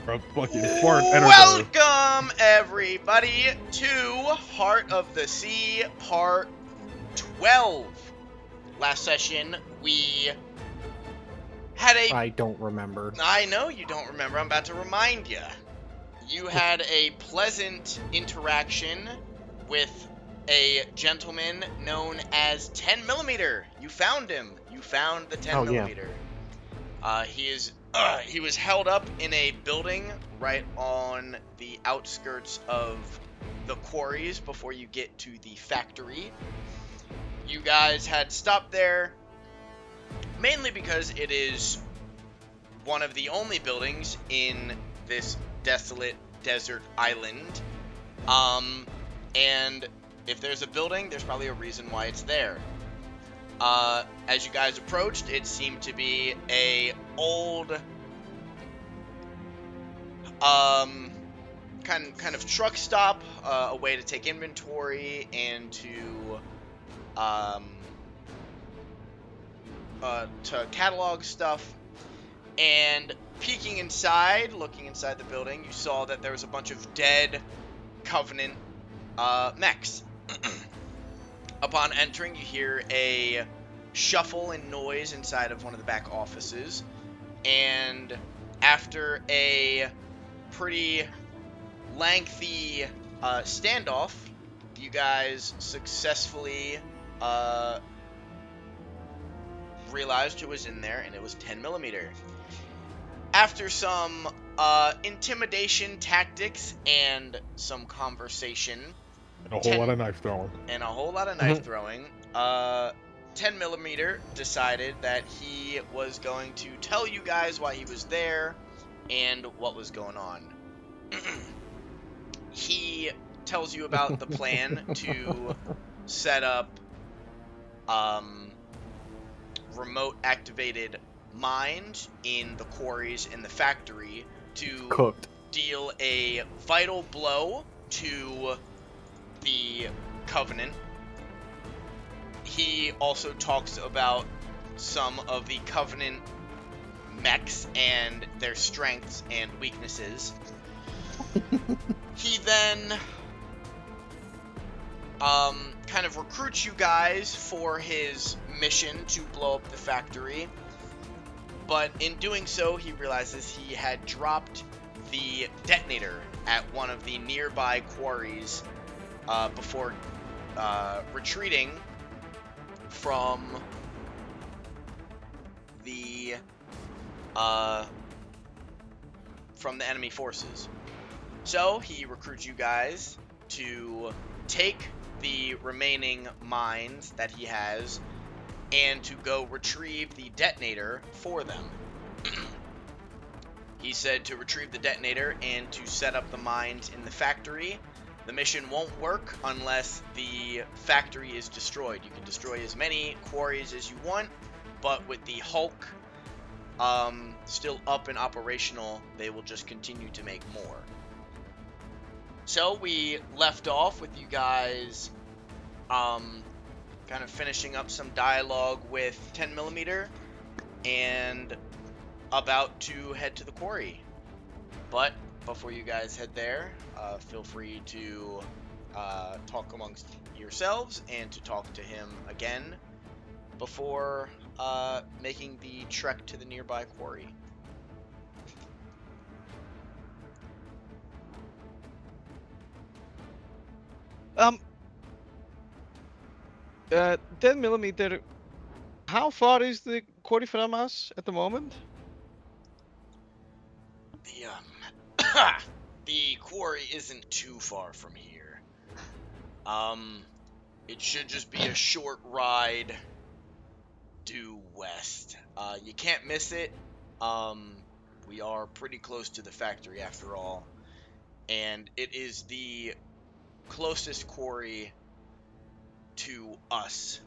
Or fucking foreign editor. Welcome, everybody, to Heart of the Sea, Part 12. Last session, we had a... I don't remember. I know you don't remember. I'm about to remind you. You had a pleasant interaction with a gentleman known as 10mm. You found him. You found the 10mm. He was held up in a building right on the outskirts of the quarries before you get to the factory. You guys had stopped there mainly because it is one of the only buildings in this desolate desert island. And if there's a building, there's probably a reason why it's there. As you guys approached, it seemed to be a old, kind of truck stop, a way to take inventory and to catalog stuff. And peeking inside, looking inside the building, you saw that there was a bunch of dead Covenant mechs. Upon entering, you hear a shuffle and noise inside of one of the back offices, and after a pretty lengthy standoff, you guys successfully realized who was in there, and it was 10mm. After some intimidation tactics and some conversation, And a whole lot of knife throwing. and a whole lot of knife throwing, 10mm decided that he was going to tell you guys why he was there and what was going on. He tells you about the plan to set up remote activated mines in the quarries in the factory to Cooked. deal a vital blow to the Covenant. He also talks about some of the Covenant mechs and their strengths and weaknesses. He then kind of recruits you guys for his mission to blow up the factory. But in doing so, he realizes he had dropped the detonator at one of the nearby quarries before retreating from the enemy forces. So he recruits you guys to take the remaining mines that he has and to go retrieve the detonator for them. He said to retrieve the detonator and to set up the mines in the factory. The mission won't work unless the factory is destroyed. You can destroy as many quarries as you want, but with the Hulk still up and operational, they will just continue to make more. So we left off with you guys kind of finishing up some dialogue with 10mm and about to head to the quarry. But before you guys head there, feel free to talk amongst yourselves and to talk to him again before making the trek to the nearby quarry. Um, 10mm. How far is the quarry from us at the moment? The quarry isn't too far from here. It should just be a short ride due west. You can't miss it. We are pretty close to the factory after all, and it is the closest quarry to us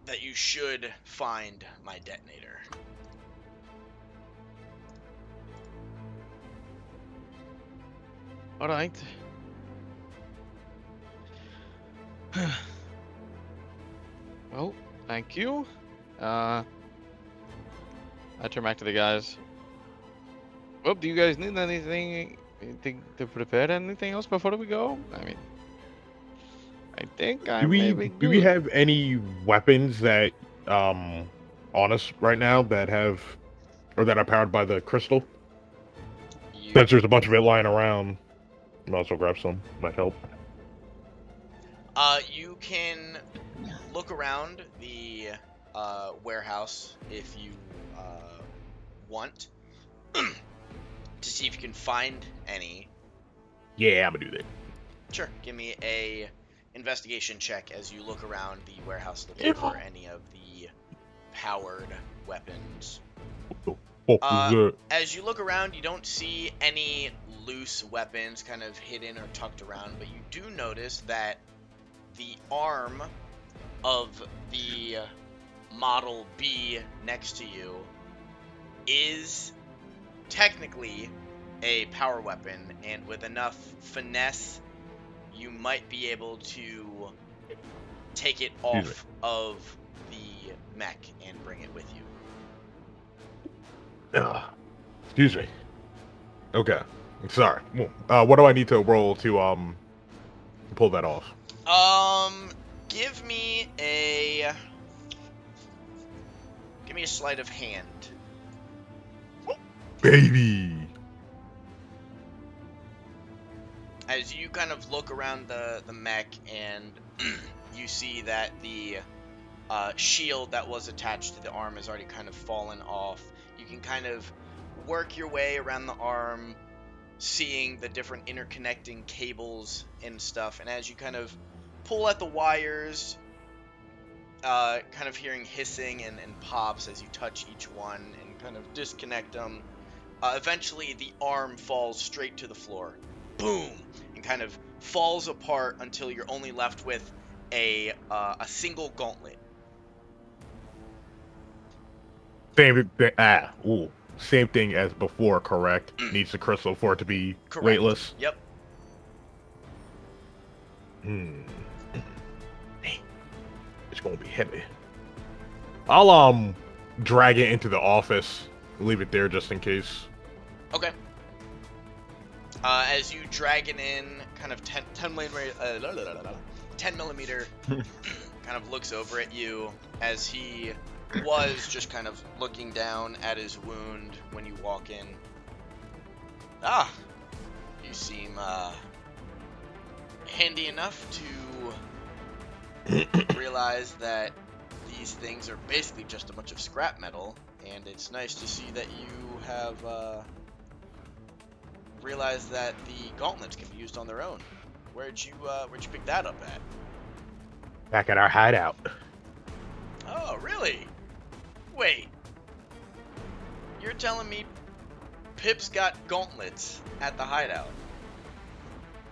that you should find my detonator. All right. Well, thank you. I turn back to the guys. Well, do you guys need anything to prepare anything else before we go? I mean, I think I Do may we be do we good. have any weapons that on us right now that have or that are powered by the crystal? You Since there's a bunch of it lying around, might also grab some. Might help. you can look around the warehouse if you want to see if you can find any. Yeah, I'm gonna do that. Sure. Give me a investigation check as you look around the warehouse looking Yeah. for any of the powered weapons. Oh, is that? As you look around, you don't see any loose weapons kind of hidden or tucked around, but you do notice that the arm of the Model B next to you is technically a power weapon, and with enough finesse, you might be able to take it Excuse me. off of the mech and bring it with you. Excuse me. Okay. Sorry. What do I need to roll to pull that off? Give me a sleight of hand. Baby. As you kind of look around the mech and you see that the shield that was attached to the arm has already kind of fallen off. You can kind of work your way around the arm, seeing the different interconnecting cables and stuff. And as you kind of pull at the wires, kind of hearing hissing and pops as you touch each one and kind of disconnect them. Eventually, the arm falls straight to the floor. Boom! And kind of falls apart until you're only left with a single gauntlet. Same thing. Same thing as before. Correct. Needs the crystal for it to be Correct. weightless. Yep. It's gonna be heavy. I'll drag it into the office. Leave it there just in case. Okay. As you drag it in, kind of 10 millimeter, 10 millimeter kind of looks over at you as he was just kind of looking down at his wound when you walk in. Ah, you seem handy enough to realize that these things are basically just a bunch of scrap metal, and it's nice to see that you have realized that the gauntlets can be used on their own. Where'd you pick that up at? Back at our hideout. Oh, really? Wait. You're telling me Pip's got gauntlets at the hideout?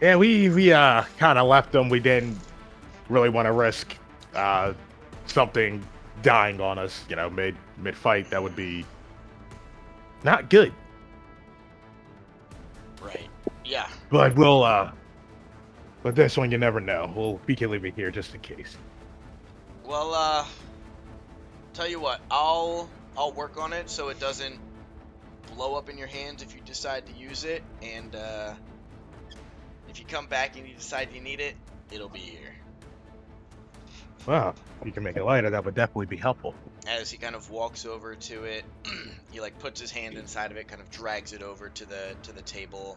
Yeah, we kind of left them. We didn't really want to risk something dying on us. You know, mid fight. That would be not good. Right. Yeah. But but this one you never know. We can leave it here just in case. Well, tell you what, I'll work on it so it doesn't blow up in your hands if you decide to use it, and if you come back and you decide you need it, it'll be here. Well, if you can make it lighter, that would definitely be helpful. As he kind of walks over to it, he like puts his hand inside of it, kind of drags it over to the table.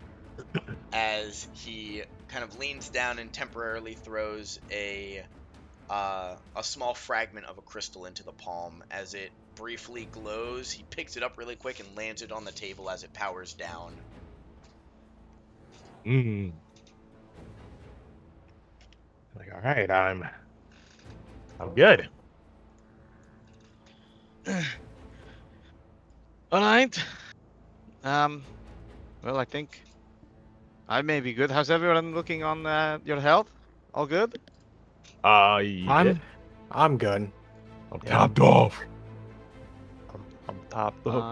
As he kind of leans down and temporarily throws a small fragment of a crystal into the palm. As it briefly glows, he picks it up really quick and lands it on the table as it powers down. Like, all right, I'm good. All right. Well, I think I may be good. How's everyone looking on your health? All good? Yeah. I'm good. I'm Yeah. topped off. I'm topped up.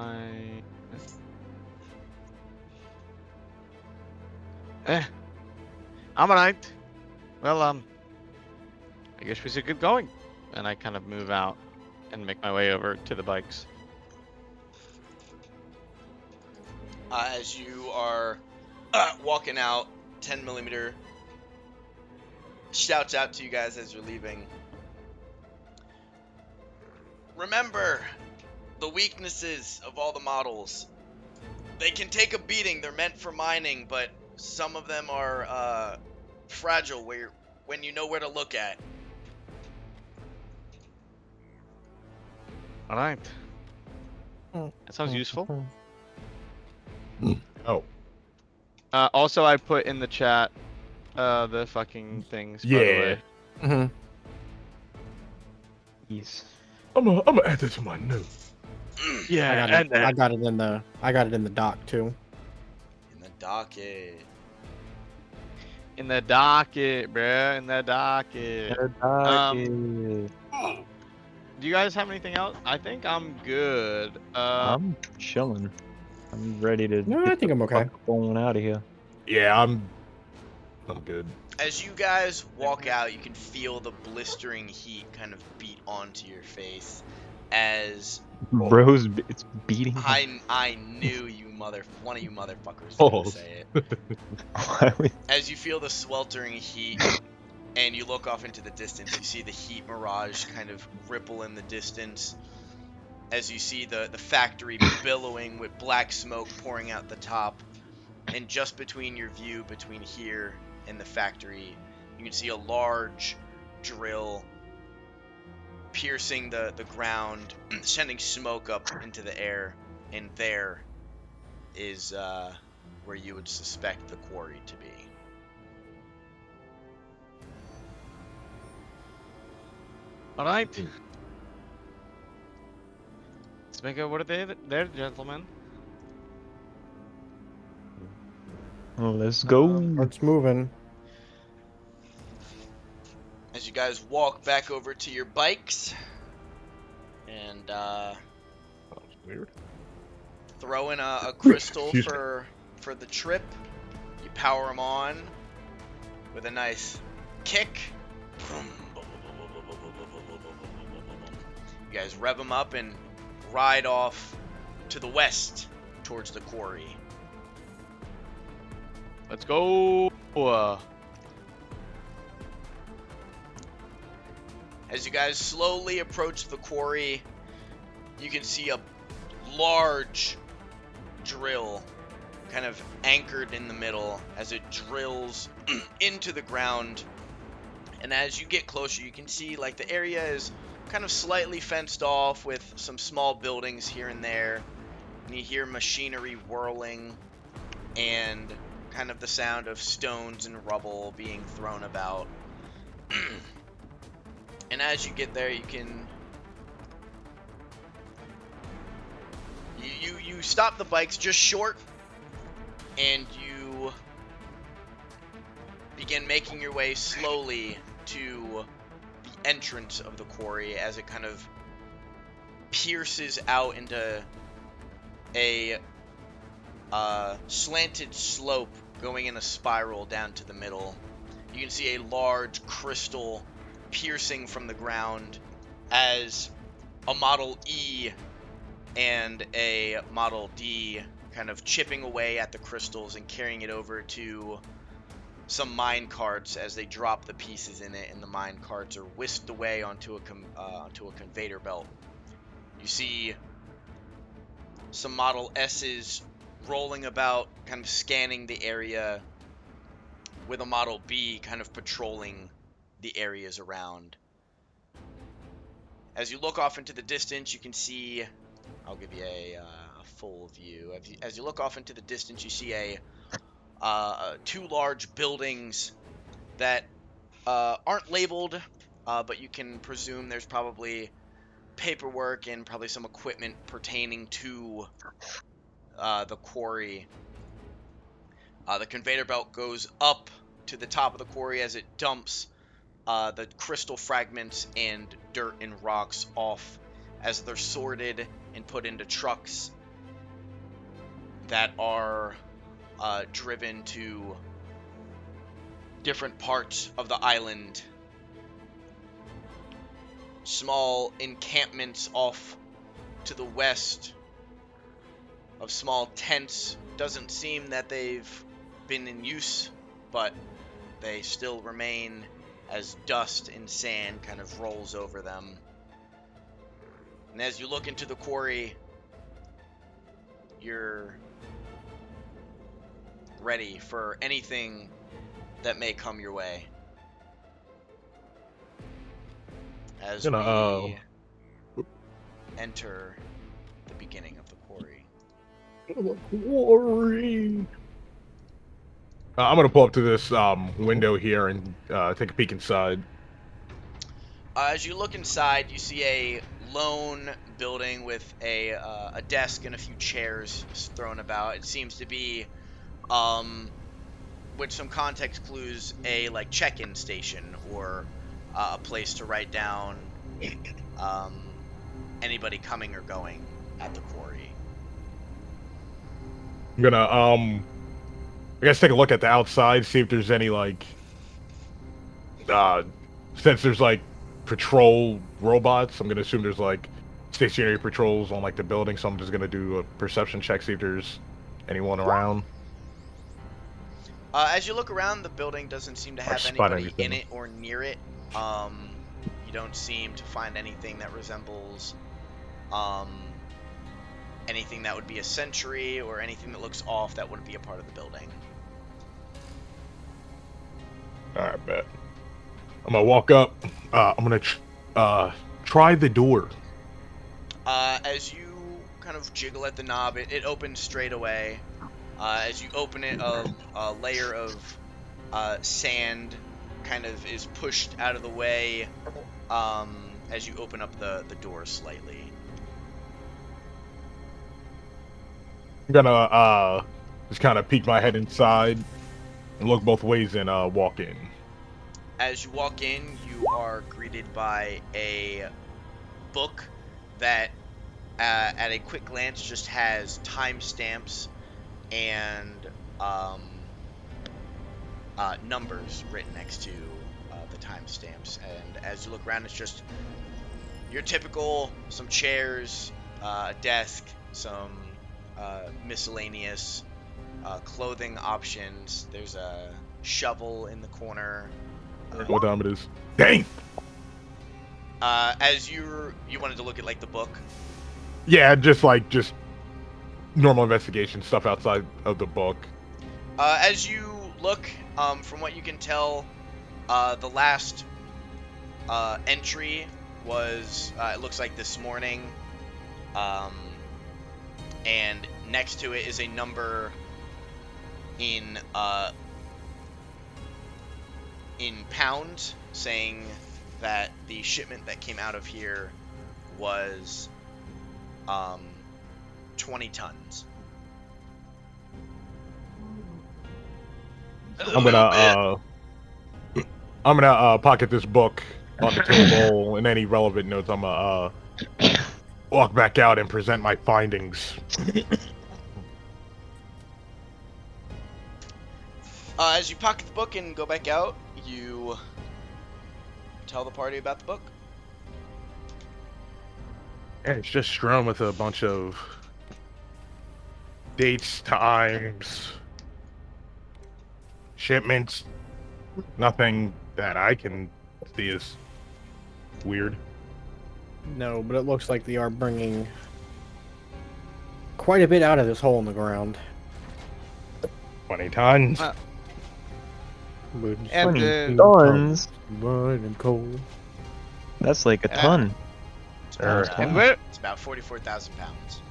I'm alright. Well, I guess we should get going. And I kind of move out and make my way over to the bikes. As you are walking out, 10mm shouts out to you guys as you're leaving. Remember the weaknesses of all the models. They can take a beating. They're meant for mining, but some of them are fragile when you know where to look at. All right. That sounds useful. Oh, Also, I put in the chat the fucking things. By the yeah. way. Mm-hmm. Yes. I'm gonna add that to my notes. Yeah, I got it in the dock too. In the docket. in the docket, bruh. In the docket. Do you guys have anything else? I think I'm good. I'm chilling. I'm ready to No, I get think the I'm okay. fuck on out of here. Yeah, I'm good. As you guys walk out, you can feel the blistering heat kind of beat onto your face. As Bros, it's beating. I knew one of you motherfuckers was gonna say it. As you feel the sweltering heat, and you look off into the distance, you see the heat mirage kind of ripple in the distance. As you see the factory billowing with black smoke pouring out the top, and just between your view, between here and the factory, you can see a large drill piercing the ground, sending smoke up into the air, and there is where you would suspect the quarry to be. All right. Let's make a word there, gentlemen. Let's go. Let's moving. As you guys walk back over to your bikes and That was weird. throw in a crystal Excuse me. for the trip, you power them on with a nice kick. You guys rev them up and ride off to the west towards the quarry. Let's go. As you guys slowly approach the quarry, you can see a large drill kind of anchored in the middle as it drills into the ground. And as you get closer, you can see like the area is kind of slightly fenced off with some small buildings here and there. And you hear machinery whirling and kind of the sound of stones and rubble being thrown about. And as you get there, you can you stop the bikes just short, and you begin making your way slowly to the entrance of the quarry as it kind of pierces out into a slanted slope going in a spiral down to the middle. You can see a large crystal piercing from the ground as a Model E and a Model D kind of chipping away at the crystals and carrying it over to some mine carts as they drop the pieces in it, and the mine carts are whisked away onto a conveyor belt. You see some Model S's rolling about, kind of scanning the area, with a Model B kind of patrolling the areas around. As you look off into the distance, you can see, I'll give you a full view. As you look off into the distance, you see two large buildings that aren't labeled, but you can presume there's probably paperwork and probably some equipment pertaining to the quarry. The conveyor belt goes up to the top of the quarry as it dumps the crystal fragments and dirt and rocks off as they're sorted and put into trucks that are driven to different parts of the island. Small encampments off to the west of small tents doesn't seem that they've been in use, but they still remain as dust and sand kind of rolls over them. And as you look into the quarry, you're ready for anything that may come your way. As we enter the beginning of the quarry. I'm gonna pull up to this window here and take a peek inside. As you look inside, you see a lone building with a desk and a few chairs thrown about. It seems to be, with some context clues, a check-in station or a place to write down anybody coming or going at the quarry. I'm gonna I guess take a look at the outside, see if there's any since there's patrol robots, I'm gonna assume there's stationary patrols on the building, so I'm just gonna do a perception check, see if there's anyone around. As you look around, the building doesn't seem to have anybody in it or near it. You don't seem to find anything that resembles anything that would be a sentry or anything that looks off that wouldn't be a part of the building. Alright, bet. I'm gonna walk up. I'm gonna try the door. As you kind of jiggle at the knob, it opens straight away. As you open it, a layer of sand kind of is pushed out of the way as you open up the door slightly. I'm gonna just kind of peek my head inside and look both ways and walk in. As you walk in, you are greeted by a book that, at a quick glance, just has timestamps and numbers written next to the timestamps. And as you look around, it's just your typical, some chairs, a desk, some miscellaneous clothing options. There's a shovel in the corner. What time it is? Dang! As you wanted to look at the book. Yeah, just normal investigation stuff outside of the book. As you look, from what you can tell, the last entry was, it looks like this morning, and next to it is a number in pounds, saying that the shipment that came out of here was 20 tons. I'm gonna pocket this book on the table and any relevant notes. I'm gonna walk back out and present my findings. As you pocket the book and go back out, you tell the party about the book. Yeah, it's just strewn with a bunch of dates, times, shipments. Nothing that I can see is weird. No, but it looks like they are bringing quite a bit out of this hole in the ground. 20 tons. And Tons. Mud and coal. That's like a ton. and where It's about 44,000 pounds.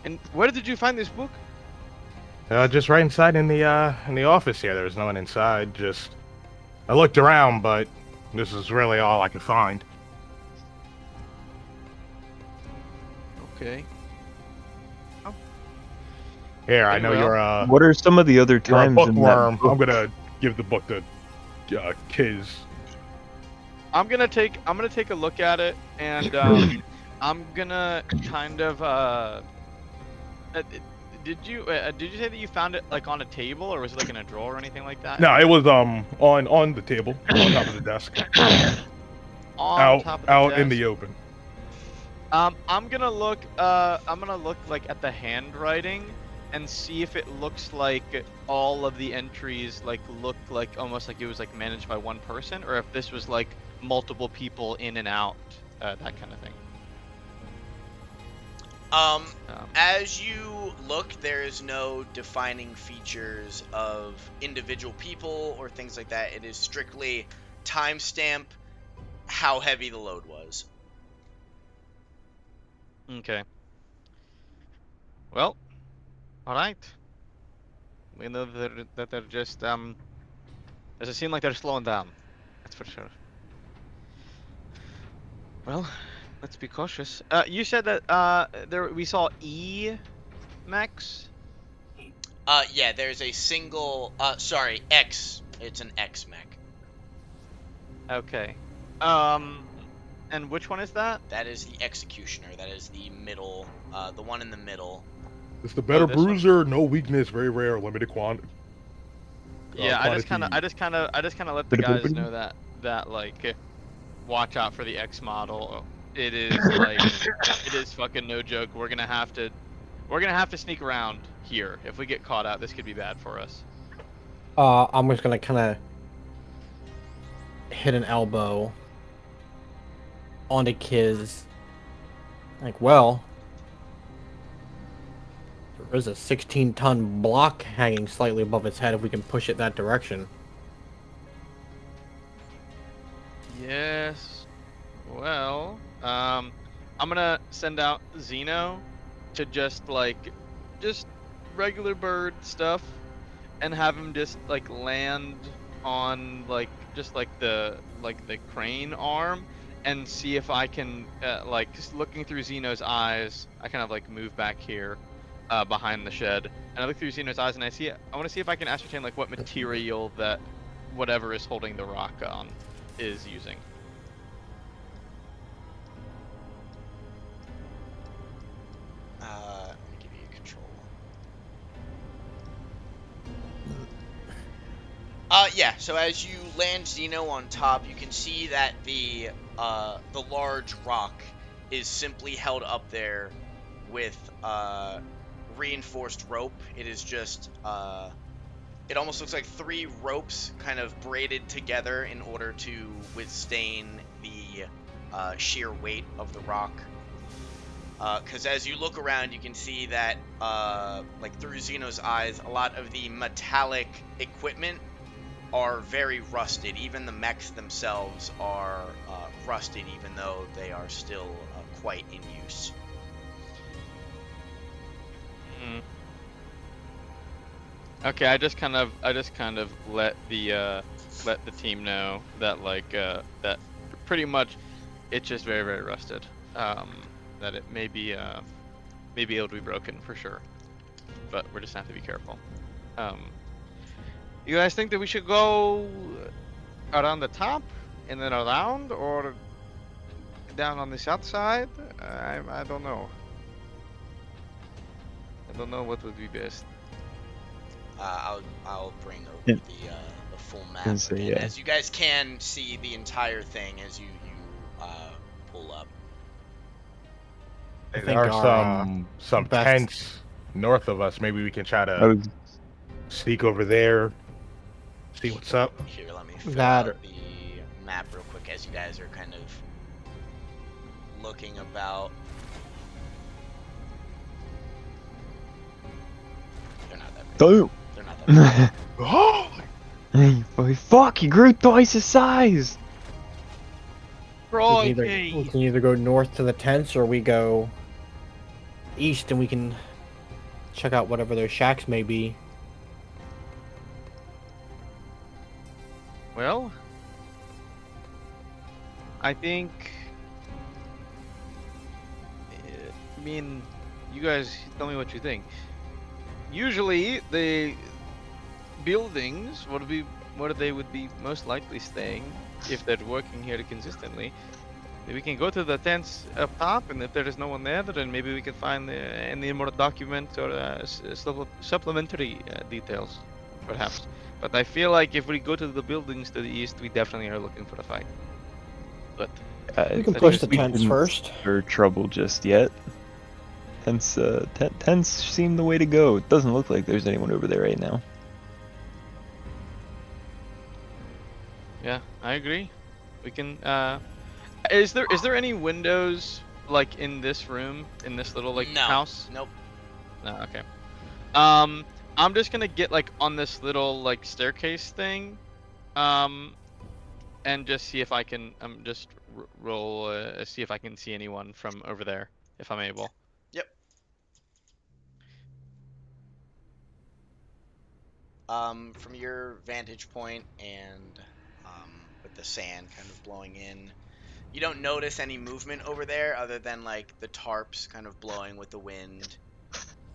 and where did you find this book? Just right inside in the office here. There was no one inside. Just I looked around, but this is really all I could find. Okay. Here, I Very know well. you're What are some of the other you're a times in bookworm. that book? I'm gonna give the book to Kiz. I'm gonna take a look at it, and I'm gonna kind of did you say that you found it on a table, or was it in a drawer or anything like that? No, it was on the table, on top of the desk, On top of the out in desk? the open. I'm gonna look at the handwriting, and see if it looks like all of the entries like look like almost like it was like managed by one person, or if this was like multiple people in and out, that kind of thing. As you look, there is no defining features of individual people or things like that. It is strictly timestamp how heavy the load was. Okay. Well, all right. We know that they're just doesn't seem like they're slowing down. That's for sure. Well, let's be cautious. You said that there we saw E mechs. Yeah, there's a single. Sorry, X. It's an X mech. Okay. And which one is that? That is the Executioner. That is the middle. The one in the middle. It's the better this one? bruiser, no weakness, very rare, limited quantity. Yeah, I just kind of let the Bit of guys open. know that like, watch out for the X model. It is like, it is fucking no joke. We're gonna have to sneak around here. If we get caught out, this could be bad for us. I'm just gonna kind of hit an elbow onto Kiz. Like, well, there is a 16-ton block hanging slightly above its head if we can push it that direction. Yes. Well, I'm gonna send out Zeno to just regular bird stuff, and have him just like land on like just like the crane arm, and see if I can just looking through Zeno's eyes. I kind of like move back here, behind the shed, and I look through Zeno's eyes, and I want to see if I can ascertain like what material that whatever is holding the rock on is using. Let me give you control. Yeah. So as you land Zeno on top, you can see that the large rock is simply held up there with reinforced rope. It is just it almost looks like 3 ropes kind of braided together in order to withstand the sheer weight of the rock. Because as you look around, you can see that, like through Zeno's eyes, a lot of the metallic equipment are very rusted. Even the mechs themselves are rusted, even though they are still quite in use. Okay, I just kind of let the team know that that pretty much it's just very, very rusted. That it may be able to be broken for sure, but we're just gonna have to be careful. You guys think that we should go around the top and then around, or down on the south side? I don't know. I don't know what would be best. I'll bring over Yeah. the full map And so, again, yeah. as you guys can see the entire thing as you pull up. I There think are our, some best- tents north of us. Maybe we can try I to was sneak over there, see what's up. Here, let me fill That- out the map real quick as you guys are kind of looking about. They're not that big. Don't. They're not that big. Oh, Hey, fuck! He grew twice his size. we can either go north to the tents, or we go east and we can check out whatever their shacks may be. Well, I think. I mean, you guys tell me what you think. Usually, the buildings where they would be most likely staying if they're working here consistently. Maybe we can go to the tents up top, and if there is no one there, then maybe we can find any more documents or supplementary details, perhaps. But I feel like if we go to the buildings to the east, we definitely are looking for a fight. But We can That push is- the we tents didn't first. For trouble just yet. Tents seem the way to go. It doesn't look like there's anyone over there right now. Yeah, I agree. We can. Is there any windows like in this room, in this little like No. house? Nope. No. Okay. I'm just gonna get like on this little like staircase thing, and just see if I can just roll see if I can see anyone from over there if I'm able. Yep. From your vantage point and with the sand kind of blowing in, you don't notice any movement over there other than like the tarps kind of blowing with the wind.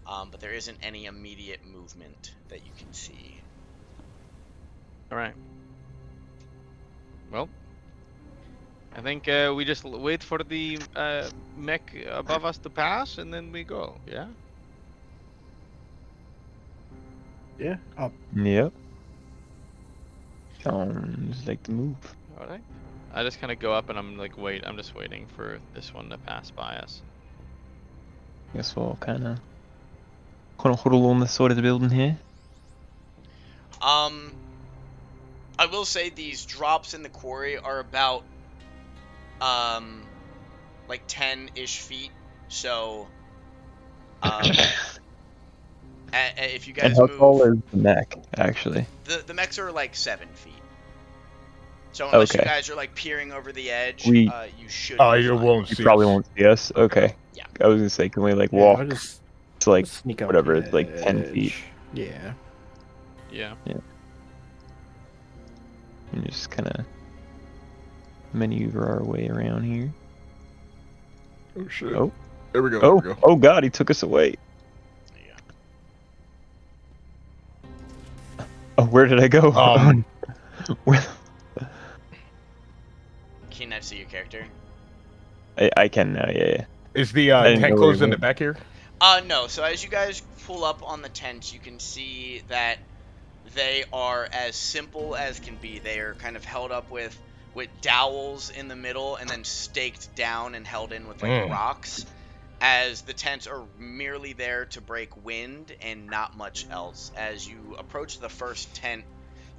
But there isn't any immediate movement that you can see. All right. Well, I think we just wait for the mech above us to pass, and then we go. Yeah. Yeah. Oh, Yep. Sounds like the move. All right. I just kind of go up and I'm like, I'm just waiting for this one to pass by us. Guess we'll kind of huddle on the side of the building here. I will say these drops in the quarry are about like 10-ish feet. So if you And guys how move, tall is the mech, actually? the mechs are like 7 feet. So unless you Okay. guys are like peering over the edge, We- you should. Oh, be you fine. won't You see probably us. won't see us. Okay. Yeah. I was gonna say, can we like yeah, walk I'll just to like sneak up whatever, the it's like 10 feet. edge. Yeah. Yeah. And just kind of maneuver our way around here. Oh shit! Oh. There we go. There Oh, we go. oh God, he took us away. Yeah. Oh, where did I go? Where? Can you not see your character? I can now. Yeah. Is the I didn't tent know where closed we in the went. back here? No. So as you guys pull up on the tent, you can see that they are as simple as can be. They are kind of held up with dowels in the middle and then staked down and held in with like rocks, as the tents are merely there to break wind and not much else. As you approach the first tent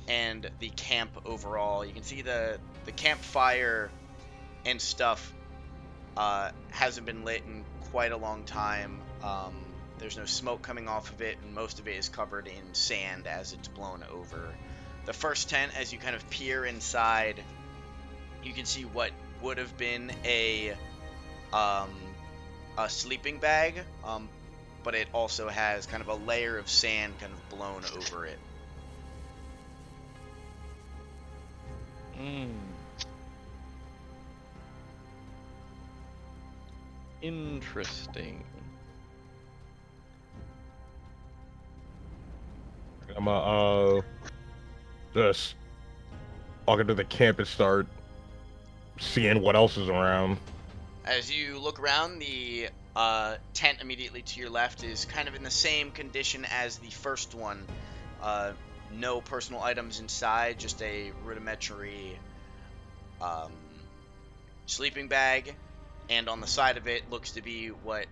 and the camp overall, you can see the campfire and stuff hasn't been lit in quite a long time. There's no smoke coming off of it, and most of it is covered in sand as it's blown over. The first tent, as you kind of peer inside, you can see what would have been a sleeping bag, but it also has kind of a layer of sand kind of blown over it. Interesting. I'm just walk into the camp and start seeing what else is around. As you look around, the tent immediately to your left is kind of in the same condition as the first one. No personal items inside, just a rudimentary sleeping bag, and on the side of it looks to be what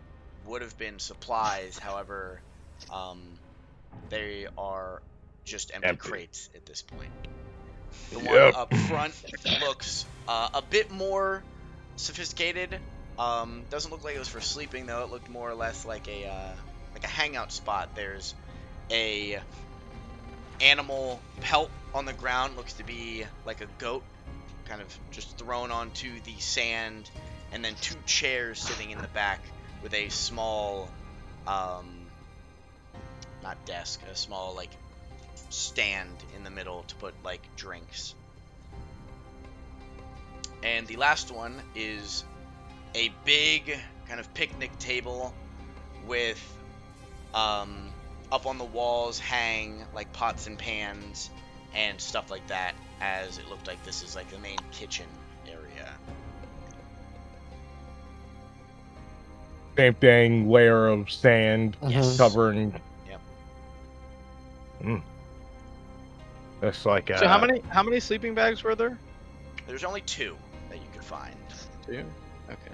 would have been supplies. However, they are just empty crates at this point. The one up front looks a bit more sophisticated. Doesn't look like it was for sleeping though. It looked more or less like a hangout spot. There's a animal pelt on the ground. Looks to be like a goat, kind of just thrown onto the sand, and then 2 chairs sitting in the back with a small, not desk, a small like stand in the middle to put like drinks. And the last one is a big kind of picnic table with up on the walls hang like pots and pans and stuff like that, as it looked like this is like the main kitchen area. Same thing, layer of sand Yes. covering. Yep. That's like So how many sleeping bags were there? There's only 2 that you could find. 2. Okay.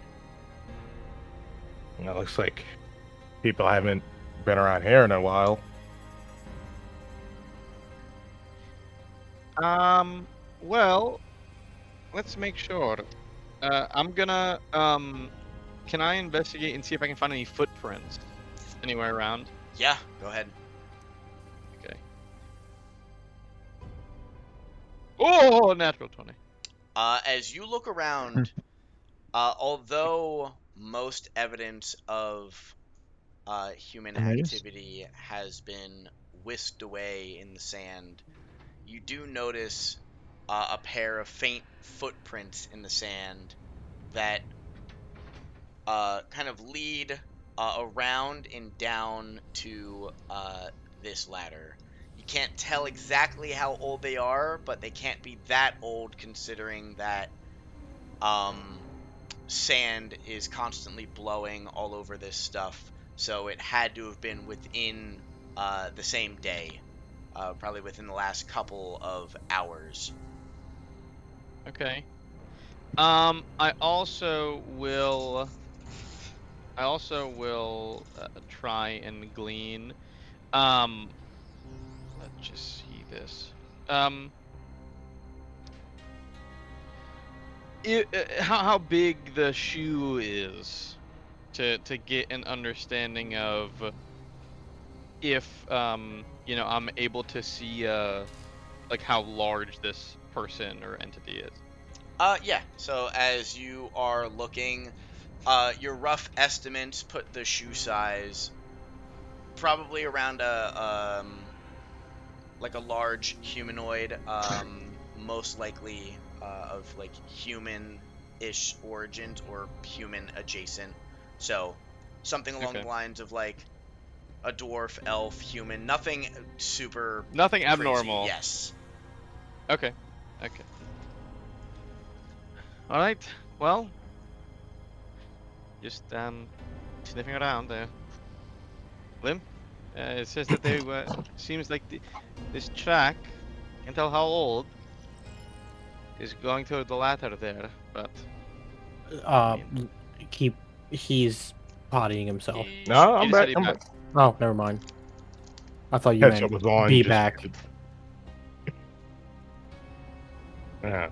That looks like People haven't been around here in a while. Well, let's make sure. I'm gonna can I investigate and see if I can find any footprints anywhere around? Yeah, go ahead. Okay. Oh, natural 20. As you look around, although most evidence of human I noticed. activity has been whisked away in the sand, you do notice a pair of faint footprints in the sand that kind of lead around and down to this ladder. You can't tell exactly how old they are, but they can't be that old considering that sand is constantly blowing all over this stuff. So it had to have been within the same day, probably within the last couple of hours. Okay. I also will try and glean. Let's just see this. How big the shoe is to get an understanding of if I'm able to see like how large this person or entity is. Yeah. So as you are looking, your rough estimates put the shoe size probably around like a large humanoid, most likely of like human-ish origins or human adjacent. So something along Okay. the lines of like a dwarf, elf, human, nothing super Nothing crazy. abnormal. Yes. Okay. Okay. All right. Well, just sniffing around there. Lim, it says that they were. Seems like this track. Can't tell how old. Is going to the latter there, but mean- He's pottying himself. No, he I'm just said back. he I'm back. back. Oh, never mind. I thought you Ketchup meant was on. be Just back. yeah.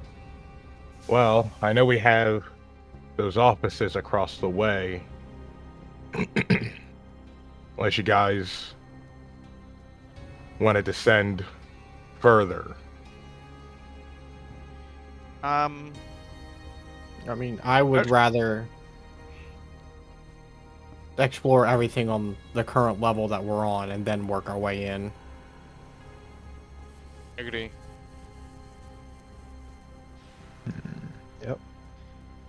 Well, I know we have those offices across the way. Unless you guys want to descend further. I mean, I would Okay. rather explore everything on the current level that we're on and then work our way in. Agree. Yep.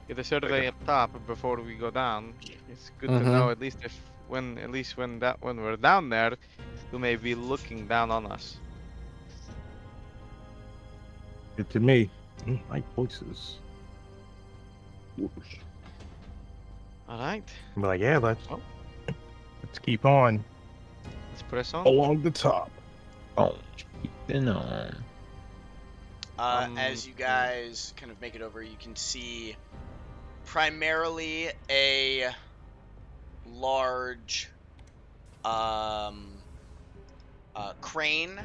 Get a survey up top before we go down. It's good to Mhm. know at least when we're down there, who may be looking down on us. Good to me. Like voices. All right. I'm like, yeah, let's Well, keep on let's press on. along the top. Oh, keeping on. As you guys kind of make it over, you can see primarily a large crane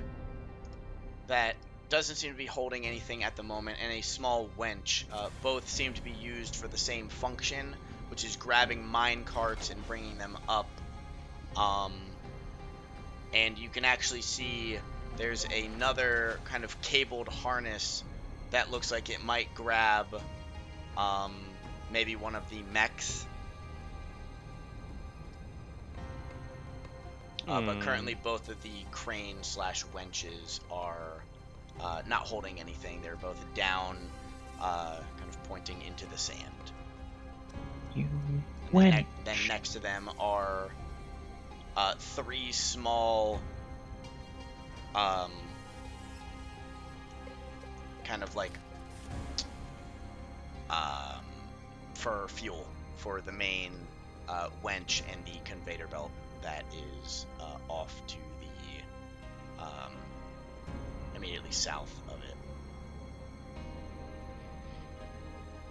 that doesn't seem to be holding anything at the moment, and a small winch. Both seem to be used for the same function, which is grabbing mine carts and bringing them up. And you can actually see there's another kind of cabled harness that looks like it might grab maybe one of the mechs. But currently both of the crane / winches are not holding anything. They're both down, kind of pointing into the sand. Then next to them are 3 small kind of like for fuel for the main winch and the conveyor belt that is off to the immediately south of it.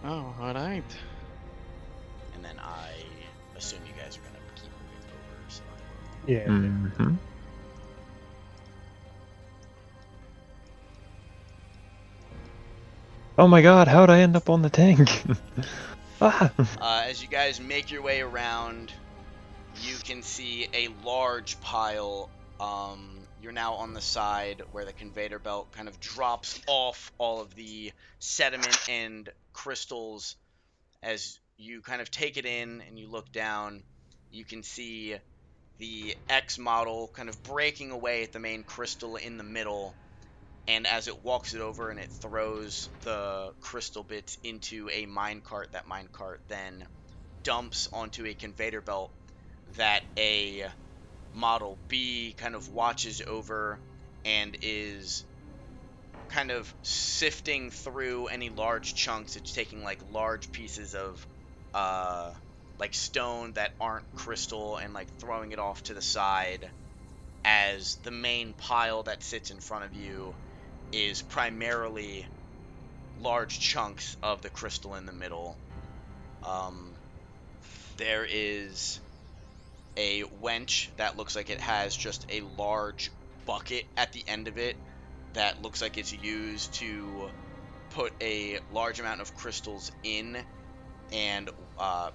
Oh, all right. And then I assume you guys are gonna keep moving over, so Yeah. Mm-hmm. Oh my god, how'd I end up on the tank? Ah! As you guys make your way around, you can see a large pile. You're now on the side where the conveyor belt kind of drops off all of the sediment and crystals. As you kind of take it in and you look down, you can see the X model kind of breaking away at the main crystal in the middle. And as it walks it over and it throws the crystal bits into a minecart, that minecart then dumps onto a conveyor belt that a Model B kind of watches over and is kind of sifting through any large chunks. It's taking like large pieces of like stone that aren't crystal and like throwing it off to the side, as the main pile that sits in front of you is primarily large chunks of the crystal in the middle. There is a wench that looks like it has just a large bucket at the end of it that looks like it's used to put a large amount of crystals in, and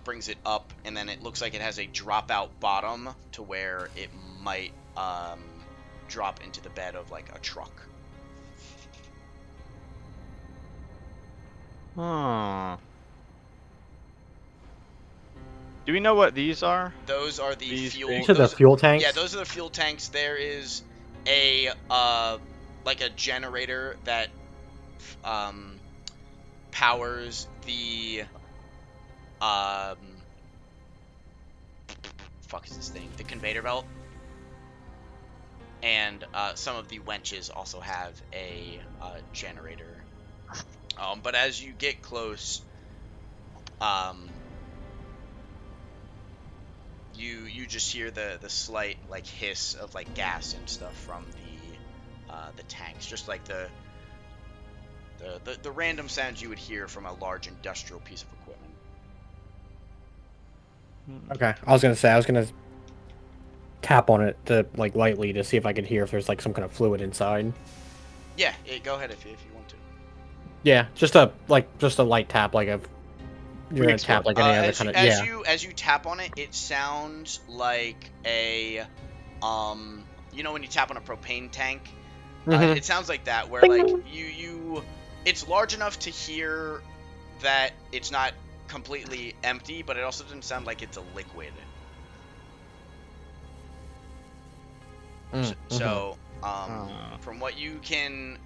brings it up, and then it looks like it has a dropout bottom to where it might drop into the bed of like a truck. Huh. Do we know what these are? Those are the These fuel. things? These are the fuel tanks. Yeah, those are the fuel tanks. There is a like a generator that powers the fuck is this thing? The conveyor belt. And some of the wenches also have a generator. But as you get close, you just hear the slight like hiss of like gas and stuff from the tanks, just like the random sounds you would hear from a large industrial piece of equipment. Okay. I was gonna tap on it to like lightly to see if I could hear if there's like some kind of fluid inside. Yeah, go ahead if you want to. Yeah, just a light tap, like a you're gonna tap like any other kind of As you tap on it, it sounds like a you know when you tap on a propane tank, it sounds like that, where like you it's large enough to hear that it's not completely empty, but it also doesn't sound like it's a liquid. So from what you can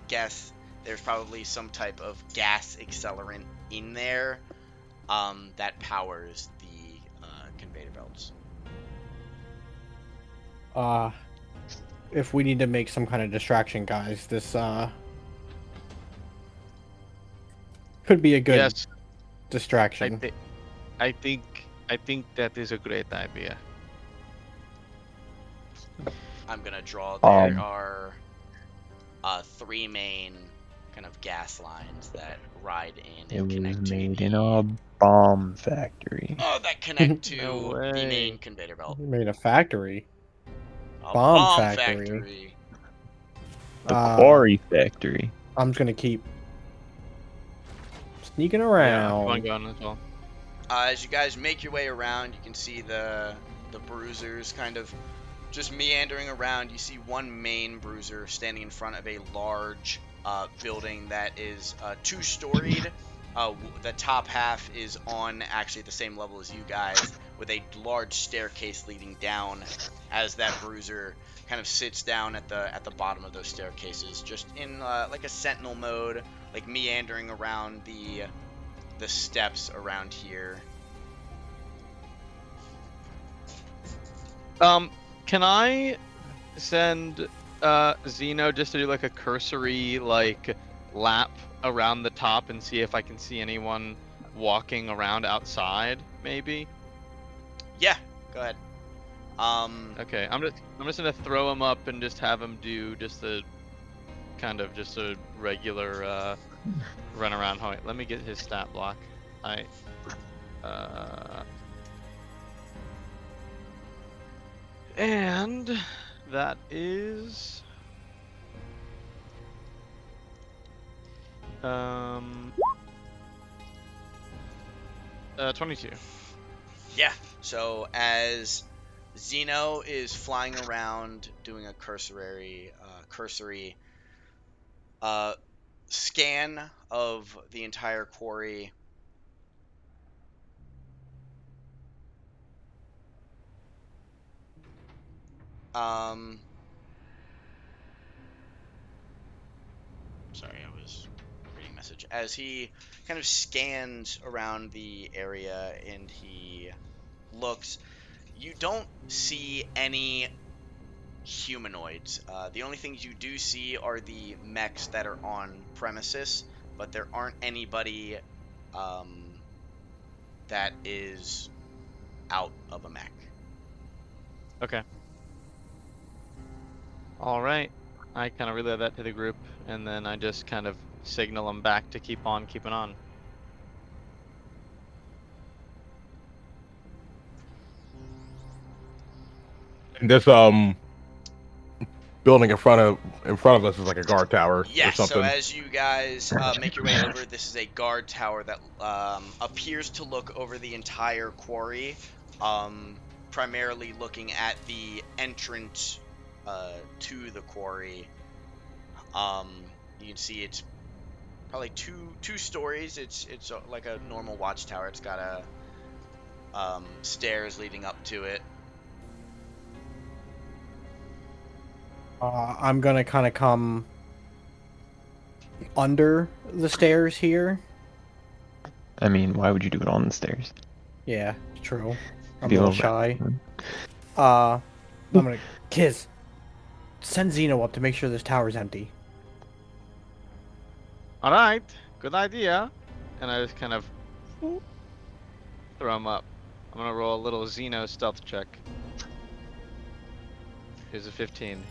guess, there's probably some type of gas accelerant in there that powers the conveyor belts. If we need to make some kind of distraction, guys, this could be a good Yes, distraction. I think that is a great idea. I'm gonna draw. There are 3 main kind of gas lines that ride in It and was connect to made the in a bomb factory. that connect to No the way. main conveyor belt. We made a factory. A Bomb bomb factory. factory. The quarry factory. I'm just gonna keep sneaking Yeah, around. I'm going as well. As you guys make your way around, you can see the bruisers kind of just meandering around. You see one main bruiser standing in front of a large building that is 2-storied. The top half is on actually the same level as you guys, with a large staircase leading down. As that bruiser kind of sits down at the bottom of those staircases, just in like a sentinel mode, like meandering around the steps around here. Can I send Zeno just to do like a cursory like lap around the top and see if I can see anyone walking around outside, maybe? Yeah, go ahead. Okay, I'm just gonna throw him up and just have him do just a kind of just a regular run around. Wait, let me get his stat block. And that is 22. Yeah. So as Zeno is flying around doing a cursory scan of the entire quarry. Sorry, I was reading a message. As he kind of scans around the area and he looks, you don't see any humanoids. The only things you do see are the mechs that are on premises, but there aren't anybody that is out of a mech. Okay. All right. I kind of relay that to the group, and then I just kind of signal them back to keep on keeping on. And this building in front of us is like a guard tower or Yes, so something. as you guys make your way over, this is a guard tower that appears to look over the entire quarry, primarily looking at the entrance to the quarry. You can see it's probably two stories. It's like a normal watchtower. It's got a stairs leading up to it. I'm gonna kind of come under the stairs here. I mean, why would you do it on the stairs? Yeah, true. I'm Be a a little little shy. I'm gonna send Zeno up to make sure this tower's empty. All right. Good idea. And I just kind of throw him up. I'm gonna roll a little Xeno stealth check. Here's a 15.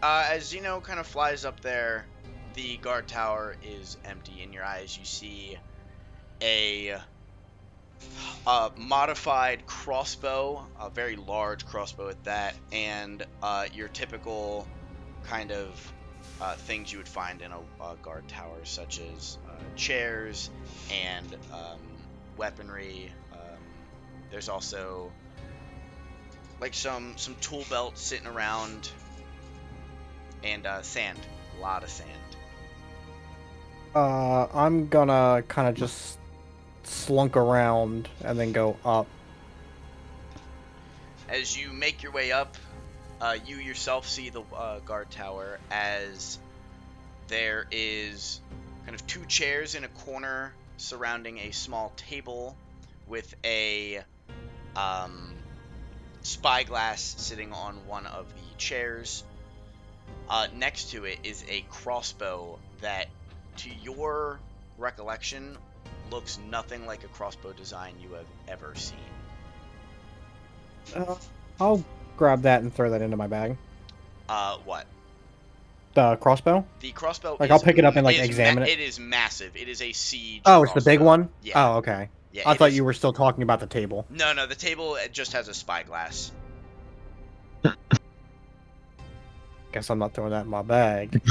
As Zeno kind of flies up there, the guard tower is empty. In your eyes, you see a modified crossbow, a very large crossbow at that, and your typical kind of things you would find in a guard tower, such as chairs and weaponry. There's also like some tool belts sitting around, and sand, a lot of sand. I'm gonna kind of just slunk around and then go up. As you make your way up, you yourself see the guard tower as there is kind of two chairs in a corner surrounding a small table with a spyglass sitting on one of the chairs. Next to it is a crossbow that, to your recollection, looks nothing like a crossbow design you have ever seen. I'll grab that and throw that into my bag. What? The crossbow? The crossbow. Like, I'll pick it up and, like, is examine it? It is massive. It is a siege. Oh, it's the big crossbow. one? Yeah. Oh, okay. Yeah. I thought you were still talking about the table. No, the table just has a spyglass. Guess I'm not throwing that in my bag.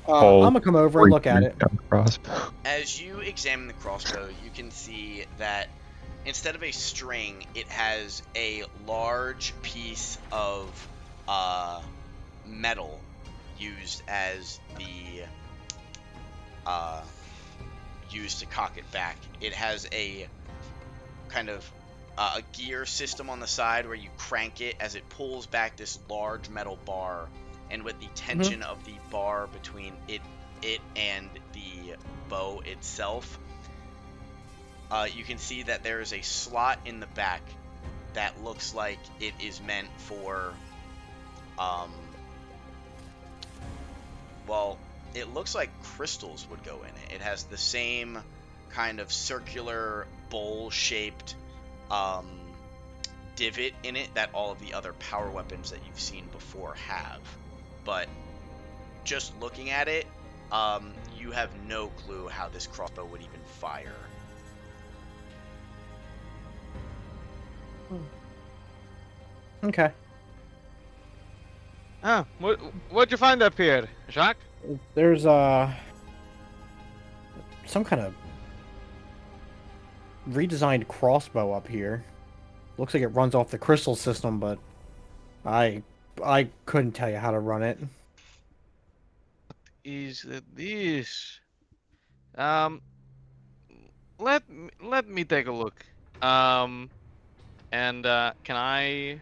Oh, I'm gonna come over and look at it. Crossbow. As you examine the crossbow, you can see that instead of a string, it has a large piece of metal used as the used to cock it back. It has a kind of a gear system on the side where you crank it as it pulls back this large metal bar, and with the tension of the bar between it and the bow itself, you can see that there is a slot in the back that looks like it is meant for well, it looks like crystals would go in it. It has the same kind of circular bowl-shaped divot in it that all of the other power weapons that you've seen before have. But just looking at it, you have no clue how this crossbow would even fire. Okay. Ah, what'd you find up here, Jacques? There's some kind of redesigned crossbow up here. Looks like it runs off the crystal system, but I couldn't tell you how to run it. Is this? Um, let me take a look. And can I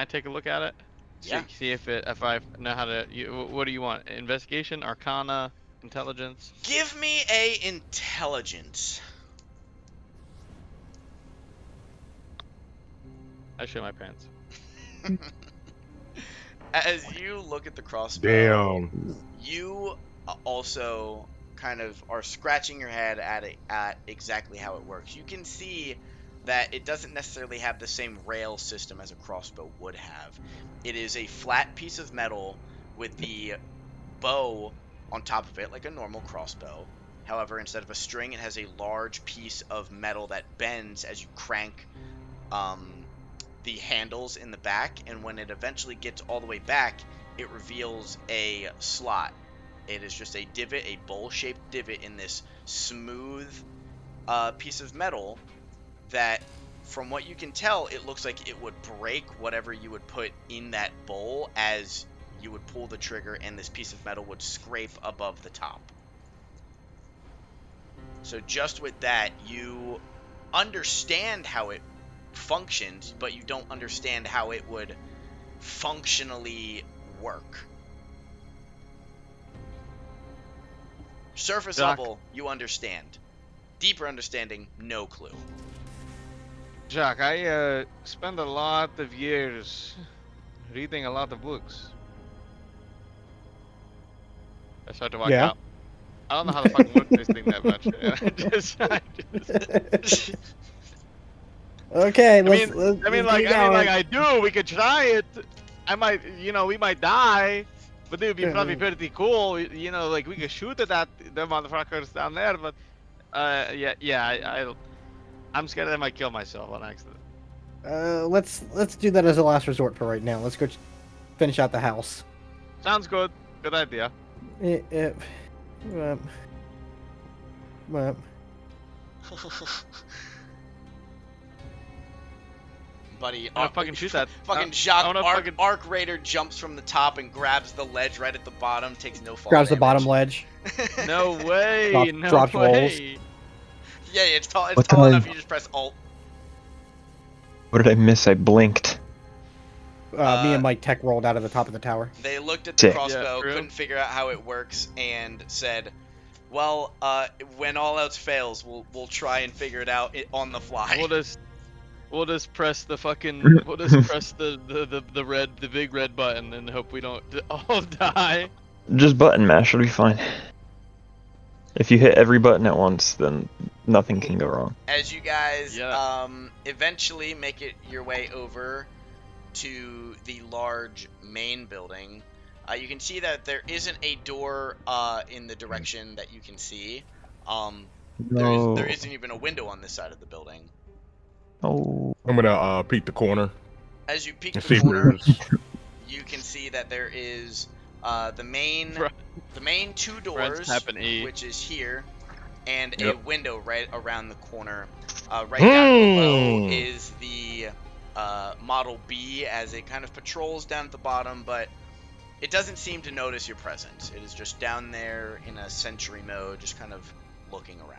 take a look at it? Yeah. See if I know how to. What do you want? Investigation, Arcana, Intelligence. Give me a intelligence. I shit my pants. As you look at the crossbow, Damn. you also kind of are scratching your head at exactly how it works. You can see that it doesn't necessarily have the same rail system as a crossbow would have. It is a flat piece of metal with the bow on top of it, like a normal crossbow. However, instead of a string, it has a large piece of metal that bends as you crank the handles in the back, and when it eventually gets all the way back, it reveals a slot. It is just a divot, a bowl-shaped divot in this smooth piece of metal that, from what you can tell, it looks like it would break whatever you would put in that bowl as you would pull the trigger, and this piece of metal would scrape above the top. So just with that, you understand how it functions, but you don't understand how it would functionally work. Surface Doc. level, you understand. Deeper understanding, no clue. Jacques, I spent a lot of years reading a lot of books. I start to walk Yeah. out. I don't know how to fucking work this thing that much. I just Okay, I mean, let's I mean, like I do. We could try it. I might, we might die, but it would be probably pretty cool. Like we could shoot at the motherfuckers down there. But, I'm scared I might kill myself on accident. let's do that as a last resort for right now. Let's go finish out the house. Sounds good. Good idea. Well, Buddy, I wanna fucking shoot that. Fucking I Jacques wanna fucking- Arc Raider jumps from the top and grabs the ledge right at the bottom, takes no fall grabs the damage. bottom ledge. No way. No drops way. Yeah, it's tall. It's What tall did enough. I- You just press Alt. What did I miss? I blinked. Me and Mike Tech rolled out of the top of the tower. They looked at the Sick. crossbow, Yeah, true. couldn't figure out how it works, and said, "Well, when all else fails, we'll try and figure it out on the fly." We'll just press the fucking. We'll just press the big red button and hope we don't all die. Just button mash, it'll be fine. If you hit every button at once, then nothing can go wrong. As you guys Yeah. eventually make it your way over to the large main building, you can see that there isn't a door in the direction that you can see. No. There isn't even a window on this side of the building. Oh. I'm gonna peek the corner As you peek and the see if corner, there's. you can see that there is the main two Friends doors, happen E. which is here, and a Yep. window right around the corner. Right down below Hmm. is the Model B as it kind of patrols down at the bottom, but it doesn't seem to notice your presence. It is just down there in a sentry mode, just kind of looking around.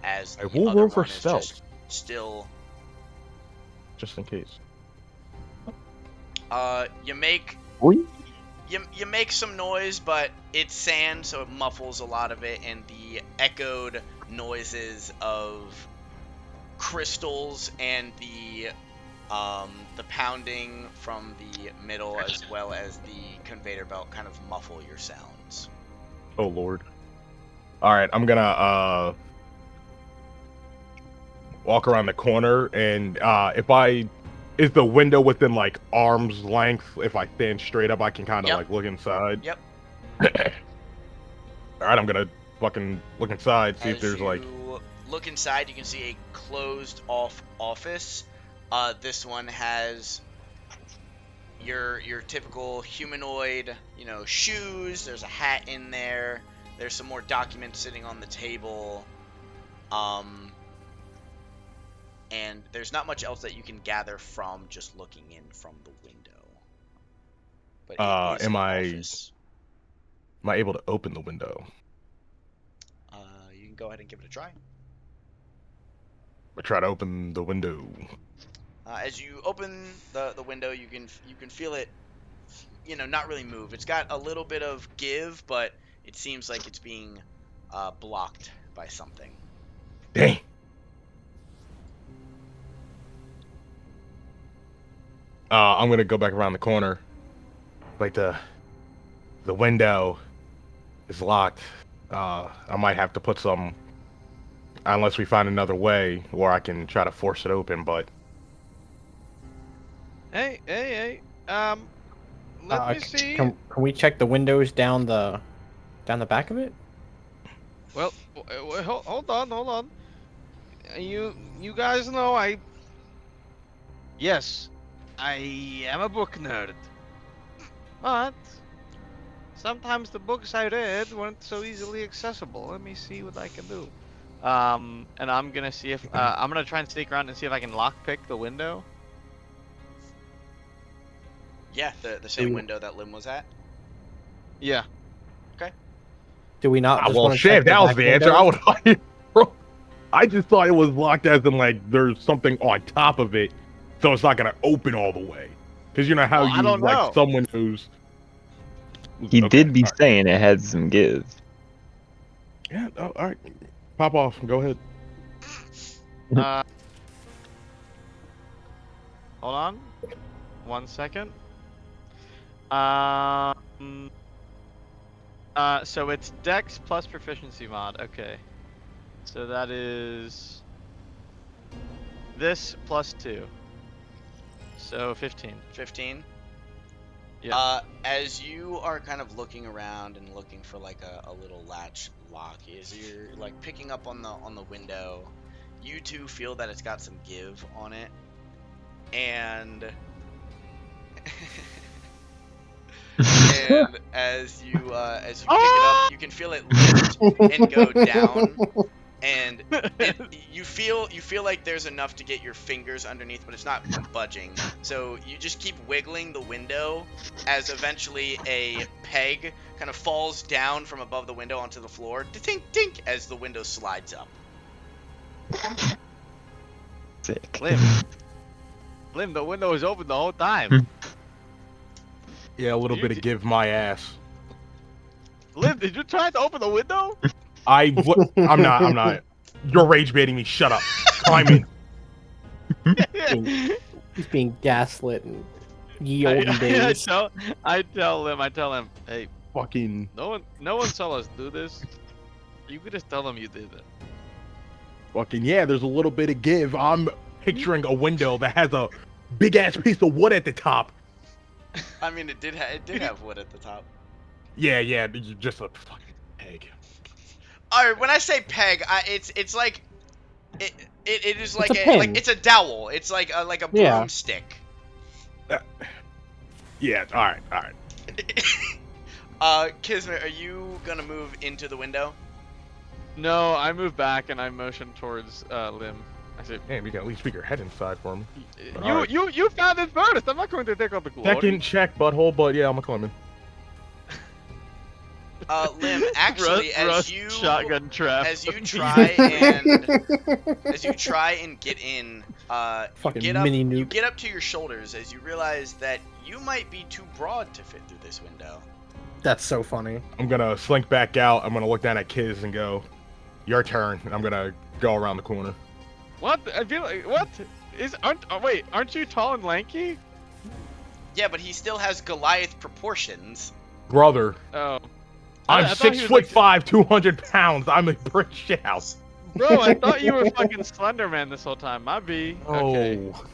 As the I will other roll for one is stealth. just still. Just in case. You make Oi. You make some noise, but it's sand, so it muffles a lot of it, and the echoed noises of crystals and the pounding from the middle, as well as the conveyor belt, kind of muffle your sounds. Oh lord. All right, I'm gonna walk around the corner, and is the window within like arm's length? If I stand straight up, I can kind of Yep. like look inside. Yep. All right, I'm gonna fucking look inside, see if As there's like. you look inside, you can see a closed off office. This one has your typical humanoid, shoes. There's a hat in there. There's some more documents sitting on the table. And there's not much else that you can gather from just looking in from the window. But it is Am an I office. able to open the window? You can go ahead and give it a try. I try to open the window. As you open the window, you can feel it, not really move. It's got a little bit of give, but it seems like it's being blocked by something. Dang. I'm gonna go back around the corner. Like the window is locked. I might have to put some, unless we find another way, or I can try to force it open. But Hey. Let me see. Can we check the windows down the back of it? Well, hold on. You guys know Yes, I am a book nerd. But sometimes the books I read weren't so easily accessible. Let me see what I can do. And I'm gonna see if I'm gonna try and sneak around and see if I can lockpick the window. Yeah, the same window that Lim was at. Yeah. Do we not? Just well, wanna shit, check if that was back the answer, windows? I just thought it was locked as in like there's something on top of it, so it's not gonna open all the way. Because you know how Well, I you don't know. like some windows. He Okay, did be alright. saying it had some give. Yeah. Oh, all right. Pop off. Go ahead. Hold on. 1 second. So it's Dex plus proficiency mod. Okay. So that is this plus 2. So 15. 15. Yeah. As you are kind of looking around and looking for like a little latch lock, as you're like picking up on the window, you too feel that it's got some give on it, and and as you pick it up, you can feel it lift and go down, and you feel like there's enough to get your fingers underneath, but it's not budging. So you just keep wiggling the window as eventually a peg kind of falls down from above the window onto the floor, tink tink, as the window slides up. Sick. Lim, the window is open the whole time. Yeah, a little bit of give my ass. Lim, did you try to open the window? I'm not. You're rage baiting me. Shut up. Climb in. He's being gaslit in ye olden days. I tell him, hey, Fucking. no one saw us do this. You could just tell them you did it. Fucking yeah. There's a little bit of give. I'm picturing a window that has a big ass piece of wood at the top. I mean, it did have wood at the top. Yeah. Just a fucking peg. Alright, when I say peg, it's like it is like It's a pin. it's a dowel. It's like a Yeah. broomstick. Yeah. All right. Kismet, are you gonna move into the window? No, I move back and I motion towards Lim. I say, Damn, you can at least peek your head inside for me. you found it first. I'm not going to take all the glory. Second check, butthole, but yeah, I'm a climbing. Lim, actually, Rust shotgun trap. as you try and get in, Fucking you mini nuke. you get up to your shoulders as you realize that you might be too broad to fit through this window. That's so funny. I'm gonna slink back out. I'm gonna look down at Kiz and go, "Your turn." And I'm gonna go around the corner. What? I feel like aren't you tall and lanky? Yeah, but he still has Goliath proportions. Brother, Oh. I'm I thought he 6'5", 200 pounds. I'm a brick shit house. Bro, I thought you were fucking Slender Man this whole time. My B. Okay. Oh,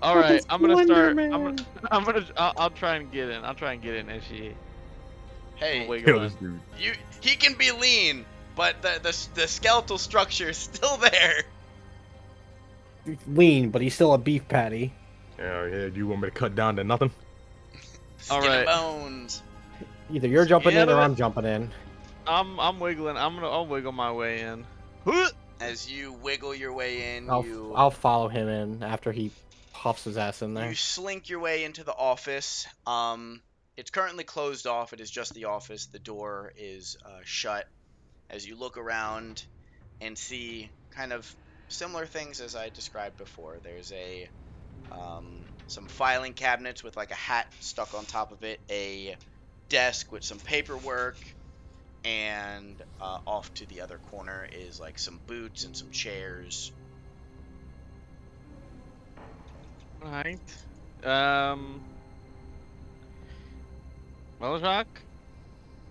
All right, I'm gonna start. Slenderman. I'll try and get in. I'll try and get in as she. Hey, wiggle kill in. this dude. he can be lean, but the skeletal structure is still there. He's lean, but he's still a beef patty. Yeah, you want me to cut down to nothing? Skin Alright. and bones. Either you're jumping Get in or it. I'm jumping in. I'm wiggling. I'll wiggle my way in. As you wiggle your way in, I'll follow him in after he puffs his ass in there. you slink your way into the office. It's currently closed off. It is just the office. The door is shut. As you look around and see kind of similar things as I described before. There's some filing cabinets with like a hat stuck on top of it, a desk with some paperwork, and off to the other corner is like some boots and some chairs. Alright. Well, Jacques.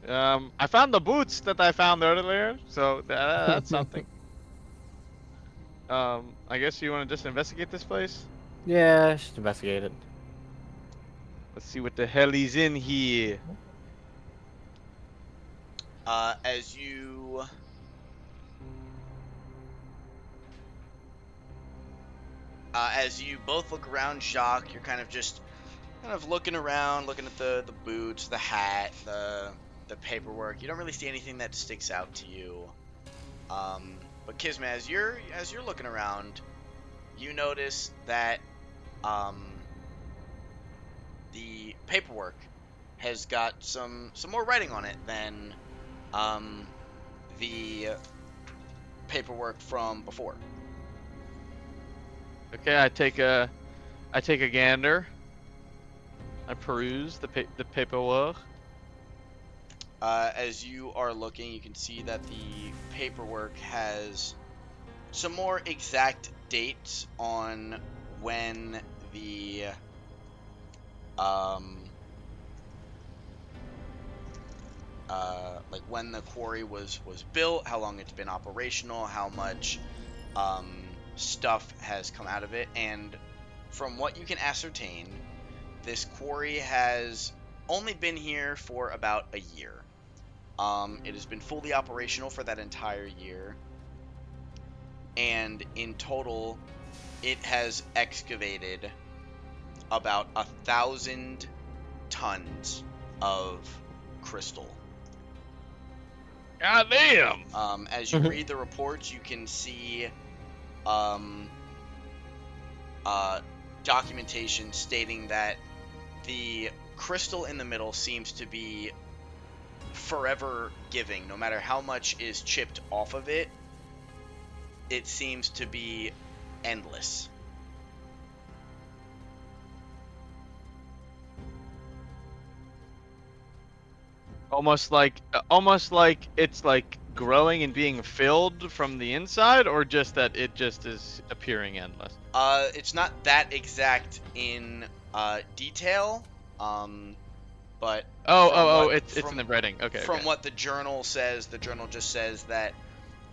I found the boots that I found earlier, so that's something. I guess you want to just investigate this place? Yeah, just investigate it. Let's see what the hell he's in here. As you both look around, Jacques, you're kind of looking around, looking at the boots, the hat, the paperwork. You don't really see anything that sticks out to you. But Kismet, as you're looking around, you notice that the paperwork has got some more writing on it than the paperwork from before. Okay, I take a gander. I peruse the paperwork. As you are looking, you can see that the paperwork has some more exact dates on when the like when the quarry was built, how long it's been operational, how much stuff has come out of it, and from what you can ascertain, this quarry has only been here for about a year. It has been fully operational for that entire year, and in total, it has excavated about 1,000 tons of crystal. God damn! As you read the reports, you can see documentation stating that the crystal in the middle seems to be forever giving. No matter how much is chipped off of it, it seems to be endless. Almost like it's like growing and being filled from the inside, or just that it just is appearing endless. It's not that exact in detail, but It's in the writing. Okay. From okay. what the journal says, the journal just says that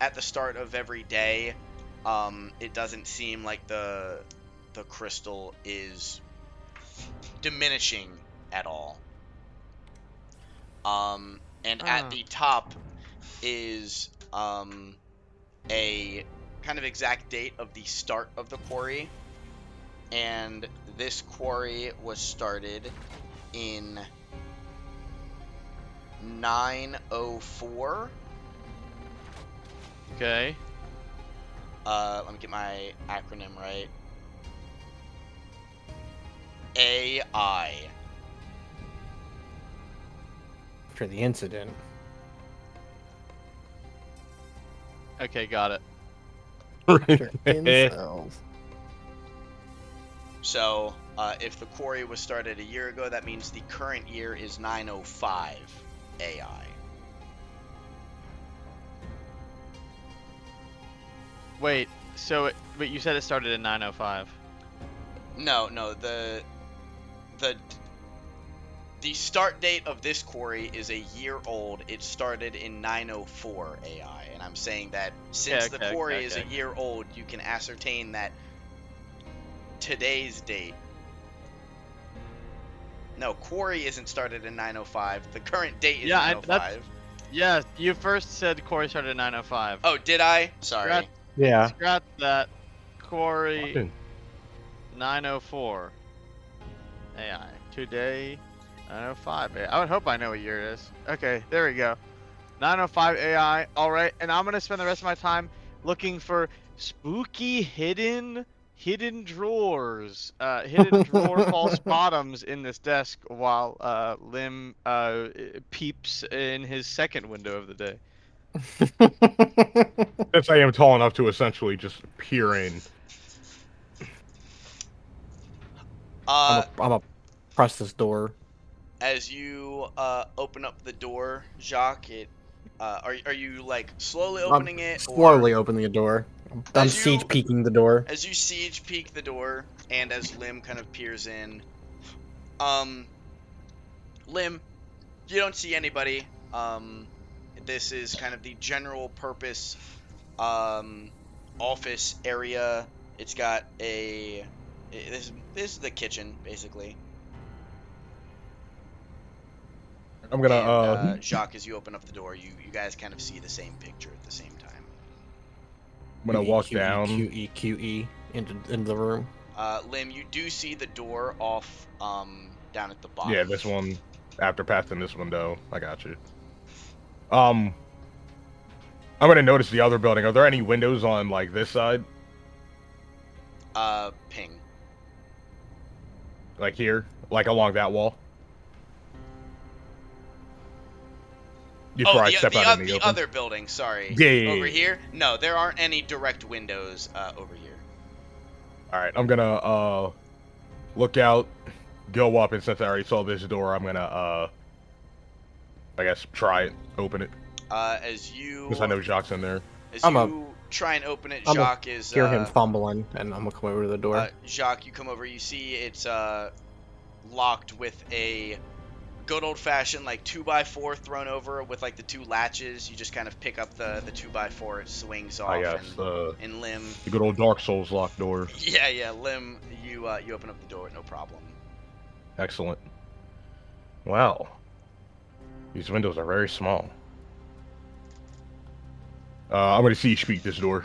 at the start of every day, it doesn't seem like the crystal is diminishing at all. And at the top is a kind of exact date of the start of the quarry, and this quarry was started in 904. Okay. Let me get my acronym right. AI. After the incident. Okay, got it. After incels. So, if the quarry was started a year ago, that means the current year is 905 AI. Wait. But you said it started in 905. No, the start date of this quarry is a year old. It started in 904 AI, and I'm saying that since the quarry is a year old, you can ascertain that today's date. No, quarry isn't started in 905. The current date is 905. Yeah, you first said quarry started in 905. Oh, did I? Sorry. Yeah. Scratch that. Quarry 904 AI. Today 905. I would hope I know what year it is. Okay, there we go. 905 AI. All right, and I'm gonna spend the rest of my time looking for spooky hidden drawers, hidden drawer false bottoms in this desk while Lim peeps in his second window of the day. Since I am tall enough to essentially just peer in. Uh, I'm a press this door. as you open up the door, Jacques, are you like slowly I'm opening it, or slowly opening the door. I'm as siege you peeking the door. as you siege peek the door, and as Lim kind of peers in, um, Lim, you don't see anybody. This is kind of the general purpose office area. It's got a this is the kitchen basically. I'm gonna And, Jacques, as you open up the door, you guys kind of see the same picture at the same time. I'm gonna walk down. QE into the room. Lim, you do see the door off down at the bottom. Yeah, this one. After passing this window, I got you. I'm gonna notice the other building. Are there any windows on like this side? Ping. Like here? Like along that wall? Before I step out in the open. Other building, sorry. Yeah. Over here? No, there aren't any direct windows over here. Alright, I'm gonna look out, go up, and since I already saw this door, I'm gonna I guess try it, open it. As you Because I know Jacques in there. As you try and open it, Jacques is hear him fumbling, and I'm gonna come over to the door. Jacques, you come over, you see it's locked with a good old-fashioned like 2x4 thrown over with like the two latches. You just kind of pick up the 2x4, it swings off. And Lim, the good old Dark Souls locked door. Yeah, Lim, you open up the door, no problem. Excellent. Wow. These windows are very small. I'm gonna siege peek this door.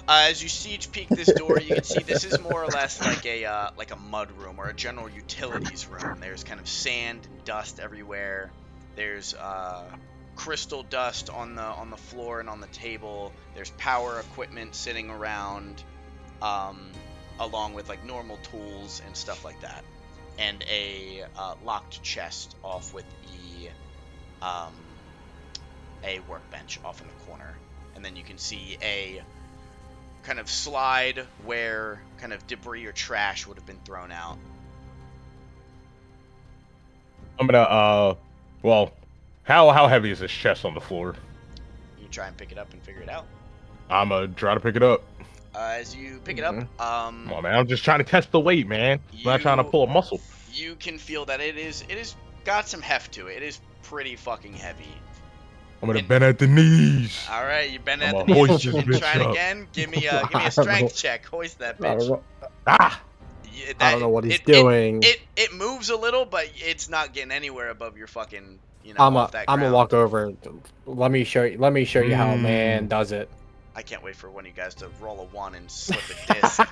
As you siege peek this door, you can see this is more or less like a mud room or a general utilities room. There's kind of sand and dust everywhere. There's crystal dust on the floor and on the table. There's power equipment sitting around, along with like normal tools and stuff like that, and a locked chest off with a workbench off in the corner. And then you can see a kind of slide where kind of debris or trash would have been thrown out. I'm gonna well, how heavy is this chest on the floor? You try and pick it up and figure it out. I'm gonna try to pick it up. As you pick it up, come on, man, I'm just trying to test the weight, man. I'm not trying to pull a muscle. You can feel that it is got some heft to it. It is pretty fucking heavy. I'm gonna bend at the knees. All right, you bend at the knees. Hoist this bitch Try it up. again. Give me a strength check. Hoist that bitch. Ah! I don't know what he's doing. It moves a little, but it's not getting anywhere above your fucking, off that I'm ground. gonna walk over. Let me show you how a man does it. I can't wait for one of you guys to roll a 1 and slip a disc.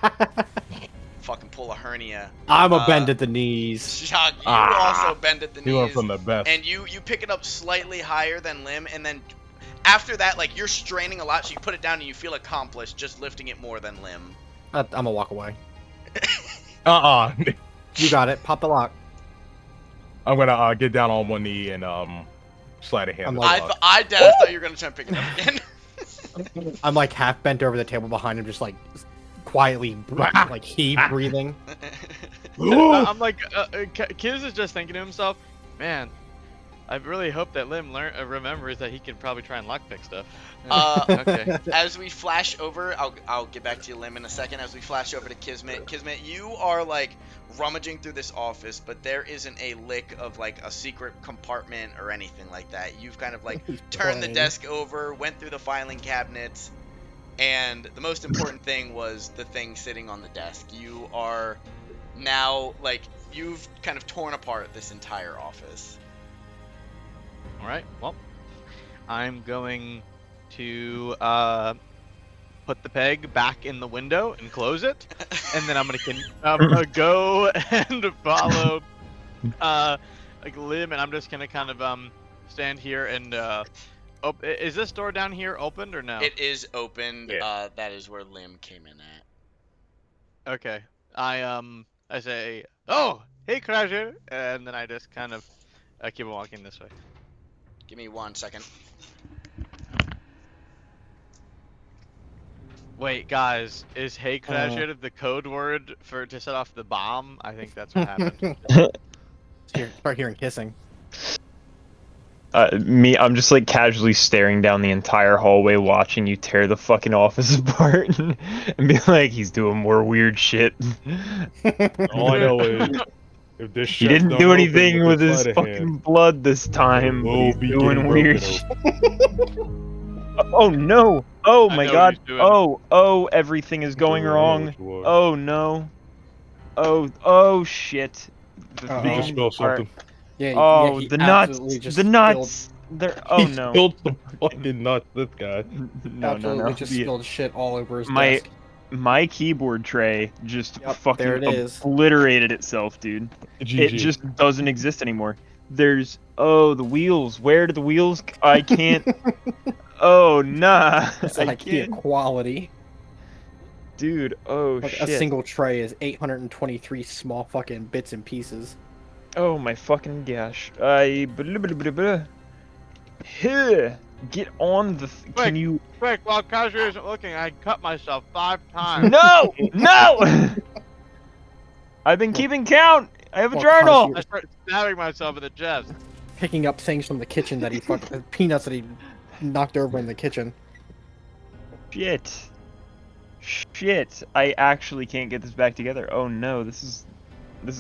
Fucking pull a hernia. I'm a bend at the knees. Jacques, you also bend at the You went knees. from the best. And you pick it up slightly higher than Lim, and then after that, like, you're straining a lot, so you put it down and you feel accomplished just lifting it more than Lim. I'm gonna walk away. You got it. Pop the lock. I'm gonna get down on one knee and slide a hand. I thought you were gonna try and pick it up again. I'm like half bent over the table behind him, just like quietly, like breathing. I'm like, Kiz is just thinking to himself, man, I really hope that Lim remembers that he can probably try and lockpick stuff. Okay. As we flash over, I'll get back to you, Lim, in a second. As we flash over to Kismet, you are like rummaging through this office, but there isn't a lick of like a secret compartment or anything like that. You've kind of like turned the desk over, went through the filing cabinets, and the most important thing was the thing sitting on the desk. You are now like you've kind of torn apart this entire office. All right. Well, I'm going to put the peg back in the window and close it, and then I'm gonna go and follow Lim, and I'm just gonna kind of stand here and is this door down here opened or no? It is opened. Yeah. That is where Lim came in at. Okay. I say, oh, hey, Crasher, and then I just kind of keep walking this way. Give me 1 second. Wait, guys, is "Hey Crasher" the code word for to set off the bomb? I think that's what happened. Start hearing hissing. I'm just like casually staring down the entire hallway, watching you tear the fucking office apart, and be like, "He's doing more weird shit." All I know is if this He shit's didn't done do open anything with this his sleight of fucking hand, blood this time. will But he's be doing getting weird broken shit. Oh no! Oh I my know what god! he's doing. Oh! Everything is going I know wrong. what you are. Oh no! Oh shit! The Uh-oh. He just thing. spilled something. Yeah, Oh, he the absolutely nuts! just The nuts! They're. Oh He no! spilled some fucking nuts. This guy. No! absolutely just The- spilled shit all over his my desk. my keyboard tray just Yep, fucking there it is. obliterated itself, dude. It GG. just doesn't exist anymore. There's the wheels. Where do the wheels? I can't. Oh nah! It's I like can't, quality. dude. Oh Like shit! a single tray is 823 small fucking bits and pieces. Oh my fucking gosh! I Here, get on the. Quick. Can you? Quick, while Crasher isn't looking, I cut myself 5 times. No! No! I've been keeping count. I have a Well, journal. I start stabbing myself in the chest. Picking up things from the kitchen that he fucking peanuts that he knocked over in the kitchen. Shit. Shit. I actually can't get this back together. Oh no, this is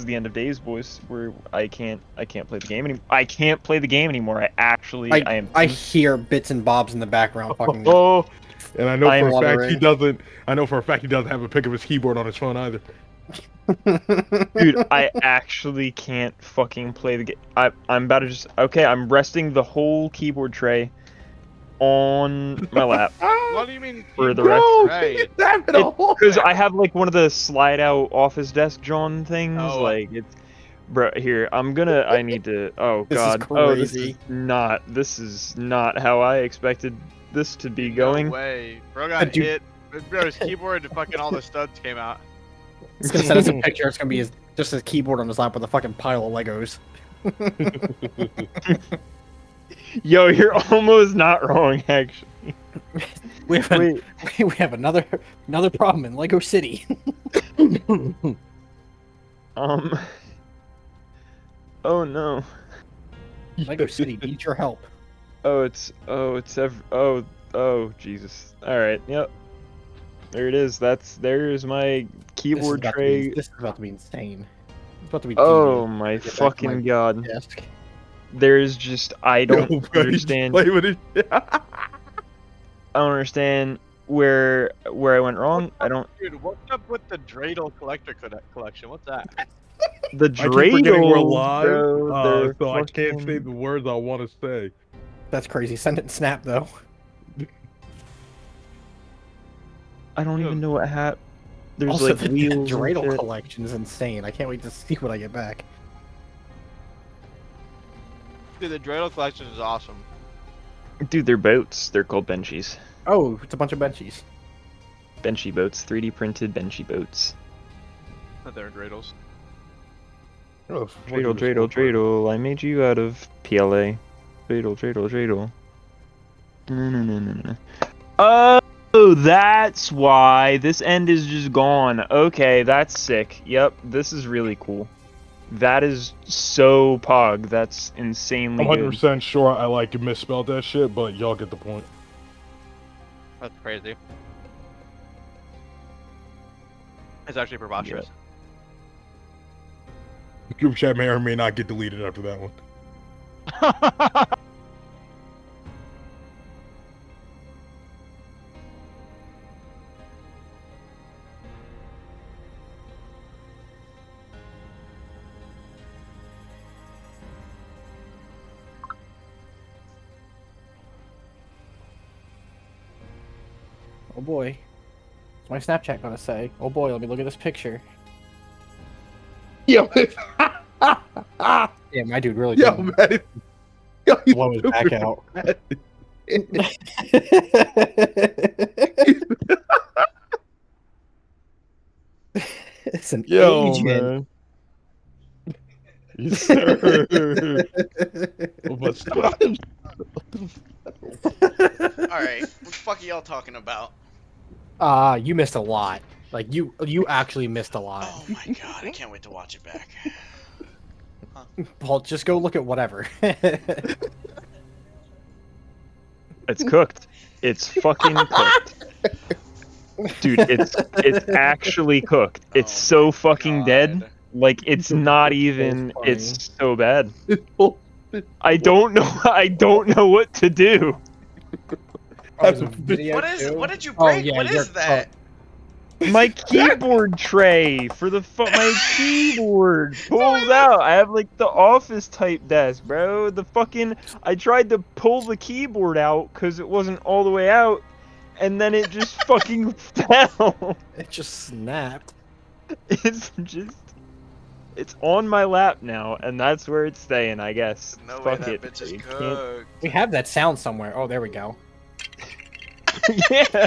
the end of days, boys. Where I can't play the game anymore. I can't play the game anymore. I hear bits and bobs in the background fucking. Oh, and I know I'm for a fact wondering. he doesn't. I know for a fact he doesn't have a pic of his keyboard on his phone either. Dude, I actually can't fucking play the game. I'm about to just. Okay, I'm resting the whole keyboard tray on my lap. What do you mean? For the keyboard rest- tray? it's happening a whole. Because I have like one of the slide out office desk John things. Oh. Like it's, bro. Here, I need to. Oh This is god. Oh, this crazy. is not. This is not how I expected this to be going. No way. Bro got Dude. hit. Bro, his keyboard and fucking all the studs came out. It's gonna send us a picture. It's gonna be just his keyboard on his lap with a fucking pile of Legos. Yo, you're almost not wrong, actually. We have Wait. we have another problem in Lego City. Oh no. Lego City needs your help. Oh Jesus. All right. Yep. There it is. There's my keyboard tray. This is about to be insane. It's about to be. Oh deviant. my Get back to fucking my god. desk. There's just I don't Yo, bro, he's understand. playing with it. I don't understand where I went wrong. I don't. Dude, what's up with the Dreidel collector collection? What's that? The I keep forgetting we're dreidels, live, bro, they're so I can't say fucking- the words I want to say. That's crazy. Send it in Snap though. I don't even know what There's Also, like the wheels. and Dreidel shit. collection is insane. I can't wait to see what I get back. Dude, the Dreidel collection is awesome. Dude, they're boats. They're called benchies. Oh, it's a bunch of benchies. Benchy boats. 3D printed benchy boats. But they're Dreidels. Oh, Dreidel, I made you out of PLA. Dreidel. No. Oh, that's why this end is just gone. Okay, that's sick. Yep, this is really cool. That is so pog. That's insanely I'm good. 100% sure I like misspelled that shit, but y'all get the point. That's crazy. It's actually preposterous. Group chat may or may not get deleted after that one. Oh boy. What's my Snapchat gonna say? Oh boy, let me look at this picture. Yo, Yeah, my dude really Yo, did man. Yo, he's blow his back stupid, out. man. It's an Yo, agent. man. Yes, sir. But stop him. Alright, what the fuck are y'all talking about? You missed a lot. Like you actually missed a lot. Oh my god, I can't wait to watch it back. Paul, just go look at whatever. It's cooked. It's fucking cooked. Dude, it's actually cooked. It's Oh so my fucking dead. God. Like it's not even. funny. It's so bad. I don't know. I don't know what to do. Oh, there's a video What is? too? What did you Oh, break? yeah, What you're is that? My keyboard tray for my keyboard pulls out. I have like the office type desk, bro. I tried to pull the keyboard out because it wasn't all the way out, and then it just fucking fell. It just snapped. It's on my lap now, and that's where it's staying, I guess. No way Fuck that it. bitch is You can't- cooked. We have that sound somewhere. Oh, there we go. Yeah.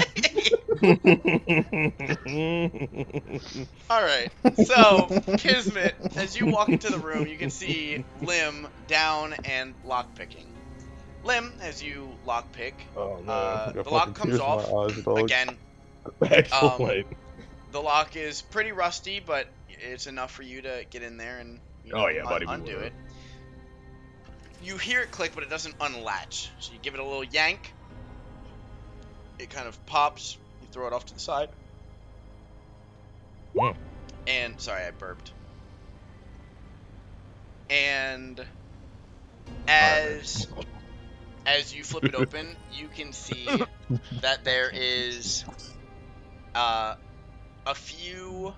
Alright, so, Kismet, as you walk into the room, you can see Lim down and lockpicking. Lim, as you lockpick, Oh, the lock comes off. Again, Excellent. the lock is pretty rusty, but it's enough for you to get in there and Oh, yeah, buddy, we undo will. it. You hear it click, but it doesn't unlatch. So you give it a little yank. It kind of pops. You throw it off to the side. Mm. And sorry, I burped. And as you flip it open, you can see that there is a few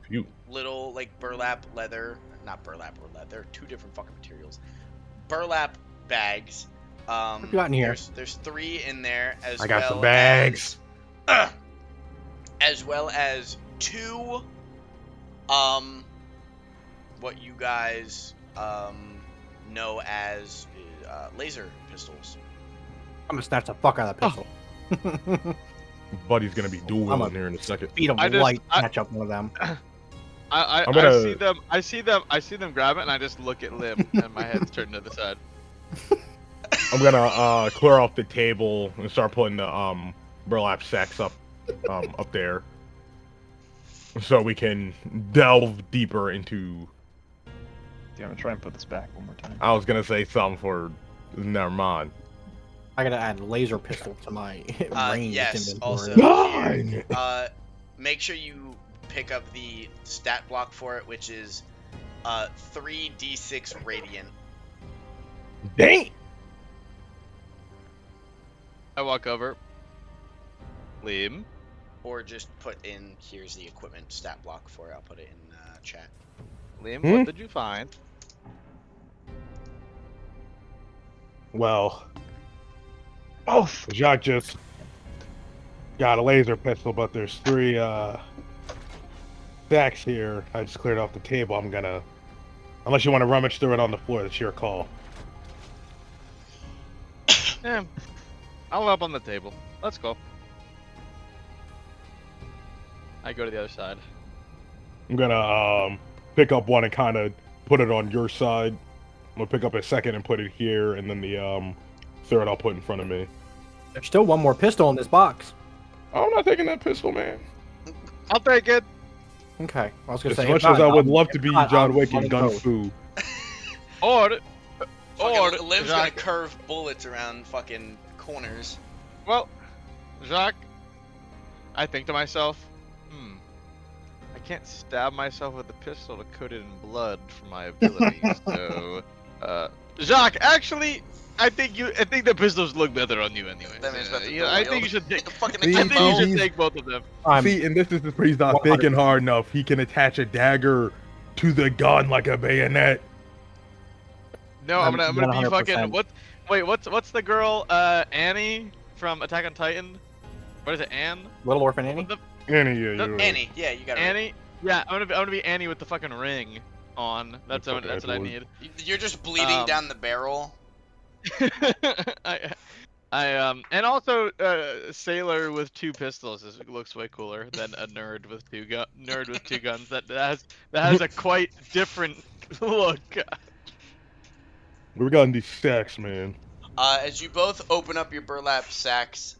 Phew. little like not burlap or leather, two different fucking materials. Burlap bags. What you got in here? There's 3 in there I got some bags. as well as 2 what you guys know as laser pistols. I'm gonna snatch the fuck out of that pistol. Buddy's gonna be I'm dueling a- in here in a second. Beat him I just- light, I- snatch up one of them. I see them grab it, and I just look at Lim, and my head's turned to the side. I'm gonna clear off the table and start putting the burlap sacks up there, so we can delve deeper into. I'm gonna try and put this back one more time. I was gonna say something for. Never mind. I gotta add laser pistol to my ranged Yes, inventory. also Nine! make sure you pick up the stat block for it, which is 3d6 radiant. Dang! I walk over. Lim. Or just put in, here's the equipment stat block for it. I'll put it in chat. Lim, Hmm? what did you find? Well, Jacques just got a laser pistol, but there's 3 sacks here. I just cleared off the table. I'm gonna, unless you want to rummage through it on the floor, that's your call. Yeah. I'll up on the table. Let's go. I go to the other side. I'm gonna pick up one and kind of put it on your side. I'm gonna pick up a second and put it here, and then the third I'll put in front of me. There's still one more pistol in this box. I'm not taking that pistol, man. I'll take it. Okay, I was gonna As say. much if as not, I would I'm- love to if be not, John I'm Wick and running Gun both. Fu. Or Fucking Lim's gonna Jacques, curve bullets around fucking corners. well, Jacques, I think to myself, I can't stab myself with a pistol to coat it in blood for my abilities. So, Jacques, actually, I think the pistols look better on you anyway. That man's about to Yeah, I dual think you wield. should take. The fucking See, I think you akimbo. should he's- take both of them. See, and this is where he's not 100. thinking hard enough. He can attach a dagger to the gun like a bayonet. No, I'm gonna be 100%. fucking. What's the girl? Annie from Attack on Titan. What is it, Anne? Little Orphan Annie. The, Annie, yeah, you're right. Annie, yeah, you got it. Annie? Yeah, I'm gonna be Annie with the fucking ring. on. That's what I need. You're just bleeding down the barrel. And also sailor with 2 pistols looks way cooler than a nerd with 2 guns. That has a quite different look. We got in these stacks, man. As you both open up your burlap sacks,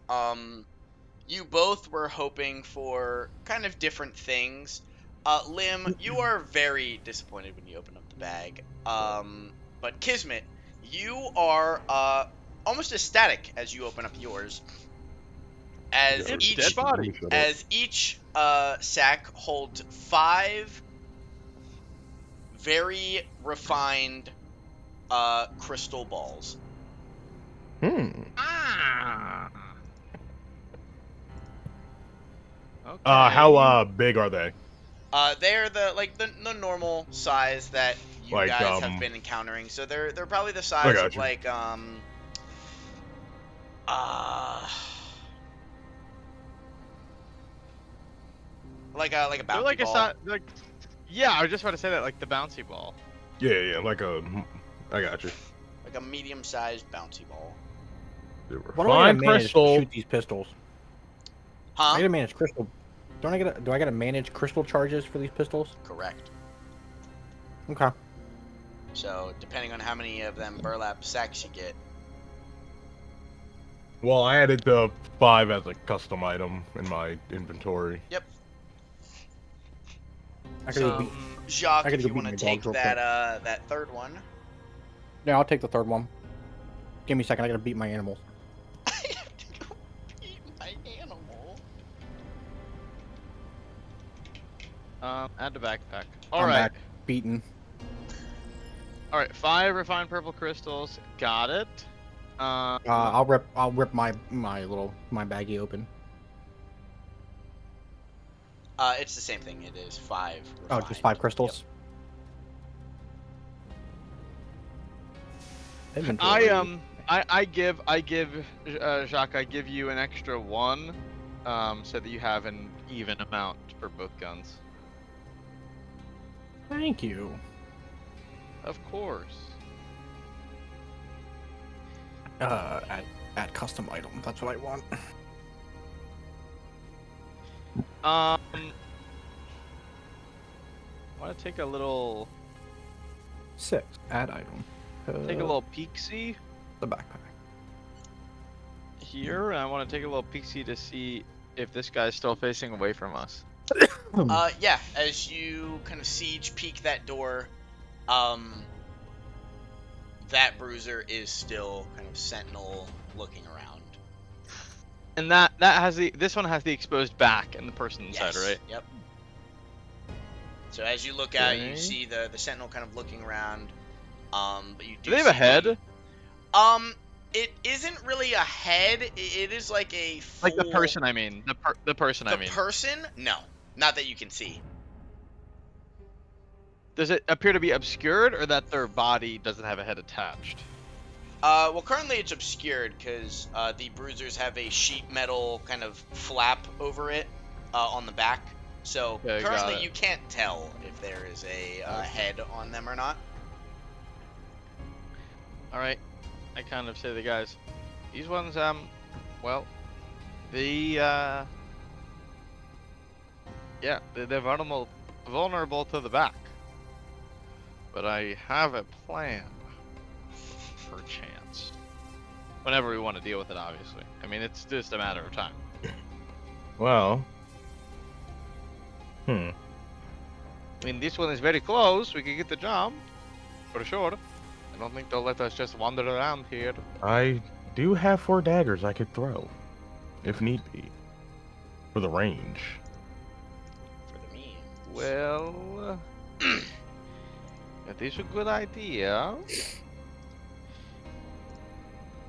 you both were hoping for kind of different things. Lim, you are very disappointed when you open up the bag. But Kismet, you are almost ecstatic as you open up yours. As Yeah, each dead body. as each sack holds 5 very refined crystal balls. Ah. Okay. How big are they? They're the normal size that you Like, guys have been encountering. So they're probably the I size got of you. like like a They're bouncy like ball. yeah, I was just about to say that, like the bouncy ball. Yeah, like a. I got you. Like a medium-sized bouncy ball. What do I gotta Fine manage to crystal. shoot these pistols? I Huh? gotta manage crystal. Do I gotta manage crystal charges for these pistols? Correct. Okay. So depending on how many of them burlap sacks you get. Well, I added the 5 as a custom item in my inventory. Yep. I gotta go beat. Jacques, I gotta if go you beat want to my take dogs real that that third one. Yeah, I'll take the third one. Give me a second. I gotta beat my animals. I have to go beat my animal. Add to backpack. I'm All right. back, beaten. All right. 5 refined purple crystals. Got it. I'll rip my baggie open. It's the same thing. It is 5. Oh, refined. just 5 crystals. Inventory. I give Jacques, I give you an extra 1, so that you have an even amount for both guns. Thank you. Of course. Add custom item. That's what I want. I want to take a little 6. Add item. take a little peek-see The backpack. here. And I want to take a little peek-see to see if this guy's still facing away from us. Yeah, as you kind of siege peek that door, that bruiser is still kind of sentinel looking around. And this one has the exposed back and the person inside, Yes, right? Yep. So as you look out, you Okay. see the sentinel kind of looking around. But you Do they have a see head? it isn't really a head. It is like a full, Like the person, I mean. The person, I The mean. person? No, not that you can see. Does it appear to be obscured, or that their body doesn't have a head attached? Well, currently it's obscured because the bruisers have a sheet metal kind of flap over it on the back. So Okay, got currently it. you can't tell if there is a head on them or not. All right. I kind of say to the guys, these ones, well, yeah, they're vulnerable to the back. But I have a plan, perchance. Whenever we want to deal with it, obviously. I mean, it's just a matter of time. Well. I mean, this one is very close. We can get the job, for sure. I don't think they'll let us just wander around here. I do have 4 daggers I could throw, if need be, for the range. For the means. Well, that is a good idea.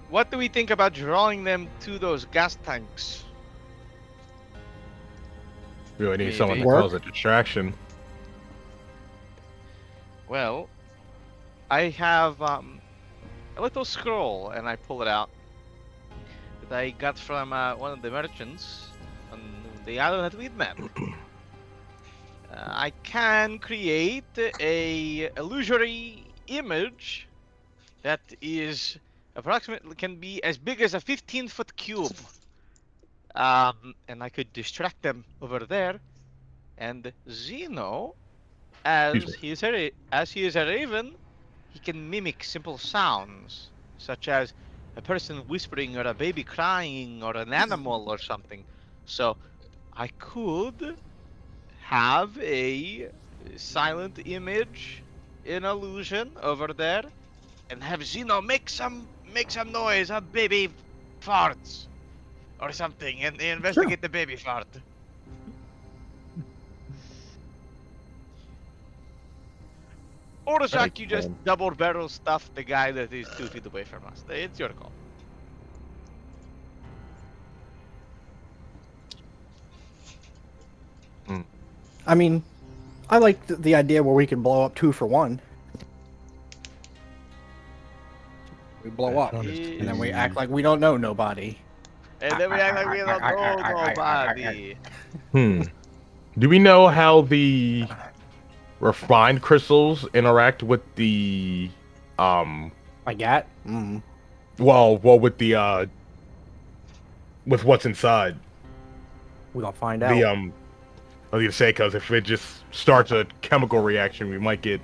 What do we think about drawing them to those gas tanks? Really need someone to Maybe. cause a distraction. Well, I have a little scroll, and I pull it out, that I got from one of the merchants on the island that we'd met. I can create a illusory image that is approximately can be as big as a 15-foot cube. And I could distract them over there, and Zeno, Excuse as he is a raven, he can mimic simple sounds, such as a person whispering or a baby crying or an animal or something. So I could have a silent image in illusion over there and have Zeno make some noise, a baby farts or something, and investigate the baby fart. Or Zach, you just double barrel stuff the guy that is 2 feet away from us. It's your call. I mean, I like the idea where we can blow up 2 for 1. We blow up, and then we act like we don't know nobody. And then we act like we don't know nobody. Do we know how the refined crystals interact with the Like that? well with the with what's inside? We gonna find out. The I was gonna say, because if it just starts a chemical reaction, we might get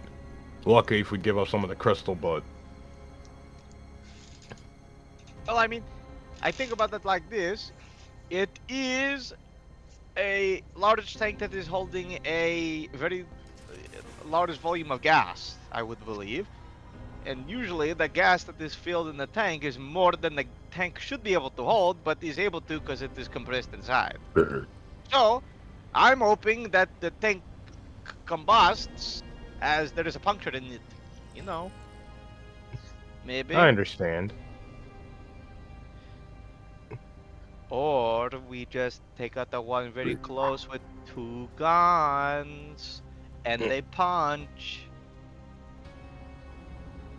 lucky if we give up some of the crystal, but Well, I mean, I think about it like this. It is a large tank that is holding a very large volume of gas, I would believe. And usually the gas that is filled in the tank is more than the tank should be able to hold, but is able to because it is compressed inside. So, I'm hoping that the tank combusts as there is a puncture in it. You know. Maybe. I understand. Or we just take out the one very close with 2 guns and they punch.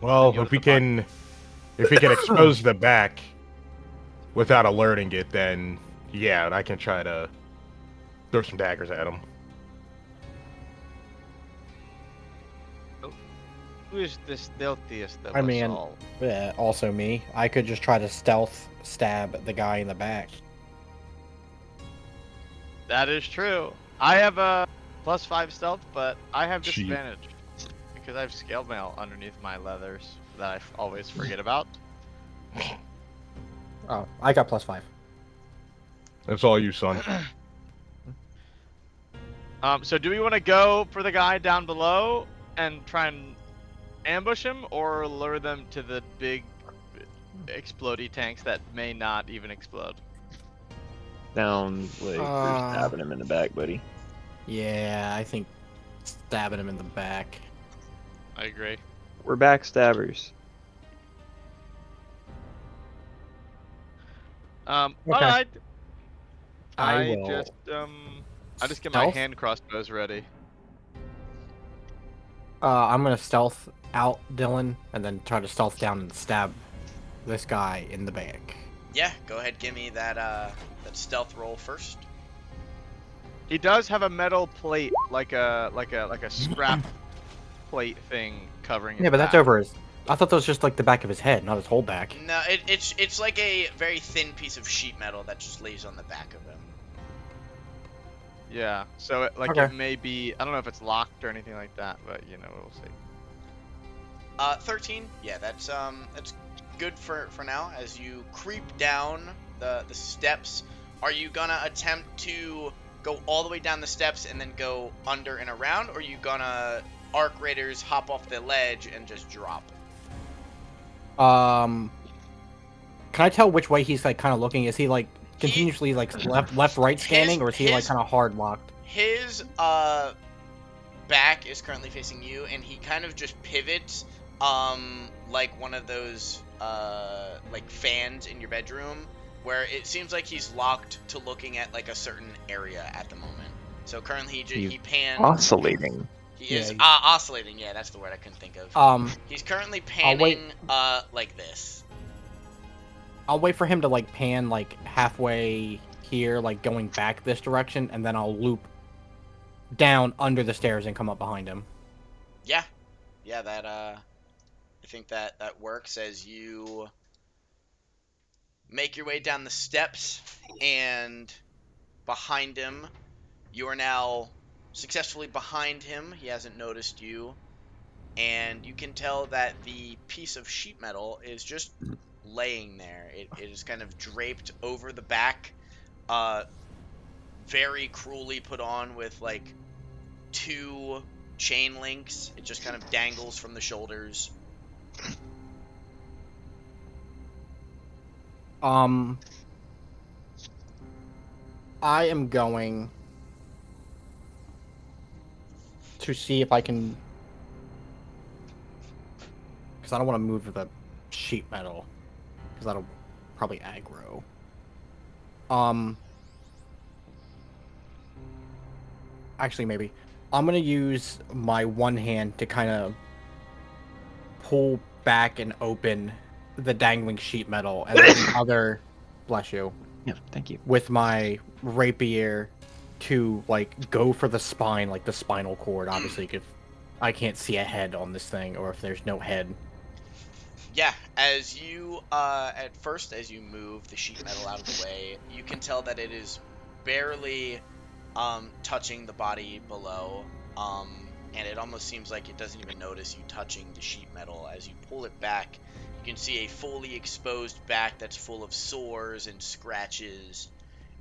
Well, if we can expose the back without alerting it, then yeah, I can try to throw some daggers at him. Who is the stealthiest of I us mean, all? Yeah, also me. I could just try to stealth stab the guy in the back. That is true. I have a +5 stealth, but I have Gee. disadvantage because I have scale mail underneath my leathers that I always forget about. Oh, I got +5. That's all you, son. So do we want to go for the guy down below and try and ambush him, or lure them to the big explodey tanks that may not even explode? Sounds like we're stabbing him in the back, buddy. Yeah, I think stabbing him in the back. I agree. We're backstabbers. All right. I will I just get my stealth? hand crossbows ready. I'm gonna stealth out Dylan and then try to stealth down and stab this guy in the back. Yeah, go ahead, give me that that stealth roll first. He does have a metal plate, like a scrap plate thing covering his Yeah, but that's back. over his. I thought that was just like the back of his head, not his whole back. No, it's like a very thin piece of sheet metal that just lays on the back of him. Yeah, so it, like Okay. it may be, I don't know if it's locked or anything like that, but you know, we'll see. 13. Yeah, that's good for now. As you creep down the steps, are you gonna attempt to go all the way down the steps and then go under and around, or are you gonna arc raiders hop off the ledge and just drop? Can I tell which way he's like kind of looking? Is he like continuously like left right scanning, or is he like kind of hard locked? His back is currently facing you, and he kind of just pivots like one of those like fans in your bedroom, where it seems like he's locked to looking at like a certain area at the moment. So currently he pans. Oscillating. He is Yeah, oscillating. Yeah, that's the word I couldn't think of. He's currently panning like this. I'll wait for him to like pan like halfway here, like going back this direction, and then I'll loop down under the stairs and come up behind him. Yeah, yeah. That I think that works as you make your way down the steps, and behind him, you are now successfully behind him. He hasn't noticed you, and you can tell that the piece of sheet metal is just laying there. It is kind of draped over the back, very cruelly put on with like 2 chain links. It just kind of dangles from the shoulders. I am going to see if I can, because I don't want to move the sheet metal, because that'll probably aggro. Actually, maybe I'm gonna use my one hand to kind of pull back and open the dangling sheet metal, and then the other, bless you, Yeah, thank you. with my rapier to like go for the spine, like the spinal cord. Obviously, if I can't see a head on this thing, or if there's no head. Yeah, as you at first as you move the sheet metal out of the way, you can tell that it is barely touching the body below, and it almost seems like it doesn't even notice you touching the sheet metal. As you pull it back, you can see a fully exposed back that's full of sores and scratches.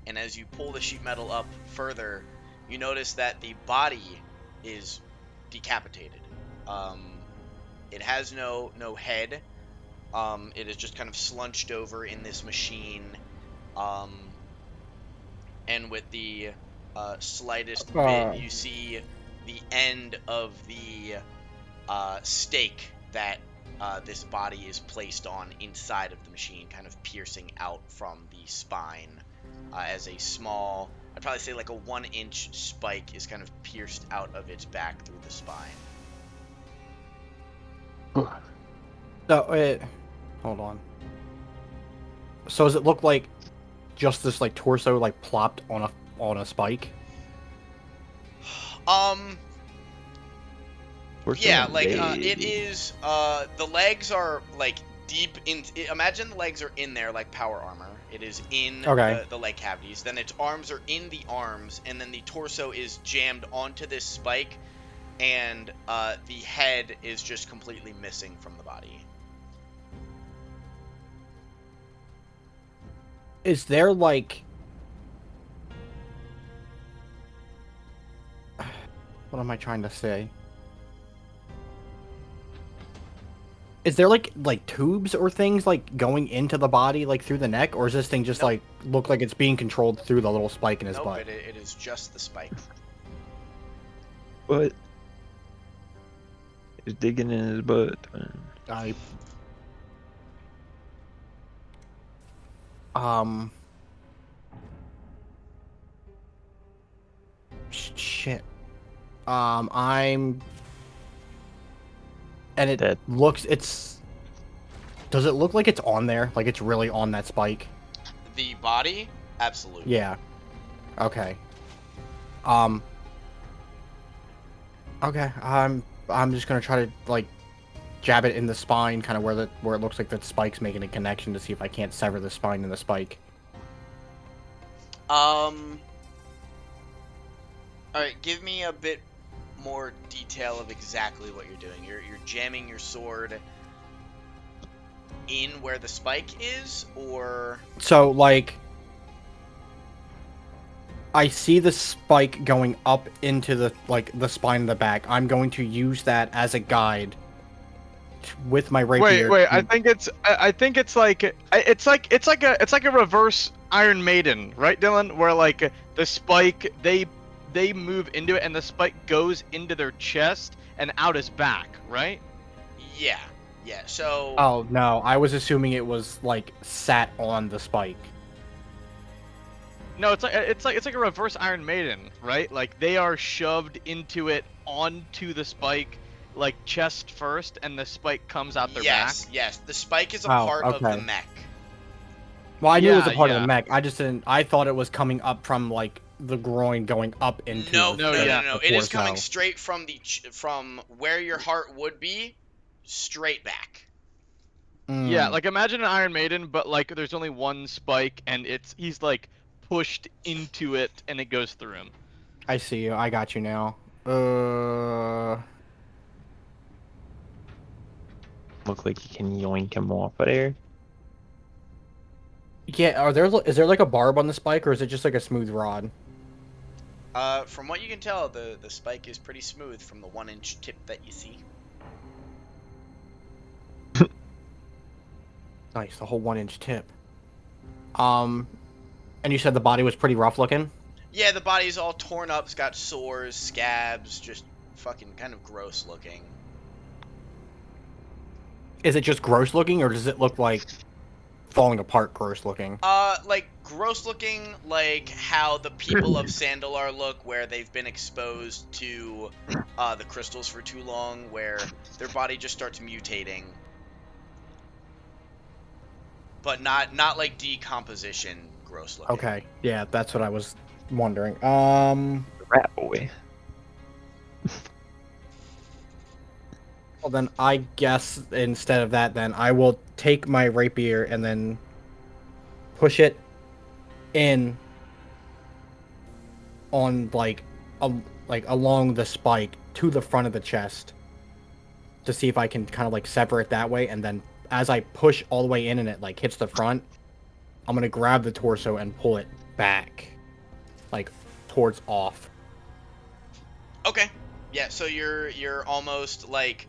And as you pull the sheet metal up further, you notice that the body is decapitated. It has no head. It is just kind of slunched over in this machine, and with the slightest bit, you see the end of the stake that this body is placed on inside of the machine, kind of piercing out from the spine, as a small, I'd probably say like a 1-inch spike is kind of pierced out of its back through the spine. So hold on. So does it look like just this like torso like plopped on a spike? Yeah, like it is. The legs are like deep in. Imagine the legs are in there like power armor. It is in the leg cavities. Then its arms are in the arms, and then the torso is jammed onto this spike, and the head is just completely missing from the body. Is there like, what am I trying to say? Is there like tubes or things like going into the body like through the neck, or is this thing just like look like it's being controlled through the little spike in his butt? It is just the spike. What? He's digging in his butt. Shit. I'm. And it Dead. looks. Does it look like it's on there? Like it's really on that spike? The body, absolutely. Yeah. Okay. Okay. I'm just gonna try to like jab it in the spine, kind of where it looks like that spike's making a connection, to see if I can't sever the spine in the spike. All right, give me a bit more detail of exactly what you're doing. You're jamming your sword in where the spike is, or So like, I see the spike going up into the spine of the back. I'm going to use that as a guide with my rapier. Wait. I think it's like a reverse Iron Maiden, right, Dylan? Where like the spike, they move into it, and the spike goes into their chest and out his back, right? yeah. So Oh no, I was assuming it was like sat on the spike. No, it's like a reverse Iron Maiden, right? Like they are shoved into it onto the spike, like chest first, and the spike comes out their back. Yes. The spike is a part of the okay. mech. Well, I knew it was a Yeah, part of yeah. the mech. I just didn't. I thought it was coming up from like the groin going up into No, No, no, yeah. no, no. the It is coming torso. straight from from where your heart would be, straight back. Yeah, Mm, like imagine an Iron Maiden, but like there's only one spike, and he's like pushed into it, and it goes through him. I see you. I got you now. Look like you can yoink him off of there. Yeah. Is there like a barb on the spike, or is it just like a smooth rod? From what you can tell, the spike is pretty smooth from the 1-inch tip that you see. Nice, the whole 1-inch tip. And you said the body was pretty rough looking? Yeah, the body's all torn up. It's got sores, scabs, just fucking kind of gross looking. Is it just gross looking, or does it look like falling apart gross looking? Like gross looking, like how the people of Sandalar look, where they've been exposed to the crystals for too long, where their body just starts mutating. But not like decomposition gross looking. Okay, yeah, that's what I was wondering. Rat boy. Well then I guess instead of that then I will take my rapier and then push it in on like along the spike to the front of the chest to see if I can kind of like sever it that way, and then as I push all the way in and it like hits the front, I'm gonna grab the torso and pull it back, like towards off. Okay. Yeah, so you're almost like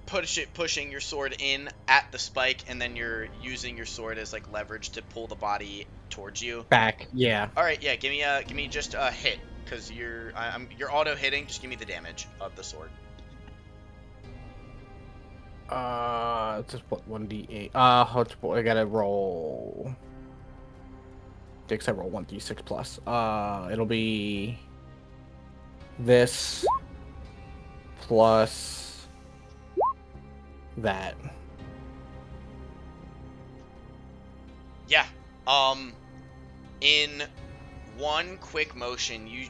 pushing your sword in at the spike, and then you're using your sword as like leverage to pull the body towards you. Back, yeah. All right, yeah, give me just a hit, because you're auto hitting. Just give me the damage of the sword. Just what 1d8. I gotta roll. I roll 1d6 plus. It'll be this plus that. Yeah. In one quick motion, you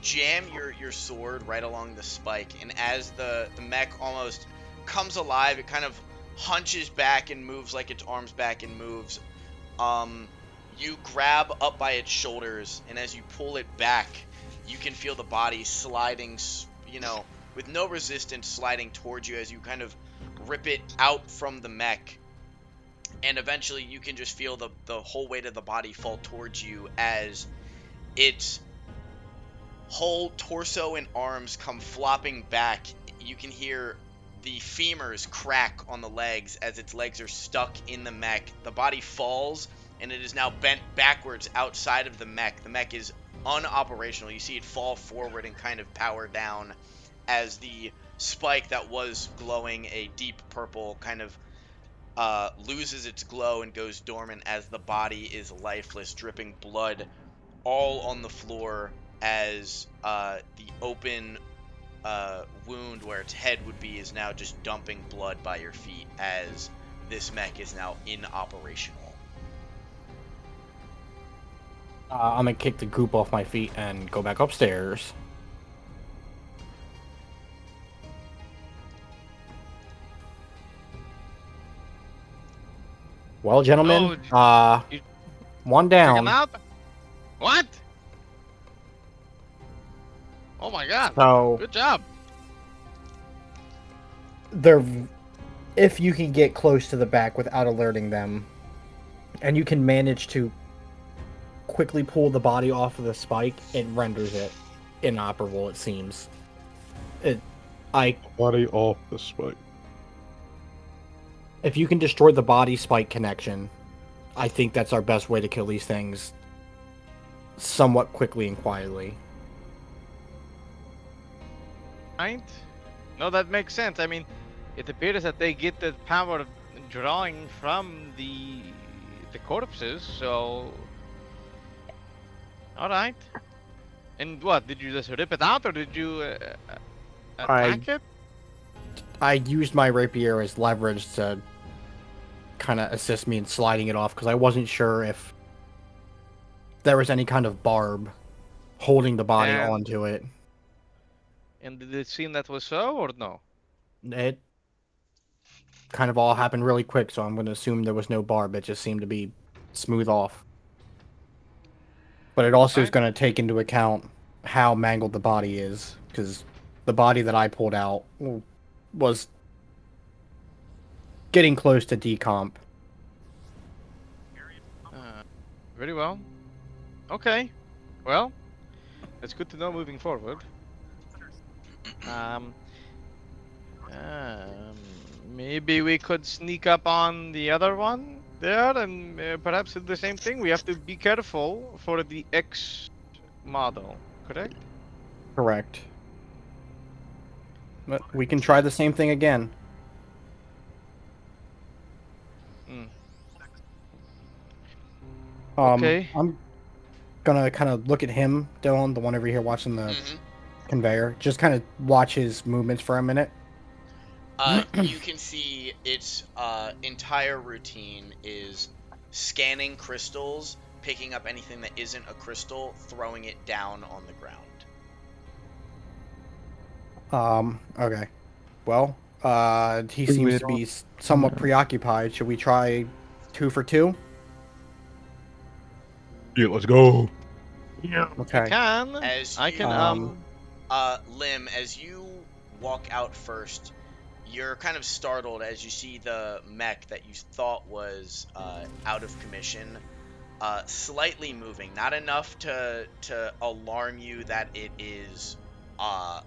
jam your sword right along the spike, and as the mech almost comes alive, it kind of hunches back and moves, like its arms back and moves. You grab up by its shoulders, and as you pull it back, you can feel the body sliding, with no resistance, sliding towards you as you kind of rip it out from the mech. And eventually you can just feel the whole weight of the body fall towards you as its whole torso and arms come flopping back. You can hear the femurs crack on the legs as its legs are stuck in the mech. The body falls, and it is now bent backwards outside of the mech. The mech is unoperational. You see it fall forward and kind of power down as the spike that was glowing a deep purple kind of loses its glow and goes dormant as the body is lifeless, dripping blood all on the floor as the open wound where its head would be is now just dumping blood by your feet as this mech is now inoperational. I'm gonna kick the goop off my feet and go back upstairs. Well, gentlemen, you- one Check him down. out. What? Oh my god. So Good job. if you can get close to the back without alerting them, and you can manage to quickly pull the body off of the spike, it renders it inoperable. It seems. Body off the spike. If you can destroy the body spike connection, I think that's our best way to kill these things somewhat quickly and quietly. Right? No, that makes sense. I mean, it appears that they get the power of drawing from the corpses, so... Alright. And what, did you just rip it out, or did you attack it? I used my rapier as leverage to kind of assist me in sliding it off, because I wasn't sure if there was any kind of barb holding the body And- onto it. And did it seem that was so or no? It kind of all happened really quick, so I'm going to assume there was no barb. It just seemed to be smooth off. But it also is Alright. going to take into account how mangled the body is, because the body that I pulled out was getting close to decomp. Very well. Okay. Well, that's good to know moving forward. Um, maybe we could sneak up on the other one there and perhaps do the same thing. We have to be careful for the X model, correct? Correct. But we can try the same thing again. Mm. Okay. I'm gonna kind of look at him, Dylan, the one over here watching the Mhm. conveyor. Just kind of watch his movements for a minute. You can see its entire routine is scanning crystals, picking up anything that isn't a crystal, throwing it down on the ground. Okay. Well, he seems to be somewhat preoccupied. Should we try 2 for 2? Yeah, let's go. Yeah. I Okay. can. As I you, can. Lim, as you walk out first, you're kind of startled as you see the mech that you thought was out of commission, slightly moving. Not enough to alarm you that it is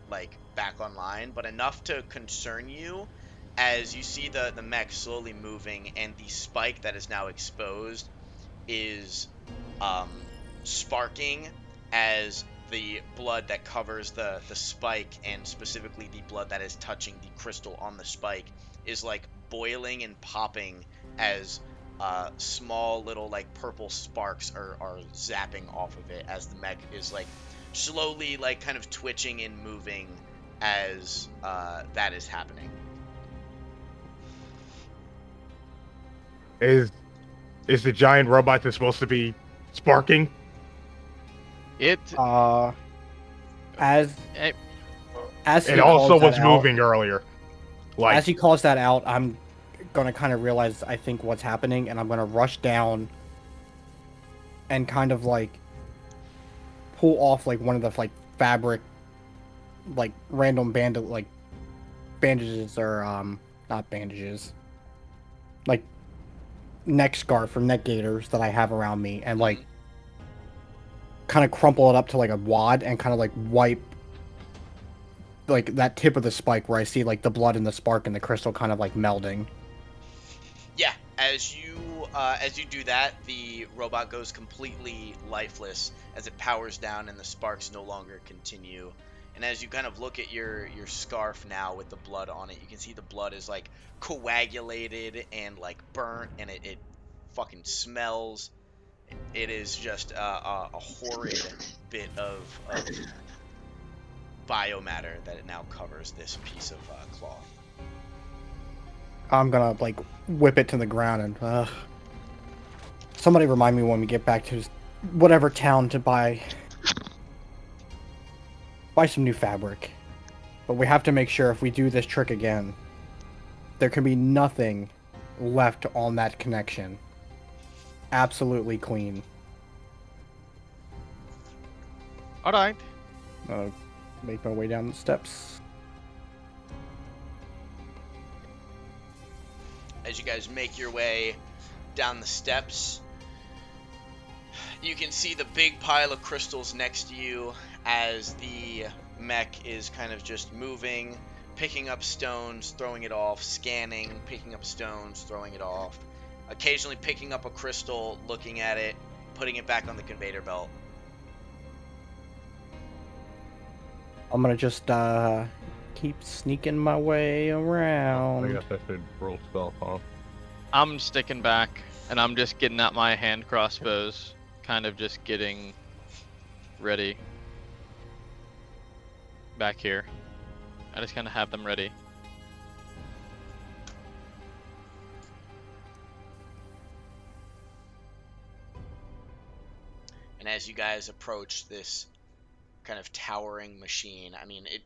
like back online, but enough to concern you as you see the mech slowly moving, and the spike that is now exposed is sparking as the blood that covers the spike, and specifically the blood that is touching the crystal on the spike, is like boiling and popping as small little like purple sparks are zapping off of it as the mech is like slowly like kind of twitching and moving as that is happening. Is the giant robot that's supposed to be sparking? It. As eh, as he It also calls that was out, moving earlier. Like, as he calls that out, I'm gonna kind of realize I think what's happening, and I'm gonna rush down and kind of like pull off like one of the like fabric, like random bandages or not bandages, like neck scarf or neck gaiters that I have around me, and like kind of crumple it up to like a wad and kind of like wipe like that tip of the spike where I see like the blood and the spark and the crystal kind of like melding. Yeah, as you do that, the robot goes completely lifeless as it powers down and the sparks no longer continue. And as you kind of look at your scarf now with the blood on it, you can see the blood is like coagulated and like burnt, and it fucking smells. It is just a horrid bit of biomatter that it now covers this piece of cloth. I'm gonna like whip it to the ground and somebody remind me when we get back to whatever town to buy some new fabric. But we have to make sure if we do this trick again, there can be nothing left on that connection. Absolutely clean. all right. Make my way down the steps. As you guys make your way down the steps, you can see the big pile of crystals next to you as the mech is kind of just moving, picking up stones, throwing it off, scanning, picking up stones, throwing it off, occasionally picking up a crystal, looking at it, putting it back on the conveyor belt. I'm gonna just keep sneaking my way around. I guess I should roll stealth, huh? I'm sticking back, and I'm just getting out my hand crossbows, kind of just getting ready back here. I just kind of have them ready. And as you guys approach this kind of towering machine. I mean, it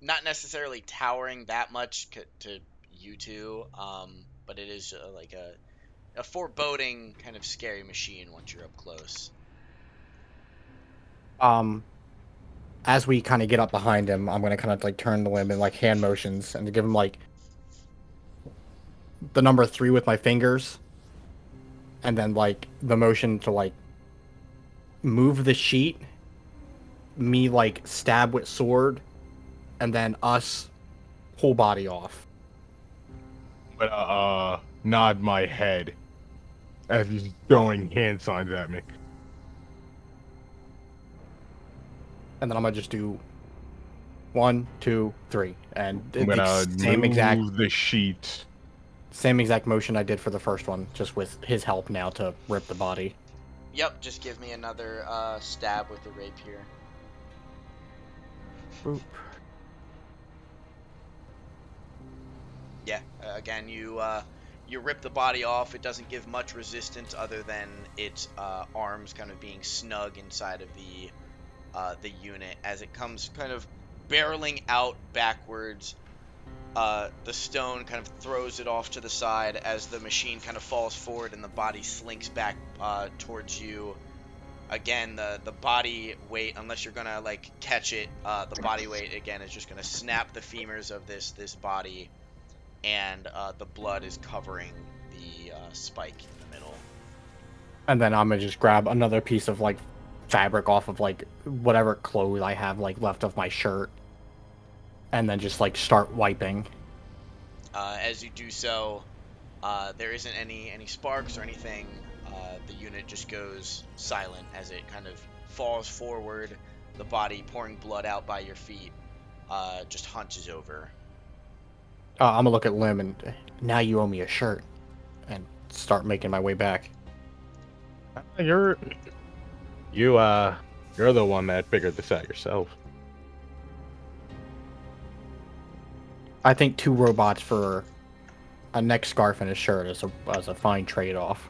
not necessarily towering that much to you two, but it is like a foreboding kind of scary machine once you're up close. As we kind of get up behind him, I'm gonna kind of like turn to him and like hand motions and to give him like the number 3 with my fingers, and then like the motion to like move the sheet, me like stab with sword, and then us pull body off. But nod my head as he's throwing hand signs at me. And then I'm gonna just do 1, 2, 3, and I'm gonna same exact move the sheet. motion I did for the first one, just with his help now to rip the body. Yep, just give me another stab with the rapier. Boop. Yeah, again, you rip the body off. It doesn't give much resistance other than its arms kind of being snug inside of the unit as it comes kind of barreling out backwards. The stone kind of throws it off to the side as the machine kind of falls forward and the body slinks back towards you. Again, the body weight, unless you're gonna like catch it, the body weight again is just gonna snap the femurs of this body, and the blood is covering the spike in the middle. And then I'm gonna just grab another piece of like fabric off of like whatever clothes I have like left of my shirt, and then just like start wiping. As you do so, there isn't any sparks or anything. The unit just goes silent as it kind of falls forward. The body, pouring blood out by your feet, just hunches over. I'm gonna look at Lim and now you owe me a shirt, and start making my way back. You're the one that figured this out yourself. I think 2 robots for a neck scarf and a shirt is a fine trade-off.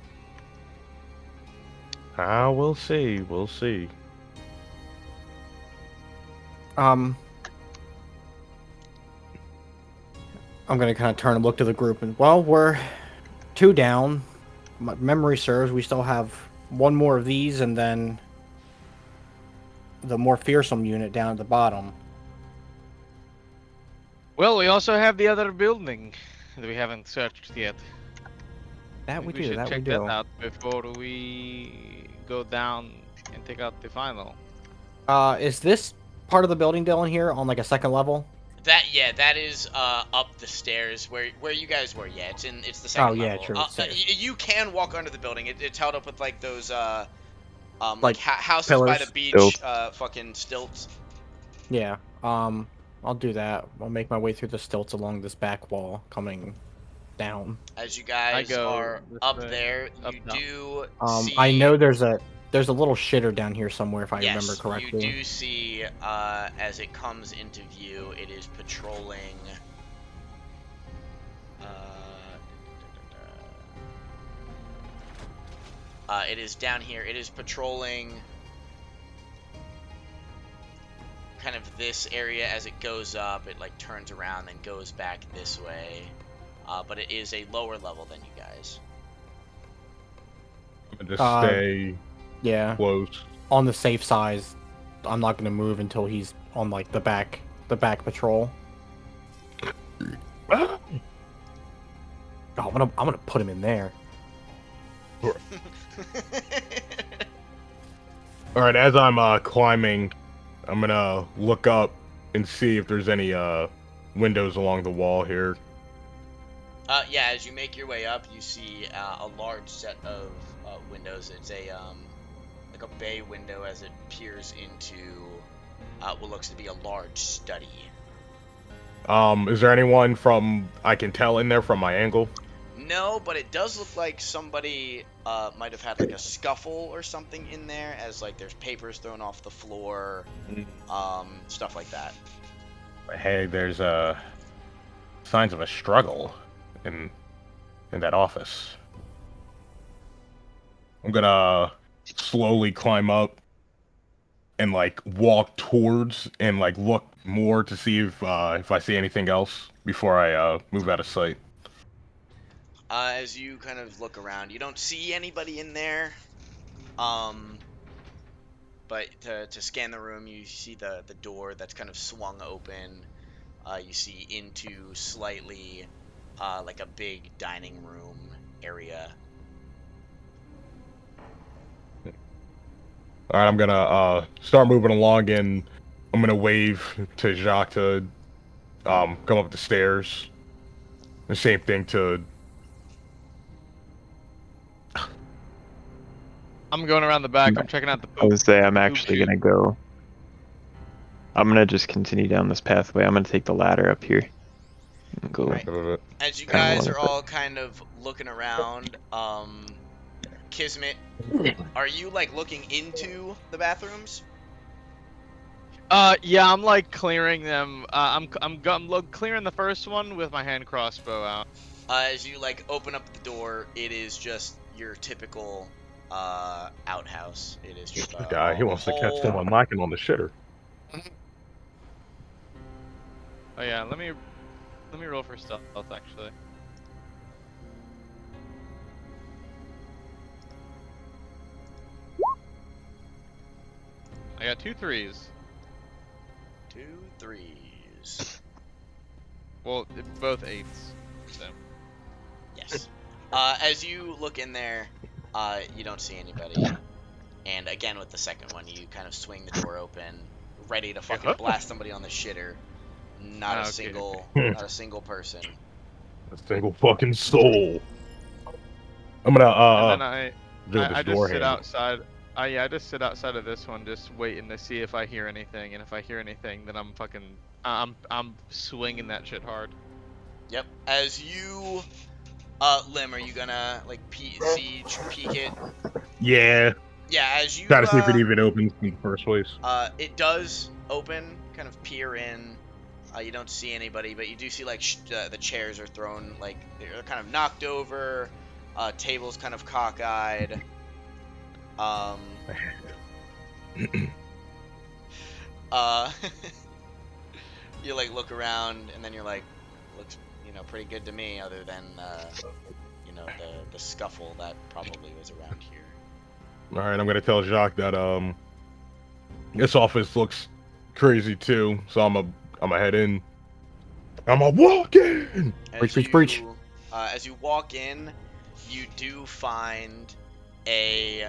We'll see. We'll see. I'm gonna kind of turn and look to the group, and well, we're 2 down. My memory serves, we still have 1 more of these, and then the more fearsome unit down at the bottom. Well, we also have the other building that we haven't searched yet. That we We do. should That we check do. that out before we go down and take out the final. Is this part of the building down here on like a second level? That is up the stairs where you guys were. Yeah, it's the second Oh, yeah, level. true, stairs. You can walk under the building. It's held up with like those like Like houses by pillars? the beach, Stilts. fucking stilts. Yeah. I'll do that. I'll make my way through the stilts along this back wall, coming down. As you guys go are this up way, there, up you now. do see. I know there's a little shitter down here somewhere, if I Yes, remember correctly. you do see as it comes into view, it is patrolling. It is down here. It is patrolling kind of this area as it goes up. It like turns around and goes back this way. But it is a lower level than you guys. I'm gonna just stay Yeah. close. On the safe side, I'm not gonna move until he's on like the back patrol. Oh, I'm gonna put him in there. All right, as I'm climbing, I'm gonna look up and see if there's any windows along the wall here. Yeah, as you make your way up, you see a large set of windows. It's a like a bay window as it peers into what looks to be a large study. Is there anyone from I can tell in there from my angle? No, but it does look like somebody might have had like a scuffle or something in there, as like there's papers thrown off the floor, stuff like that. Hey, there's signs of a struggle in that office. I'm gonna slowly climb up and like walk towards and like look more to see if I see anything else before I move out of sight. As you kind of look around, you don't see anybody in there. But to scan the room, you see the door that's kind of swung open. You see into slightly like a big dining room area. All right, I'm gonna start moving along, and I'm gonna wave to Jacques to come up the stairs. The same thing to. I'm going around the back. I'm checking out the I poop. would say I'm poop actually chute. gonna go. I'm gonna just continue down this pathway. I'm gonna take the ladder up here. And go. Right. As you Kinda guys along are with all kind of looking around, Kismet, are you like looking into the bathrooms? Yeah, I'm like clearing them. I'm clearing the first one with my hand crossbow out. As you like open up the door, it is just your typical outhouse. It is just The guy, he wants to catch hole. someone knocking on the shitter. Oh yeah, let me roll for stealth actually. I got 2 3s. 2 3s. Well, both 8s. So. Yes. As you look in there, you don't see anybody. And again, with the second one, you kind of swing the door open, ready to fucking blast somebody on the shitter. Not a single person. A single fucking soul. I'm gonna And then do this I door just sit handle. outside. I just sit outside of this one, just waiting to see if I hear anything. And if I hear anything, then I'm swinging that shit hard. Yep. As you, Lim, are you gonna like peek it? Yeah. Yeah. As you Try to see if it even opens in the first place. it does open. Kind of peer in. You don't see anybody, but you do see like the chairs are thrown, like they're kind of knocked over. Tables kind of cockeyed. You like look around, and then you're like, looks pretty good to me, other than the scuffle that probably was around here. All right, I'm gonna tell Jacques that this office looks crazy too, so I'm a head in. I'm a walk in. Breach. As you walk in, you do find a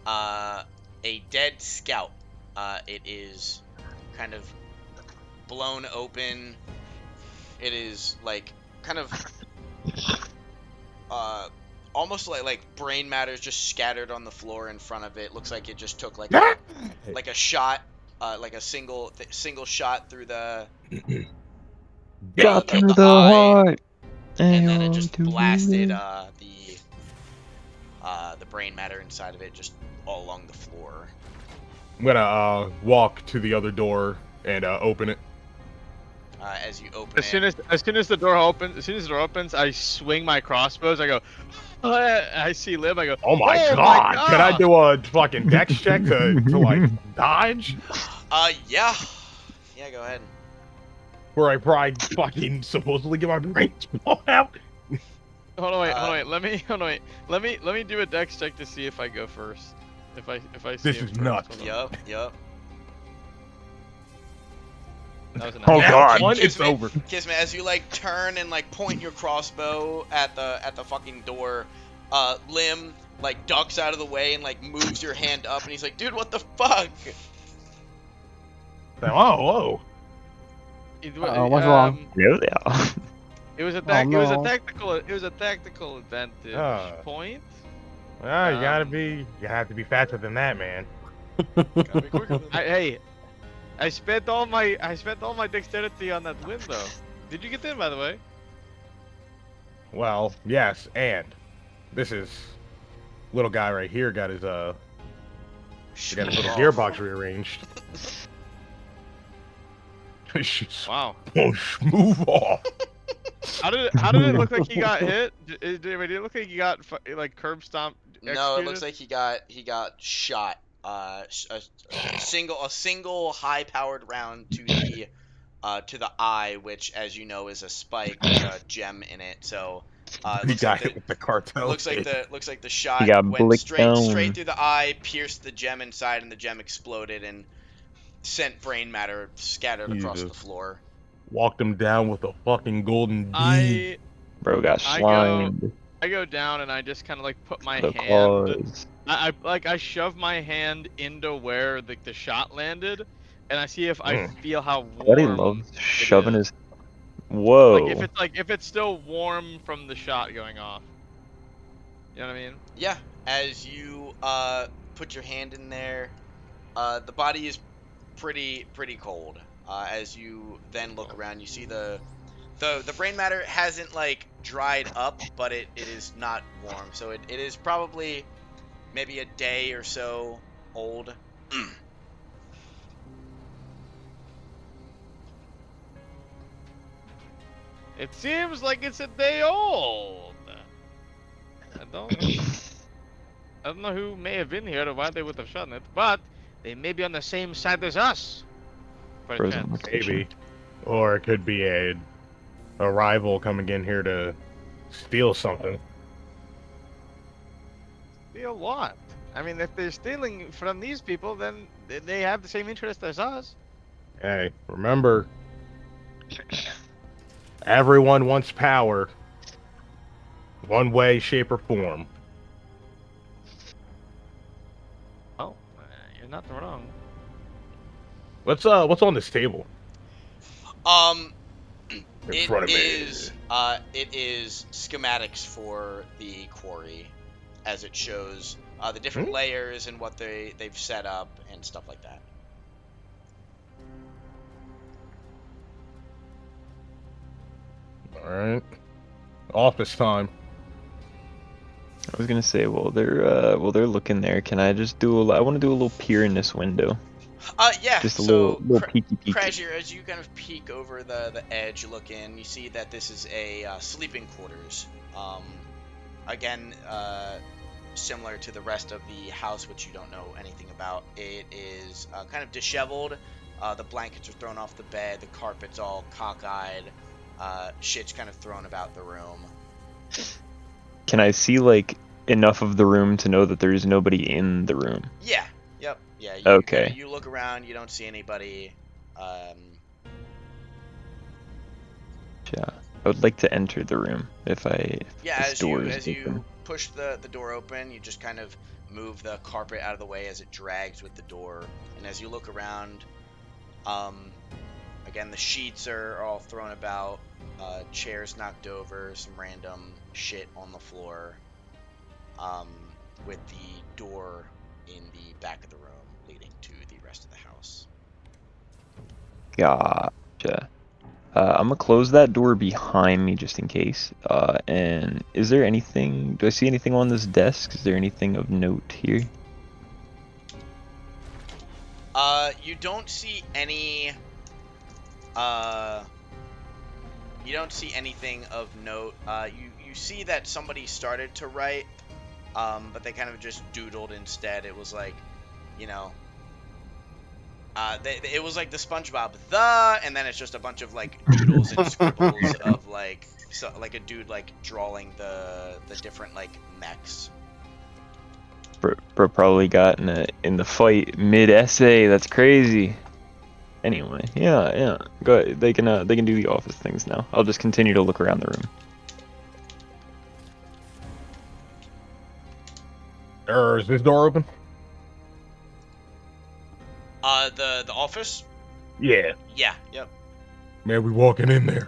dead scout. It is kind of blown open. It is like kind of almost like brain matter is just scattered on the floor in front of it. Looks like it just took like a shot, like a single shot through the Got through the eye, heart, and then it just to blasted you. the brain matter inside of it just all along the floor. I'm gonna walk to the other door and open it. As you open As soon as the door opens, I swing my crossbows. I go. I see Liv. I go. Oh my god! Can I do a fucking dex check to like dodge? Yeah, go ahead. Where I probably fucking supposedly get my brains blown out. Hold on, wait. Let me do a dex check to see if I go first. If I see This him is first. nuts. Yup. That was a Oh nice- god, Kismet, it's over. Kismet, as you like turn and like point your crossbow at the fucking door, Lim like ducks out of the way and like moves your hand up, and he's like, "Dude, what the fuck?" Whoa. What's wrong? Yeah. It was a no. tactical advantage point. Well, you have to be faster than that, man. Gotta be quicker than that. I spent all my dexterity on that window. Did you get in, by the way? Well, yes, and this is little guy right here got his little gearbox rearranged. Wow. Oh, move off. How did it look like he got hit? Did it look like he got like curb stomped? No, it looks like he got shot a single high-powered round to the eye, which, as you know, is a spike with a gem in it. So it He got hit with the cartel hit. looks like the He shot got went blicked straight down. through the eye, pierced the gem inside, and the gem exploded and sent brain matter scattered He across the just floor. walked him down with a fucking golden beam. I Bro got I go slimed. I go down and I just kind of like put my The hand. claws. I shove my hand into where the shot landed, and I see if I Mm. feel how Buddy warm loves it shoving is. his. Whoa. Like if it's still warm from the shot going off. You know what I mean? Yeah, as you put your hand in there, the body is pretty cold. As you then look around, you see the brain matter hasn't like dried up, but it is not warm. So it is probably maybe a day or so old. It seems like it's a day old. I don't know who may have been here or why they would have shot it, but they may be on the same side as us. For a Frozen chance. location. Maybe. Or it could be a rival coming in here to steal something. Steal what? I mean, if they're stealing from these people, then they have the same interest as us. Hey, remember, everyone wants power. One way, shape, or form. Well, you're not wrong. What's on this table Um, in it front of me? is schematics for the quarry, as it shows the different layers and what they've set up and stuff like that. All right. Office time. I was gonna say, while they're looking there, can I just I want to do a little peer in this window. Yeah. Just a So, little peeky peek. Krasir, as you kind of peek over the edge, you look in, you see that this is a sleeping quarters. Again, similar to the rest of the house, which you don't know anything about. It is kind of disheveled. The blankets are thrown off the bed. The carpet's all cockeyed. Shit's kind of thrown about the room. Can I see like enough of the room to know that there is nobody in the room? Yeah. Yep. Yeah. Okay. You look around. You don't see anybody. Yeah. I would like to enter the room if Yeah. this door is As open. you push the door open, you just kind of move the carpet out of the way as it drags with the door. And as you look around, again, the sheets are all thrown about, chairs knocked over, some random shit on the floor, with the door in the back of the room leading to the rest of the house. Gotcha. I'm gonna close that door behind me just in case. And is there anything? Do I see anything on this desk? Is there anything of note here? You don't see any. You don't see anything of note. You see that somebody started to write, but they kind of just doodled instead. It was like, you know, it was like the SpongeBob and then it's just a bunch of like doodles and scribbles of like like a dude like drawing the different like mechs. Bro probably got in the fight mid essay. That's crazy. Anyway, yeah. Go ahead. They can do the office things now. I'll just continue to look around the room. Is this door open? The office? Yeah. Yeah, yep. Man, we walking in there.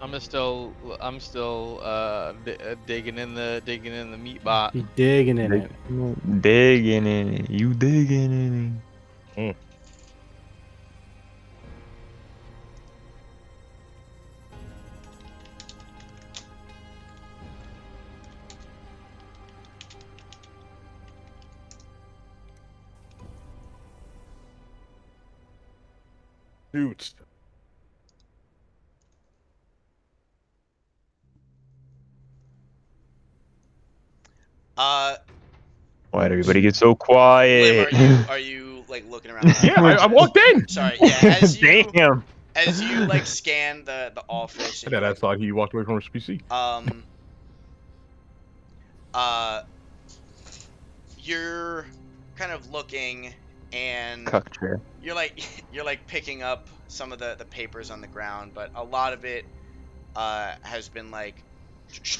I'm still digging in the meat bot. Be digging in it. Digging in it. You digging in it. Dudes. Uh, Why'd everybody get so Lim, quiet? are you like looking around? Yeah, I walked in. Sorry. Yeah. Damn. As you like scan the office and And you then I like thought he walked away from his PC. um uh you're kind of looking and Cuck chair. you're like you're like picking up some of the papers on the ground, but a lot of it has been like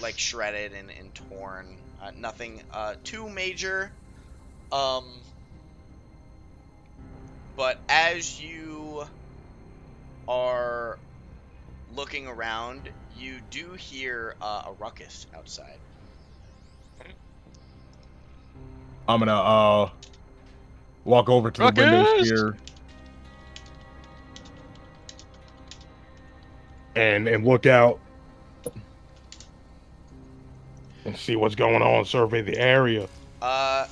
like shredded and torn. Nothing too major. Um, but as you are looking around, you do hear a ruckus outside. I'm gonna walk over to the windows Ruckus! here and look out and see what's going on. Survey the area. Uh,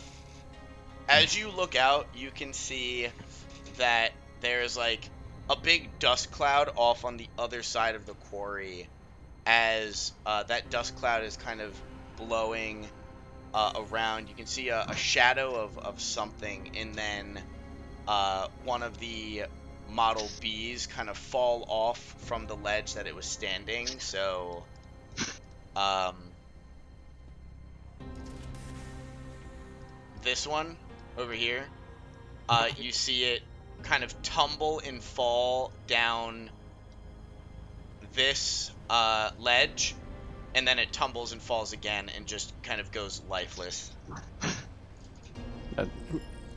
as you look out, you can see that there's like a big dust cloud off on the other side of the quarry as that dust cloud is kind of blowing around. You can see a shadow of something, and then one of the Model Bs kind of fall off from the ledge that it was standing. So, um, this one over here, you see it kind of tumble and fall down this ledge, and then it tumbles and falls again and just kind of goes lifeless.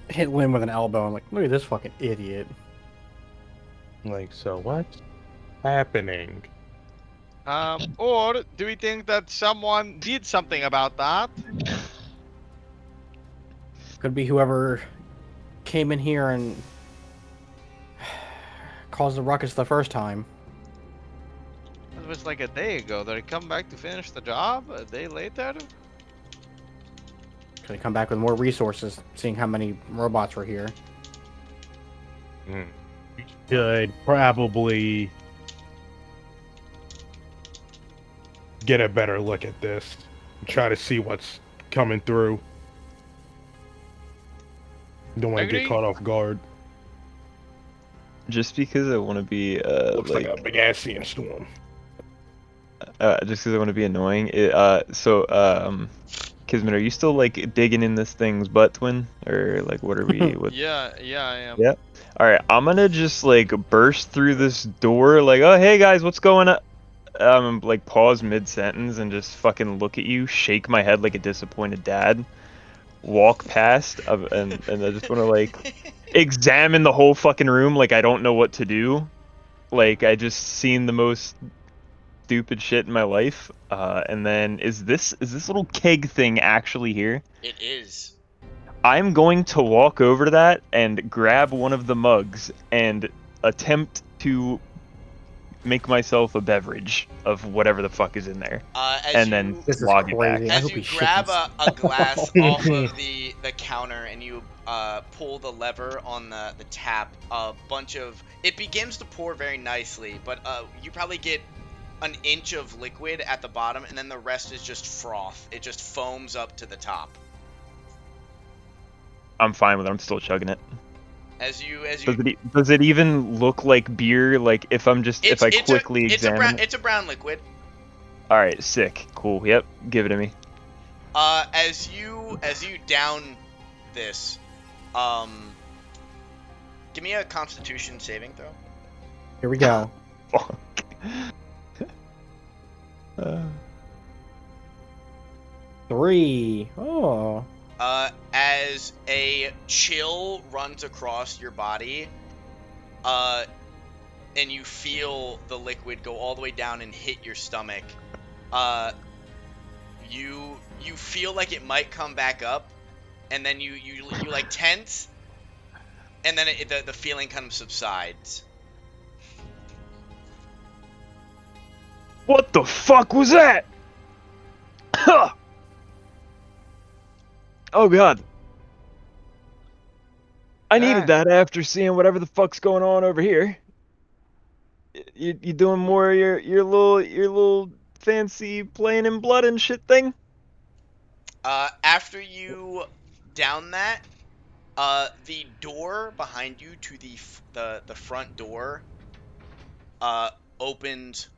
Hit Lynn with an elbow. I'm like, look at this fucking idiot. Like, so what's happening? Or do we think that someone did something about that? Could be whoever came in here and caused the ruckus the first time. It was like a day ago. Did they come back to finish the job a day later? Could they come back with more resources, seeing how many robots were here? We should probably get a better look at this and try to see what's coming through. Don't want to get Agree. caught off guard. Just because I want to be Looks like a big ass storm. just because I want to be annoying. Kismet, are you still like digging in this thing's butt, twin, or like what are we? What? Yeah, I am. Yeah. All right, I'm gonna just like burst through this door, like, oh hey guys, what's going on? Like pause mid sentence and just fucking look at you, shake my head like a disappointed dad, walk past, and I just want to like examine the whole fucking room, like I don't know what to do, like I just seen the most stupid shit in my life. And then is this little keg thing actually here? It is. I'm going to walk over to that and grab one of the mugs and attempt to make myself a beverage of whatever the fuck is in there, and then This is log it back. crazy. I As hope you he grab shits. a glass off of the counter and you pull the lever on the tap, a bunch of it begins to pour very nicely, but you probably get an inch of liquid at the bottom, and then the rest is just froth. It just foams up to the top. I'm fine with it. I'm still chugging it. As you Does it even look like beer? Like if I'm just if I quickly examine it? it's a brown liquid. All right, sick, cool. Yep, give it to me. As you down this, give me a Constitution saving throw. Here we go. Fuck. 3. Oh. As a chill runs across your body, and you feel the liquid go all the way down and hit your stomach, you feel like it might come back up, and then you like tense, and then the feeling kind of subsides. What the fuck was that? Oh god. I needed that after seeing whatever the fuck's going on over here. You doing more of your little fancy playing in blood and shit thing? After you down that, the door behind you to the front door, uh, opens,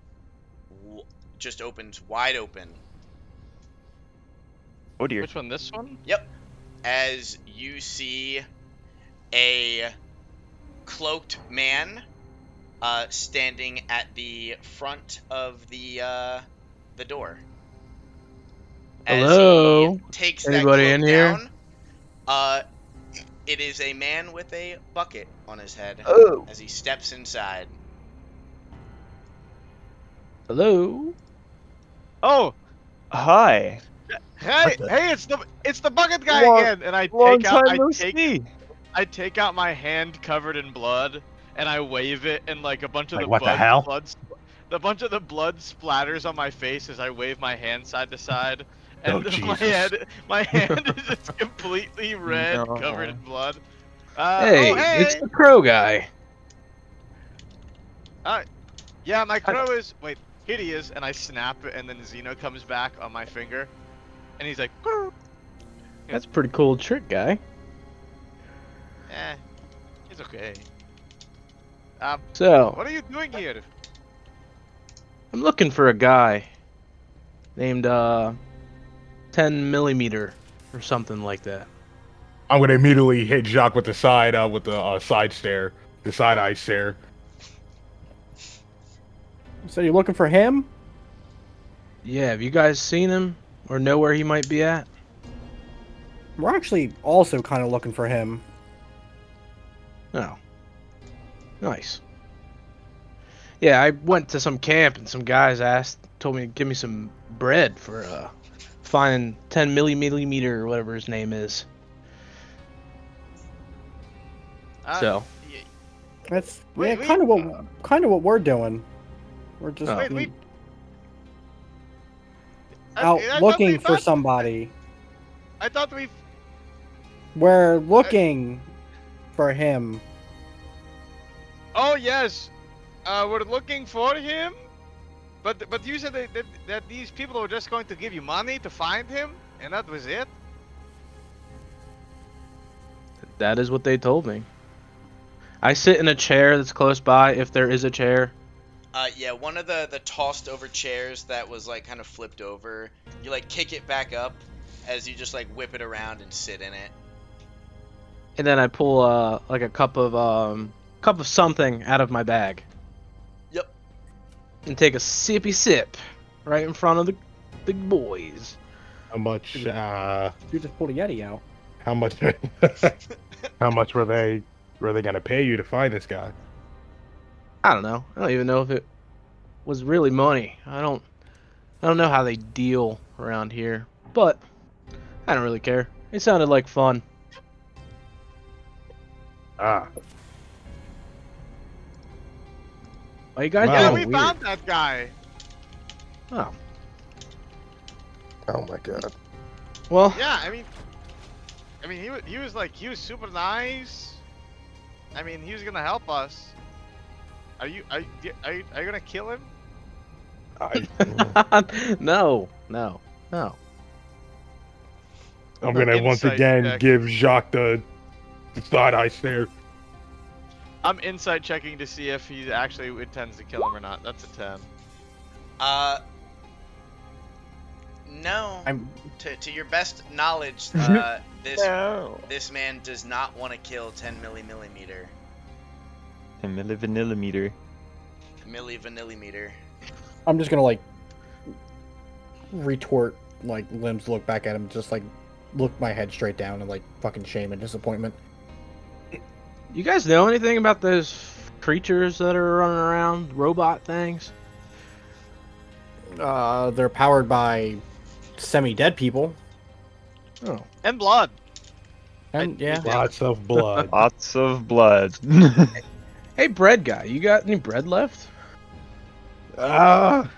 just opens wide open. Oh dear. Which one? This one? Yep. As you see a cloaked man, standing at the front of the door. As Hello? he takes Anybody that in cloak here? down, it is a man with a bucket on his head Oh. as he steps inside. Hello? Oh, Hi. hey, the- hey! It's the bucket guy Long- again, and Long time no see. I take out my hand covered in blood, and I wave it, and like a bunch of Like, what the hell? the bunch of the blood splatters on my face as I wave my hand side to side, Oh, and Jesus. my hand is just completely red, covered in No. blood. Hey, Oh it's hey, the crow guy. yeah, my crow is here he is, and I snap it, and then Xeno comes back on my finger, and he's like, "Grr." That's a pretty cool trick, guy. eh, it's okay. So, What are you doing here? I'm looking for a guy named 10 millimeter or something like that. I'm gonna immediately hit Jacques with the side side stare, the side eye stare. So you're looking for him? Yeah, have you guys seen him or know where he might be at? We're actually also kind of looking for him. Oh. Nice. Yeah, I went to some camp and some guys told me to give me some bread for finding 10 millimeter or whatever his name is. So, y- That's Wait, kind of what we're doing. We're just Oh. wait. out I thought looking we for thought- somebody. I thought we. We're looking for him. Oh yes, we're looking for him. But you said that these people were just going to give you money to find him, and that was it. that is what they told me. I sit in a chair that's close by, if there is a chair. Yeah, one of the tossed over chairs that was like kind of flipped over. You like kick it back up as you just like whip it around and sit in it. And then I pull like a cup of something out of my bag. Yep. And take a sippy sip right in front of the boys. How much? You just pulled a Yeti out. How much? How much were they gonna pay you to find this guy? I don't know. I don't even know if it was really money. I don't know how they deal around here, but I don't really care. It sounded like fun. Ah, Why you guys Wow. Yeah, being we weird? found that guy. Oh, oh my God. well, Yeah, I mean, he was super nice. I mean, he was gonna help us. Are you gonna kill him? no. I'm gonna once Insight again check. give Jacques the side eye stare. I'm insight checking to see if he actually intends to kill him or not. That's a 10. No. I'm To your best knowledge, this No. this man does not want to kill 10 millimeter. 10 millimeter. Millimeter. I'm just gonna like retort, like limbs look back at him, just like look my head straight down and like fucking shame and disappointment. You guys know anything about those creatures that are running around, robot things? They're powered by semi-dead people. Oh, And blood. And yeah, Lots of blood. Lots of blood. hey, bread guy, you got any bread left? Ah,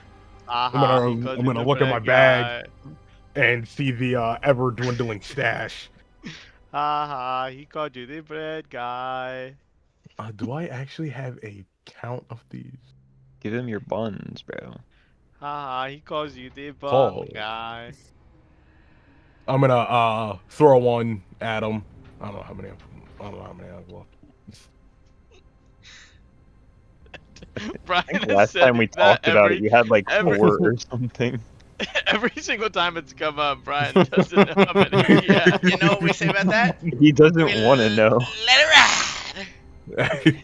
Aha, I'm he called gonna you the look at my bad and see the ever dwindling stash. guy. Haha, he called you the bread guy. Do I actually have a count of these? Give him your buns, bro. Haha, he calls you the bum Paul. guy. I'm gonna throw one at him. I don't know how many. I don't know how many I have left. Brian I think has last said time we that talked about it, you had like every- 4 or something. every single time it's come up, Brian doesn't know how many he has. You know what we say about that? He doesn't We want to know. Let it ride.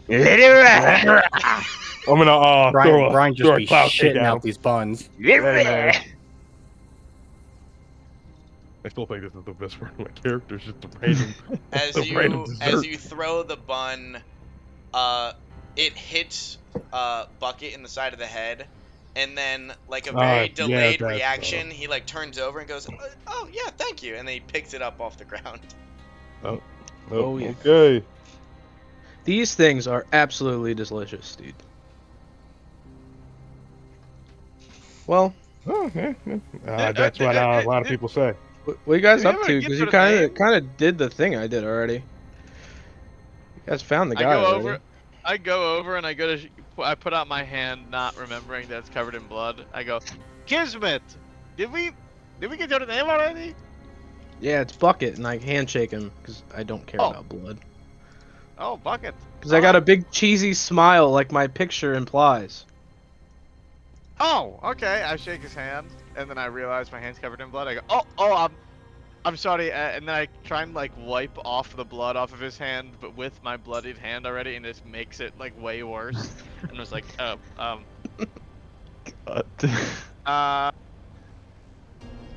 Let it ride. I'm gonna Brian just throw a be cloud kick shitting at out him. these buns. Hey, man. I still think this is the best part of my character. Is just the random, As the random you dessert. throw the bun, it hits Bucket in the side of the head, and then like a very Yeah, delayed that's, reaction, he like turns over and goes, "Oh yeah, thank you," and then he picks it up off the ground. Oh, yeah. Okay. These things are absolutely delicious, dude. Well, Oh, yeah. That's what a lot of people say. what you guys Did we up ever to? get Because to you the kind name? of did the thing I did already. You guys found the I guy go already. over. I go over and I put out my hand, not remembering that it's covered in blood. I go, Kismet. Did we get to the name already? Yeah, it's Bucket, and I handshake him because I don't care Oh. about blood. Oh, Bucket. Because I got a big cheesy smile like my picture implies. Oh, okay. I shake his hand, and then I realize my hand's covered in blood. I go, I'm sorry, and then I try and like wipe off the blood off of his hand, but with my bloodied hand already, and this makes it like way worse. And I was like, guys,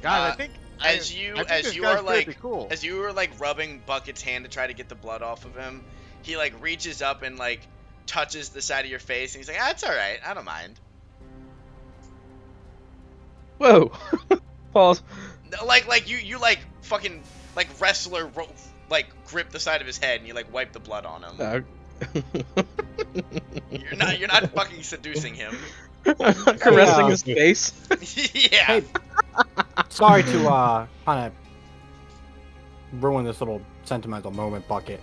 I think As this you guy's are like pretty cool. as you were like rubbing Bucket's hand to try to get the blood off of him, he like reaches up and like touches the side of your face, and he's like, "Ah, it's all right, I don't mind." Whoa. Pause. Like you like fucking like wrestler like grip the side of his head and you like wipe the blood on him. You're not fucking seducing him. Caressing his face. Yeah. Hey, sorry to kind of ruin this little sentimental moment, Bucket.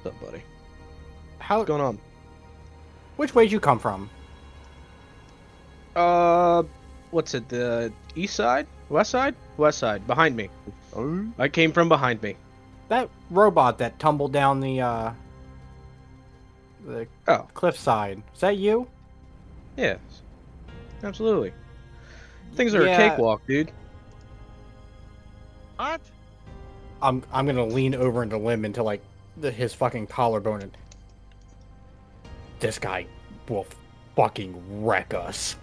What's up, buddy? What's going on? Which way'd you come from? What's it? The east side? West side? West side. Behind me. Oh. I came from behind me. That robot that tumbled down the Oh. cliffside. Is that you? Yes. Absolutely. Things are Yeah. a cakewalk, dude. What? I'm gonna lean over into limb into like his fucking collarbone and this guy will fucking wreck us.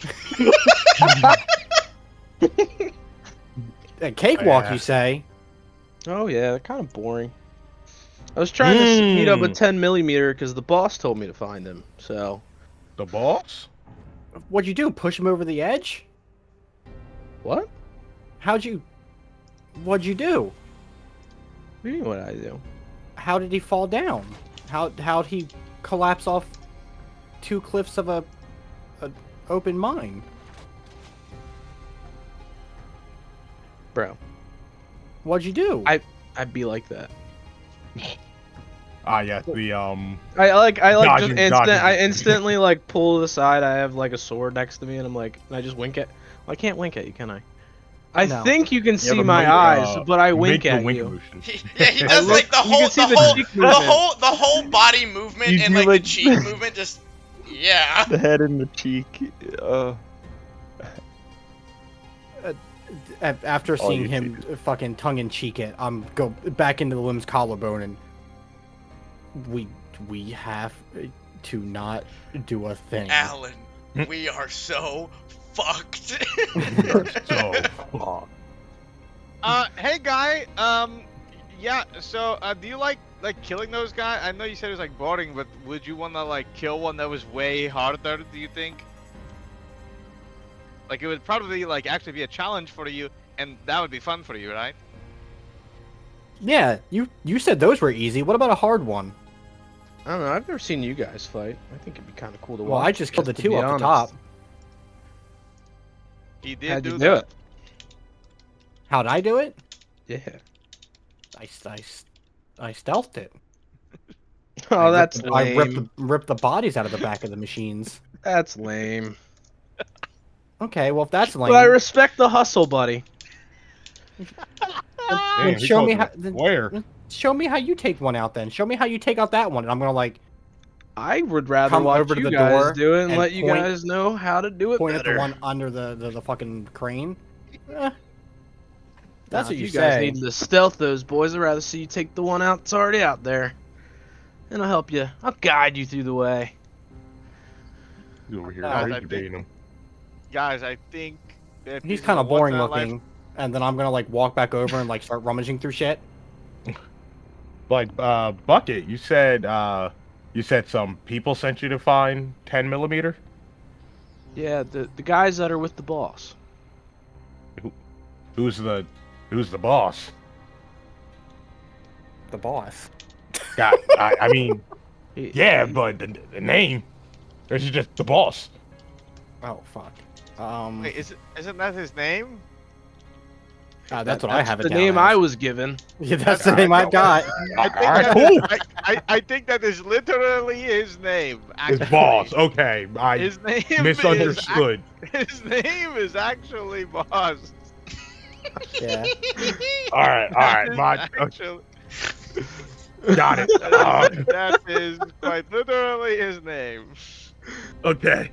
A cakewalk, Yeah. you say? Oh yeah, they're kind of boring. I was trying to meet up with 10mm because the boss told me to find him. So. The boss? What'd you do? Push him over the edge? What? What'd you do? What do you mean what I do? How did he fall down? How'd he collapse off 2 cliffs of a open mine? Bro. What'd you do? I'd be like that. Yeah, the I Dodging- I dodging. instantly like pull to the side. I have like a sword next to me, and I'm like, and I just wink at. Well, I can't wink at you, can I? I No. think you can have see a my make- eyes, but I make wink the at wink you. motion. Yeah, he does look- like the you can see the cheek movement. whole body movement You and do, like like- the cheek movement just yeah. The head and the cheek. After seeing you him fucking tongue-in-cheek it, I'm go back into the limb's collarbone, and we have to not do a thing. Alan, we are so fucked. So, Hey guy, yeah. So, do you like killing those guys? I know you said it was like boring, but would you wanna like kill one that was way harder? Do you think? Like it would probably like actually be a challenge for you, and that would be fun for you, right? Yeah, you said those were easy. What about a hard one? I don't know. I've never seen you guys fight. I think it'd be kind of cool to watch. Well, I just killed the to 2 be up the honest. top. He did How'd do you that. do it? How'd I do it? Yeah. I stealthed it. Oh, that's I lame. ripped the bodies out of the back of the machines. That's lame. Okay, well if that's lame, But I respect the hustle, buddy. Then Damn, he show called me you how. a square. Show me how you take one out. Then show me how you take out that one, and I'm gonna like I would rather Come watch over to you the guys door do it and and let you point- guys know how to do it point at the better. one under the fucking crane. Eh, that's Nah, what if you you guys say. need to stealth those boys, I'd rather see you take the one out that's already out there. And I'll help you. I'll guide you through the way. He's over here Guys, I rage baiting him. Guys, I think that He's this kind is of a boring once-in-a-life- looking, and then I'm gonna like walk back over and like start rummaging through shit. Like, Bucket, you said some people sent you to find 10 millimeter. Yeah, the guys that are with the boss. Who's the boss? The boss. God, I mean, He- yeah, he- but the name. This is just the boss. Oh fuck. Wait, isn't that his name? That's what I have it the down name as. I was given. Yeah, that's the name I've got. I think Alright, that cool. I think that is literally his name. It's Actually. boss. Okay, I His name misunderstood. His name is actually Boss. Yeah. All right, my Actually, got it. that is quite literally his name. Okay.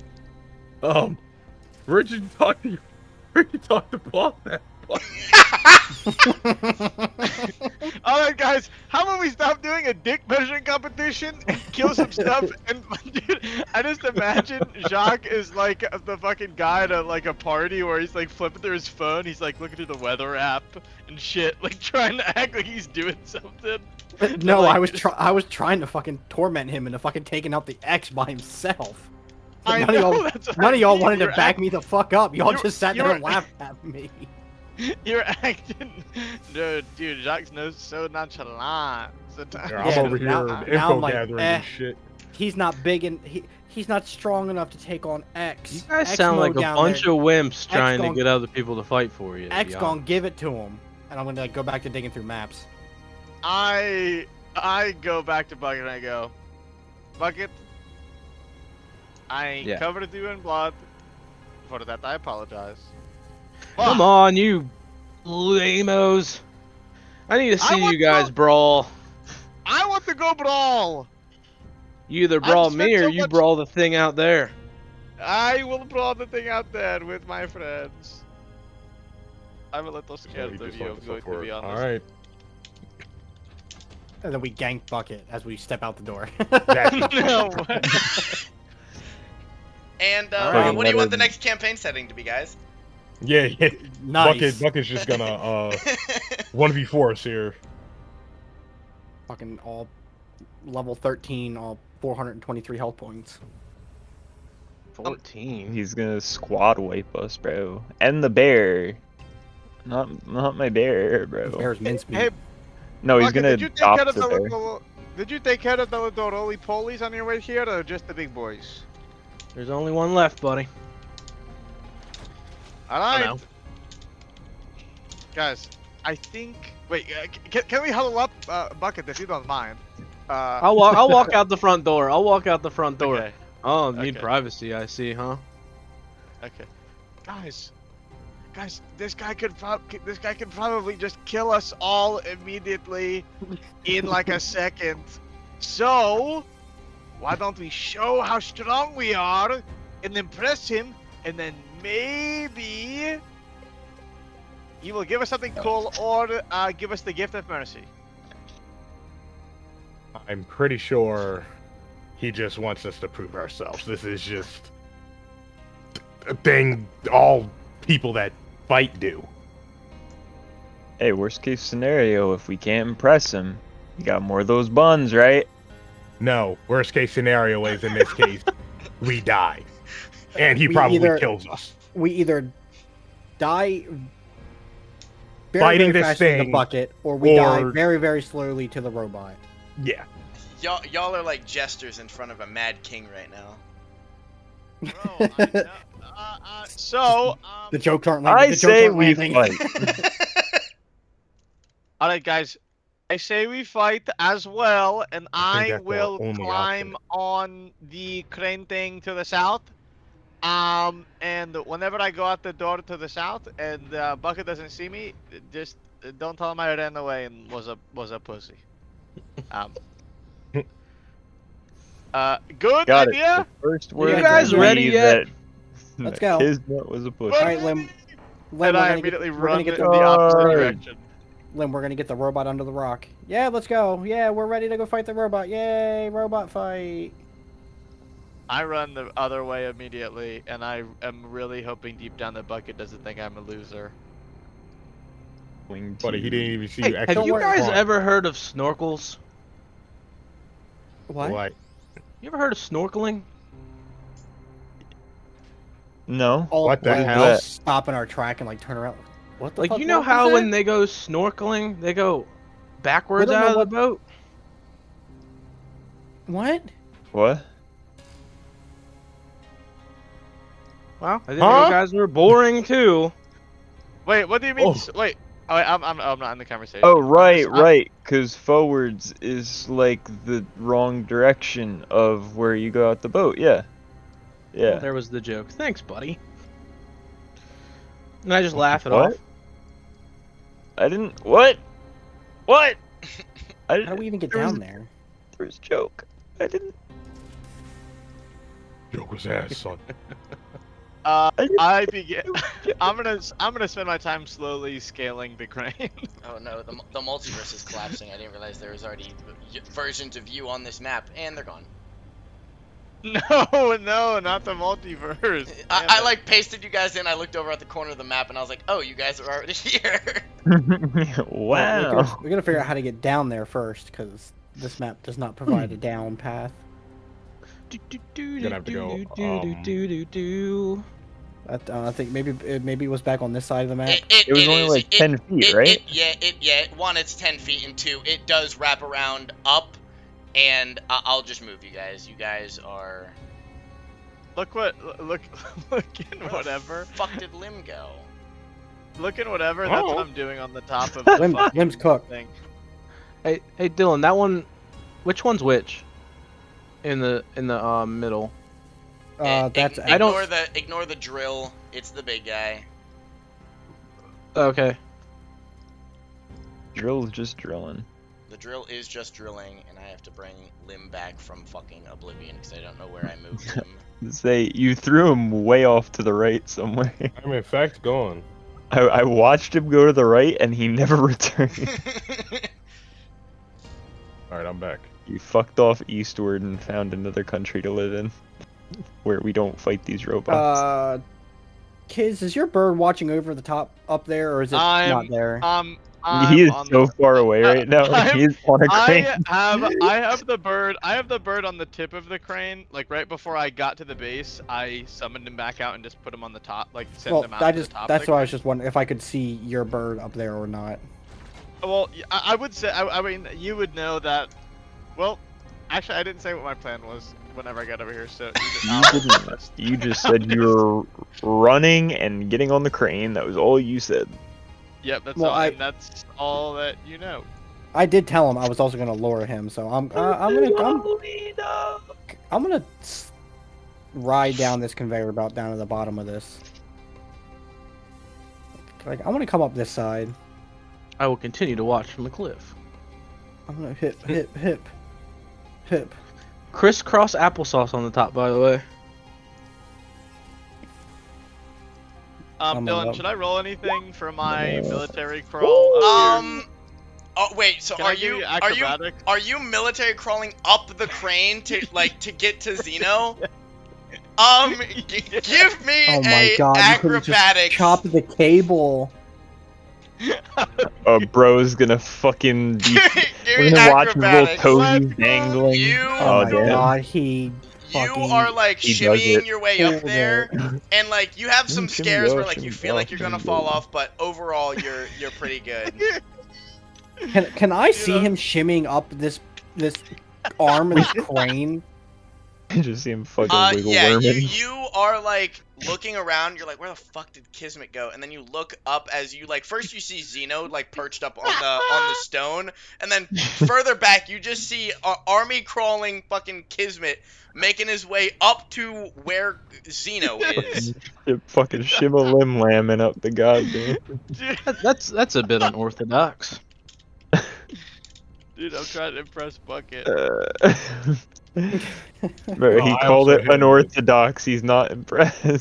Where'd you talk to boss at? Alright guys, how about we stop doing a dick measuring competition and kill some stuff and dude, I just imagine Jacques is like the fucking guy at like a party where he's like flipping through his phone, he's like looking through the weather app and shit, like trying to act like he's doing something. No, Like, I was trying to fucking torment him into fucking taking out the X by himself. But I none of know, y'all, that's what none I of y'all mean, wanted to you're back me the fuck up. Y'all you're- just sat there you're- and laughed at me. You're acting, dude. Jacques knows so nonchalant. Sometimes. Yeah, I'm Yeah, over now- here now info I'm like, gathering eh. and shit. He's not big and he's not strong enough to take on X. You guys X sound like mode a down bunch there. of wimps trying to gon- get other people to fight for you. to X be gonna honest. give it to him, and I'm gonna like go back to digging through maps. I go back to Bucket and I go, Bucket, I ain't Yeah. covered you in blood. For that, I apologize. Come on, you lamos. I need to I see want you guys to- brawl. I want to go brawl. You either I've brawl spent me or so you much- brawl the thing out there. I will brawl the thing out there with my friends. I'm a little scared He of just you, went I'm going to for be it. honest. All right. And then we gank Bucket as we step out the door. Exactly. No. And Alright. what do you want the next campaign setting to be, guys? Yeah. Nice. Bucket's just gonna 1v4 us here. Fucking all level 13, all 423 health points. 14. He's gonna squad wipe us, bro. And the bear. Not my bear, bro. Bear's mincemeat. Hey, No, he's Bucket, gonna did you take care adopt of the the bear. little? Did you take care of the little roly polies on your way here, or just the big boys? There's only one left, buddy. All I right, know. guys. I think. Wait, can we huddle up, Bucket, if you don't mind? I'll walk out the front door. I'll walk out the front door. Okay. Oh, need Okay. privacy, I see, huh? Okay. Guys, this guy could probably just kill us all immediately in like a second. So, why don't we show how strong we are and impress him, and then maybe he will give us something cool or give us the gift of mercy. I'm pretty sure he just wants us to prove ourselves. This is just a thing all people that fight do. Hey, worst case scenario, if we can't impress him, you got more of those buns, right? No, worst case scenario is in this case, we die. And he We probably either- kills us. We either die very, Fighting very this fast in the thing, bucket, or we die or- very, very slowly to the robot. Yeah. Y'all are like jesters in front of a mad king right now. Bro, I know. So, The jokes aren't landing. I the jokes say aren't we landing. fight. all right, guys. I say we fight as well, and I that's the will only climb on the crane thing to the south. And whenever I go out the door to the south and Bucket doesn't see me, just don't tell him I ran away and was a pussy. Um. Good Got it. idea. The first You word guys would ready be yet? Let's that go. Kismet was a pussy. All right, Lim. Lim, And we're I gonna immediately we're gonna run get in the the opposite Charge. direction. Lim. We're gonna get the robot under the rock. Yeah, let's go. Yeah, we're ready to go fight the robot. Yay, robot fight. I run the other way immediately, and I am really hoping deep down that Bucket doesn't think I'm a loser. Buddy, he didn't even see Hey, you. have Exit you worry. guys front. ever heard of snorkels? What? You ever heard of snorkeling? No. Oh, What the we're hell? just stop in our track and like turn around. What the Like, fuck? you know what was how that? when they go snorkeling, they go backwards don't know out of what- the boat? What? What? Well, I think Huh? you guys were boring too. Wait, what do you mean? Oh. Wait. Oh, wait, I'm not in the conversation. Oh, I'm right, just- I'm- right. Because forwards is like the wrong direction of where you go out the boat. Yeah. Well, Yeah. there was the joke. Thanks, buddy. And I just laugh it What? off. I didn't. What? What? I How didn't. do we even get there was- down there? There was a joke. I didn't. Joke was ass, son. I begin. I'm gonna spend my time slowly scaling the crane. Oh no, the multiverse is collapsing. I didn't realize there was already versions of you on this map, and they're gone. No, not the multiverse. I Damn it. like pasted you guys in. I looked over at the corner of the map, and I was like, oh, you guys are already here. Wow. We gotta figure out how to get down there first, because this map does not provide a down path. Gonna have to go, I think maybe it was back on this side of the map. It was only is. like 10 feet, right? One, it's 10 feet, and two, it does wrap around up, and I'll just move you guys. You guys are. Look in Where whatever. The fuck did Lim go? Look in whatever. That's Oh. what I'm doing on the top of the fucking Lim's cooked. thing. Hey, Dylan, that one, which one's which? In the middle. That's I don't- Ignore the drill. It's the big guy. Okay. Drill's just drilling. The drill is just drilling, and I have to bring Lim back from fucking oblivion because I don't know where I moved him. Say, you threw him way off to the right somewhere. I'm in fact gone. I watched him go to the right and he never returned. All right, I'm back. He fucked off eastward and found another country to live in. Where we don't fight these robots. Kiz, is your bird watching over the top up there, or is it I'm- not there? He is on so the- far away right now. I'm- He is on a crane. I have the bird on the tip of the crane. Like right before I got to the base, I summoned him back out and just put him on the top, like sent Well, him out I to just the top. that's of the why I was crane. just wondering if I could see your bird up there or not. Well, I would say. I mean, you would know that. Well, actually, I didn't say what my plan was whenever I got over here. So You didn't. You just said you were running and getting on the crane. That was all you said. Yep, that's Well, all. I- And that's all that you know. I did tell him I was also gonna lure him, so I'm gonna ride down this conveyor belt down to the bottom of this. Like I'm gonna come up this side. I will continue to watch from the cliff. I'm gonna hip. Crisscross applesauce on the top, by the way. I'm Dylan, above. should I roll anything for my military crawl? Up here? Oh wait. So Can are I give you you acrobatics? are you military crawling up the crane to to get to Xeno? Give me Oh my a god! You could've just acrobatics. chopped the cable. Bro's gonna fucking be. Give We're me gonna watch his little acrobatics. toes Let's go. dangling. You- Oh, my damn. god! He You fucking are like He does shimmying it. your way up pulled there, it. and like you have some Shimmy scares off, where like you shimmy feel like off, you're gonna shimmy fall off. off, but overall you're pretty good. Can I see know- him shimmying up this arm of this crane? I just see him fucking wiggle Yeah, worming. you are like looking around. You're like, where the fuck did Kismet go? And then you look up as you like. First, you see Zeno like perched up on the stone, and then further back, you just see army crawling fucking Kismet making his way up to where Zeno is. Fucking Shimma Lim lambing up the goddamn. Dude, That's a bit unorthodox. dude, I'm trying to impress Bucket. Bro, Oh, he I called also it hit him with- unorthodox. He's not impressed. Hit a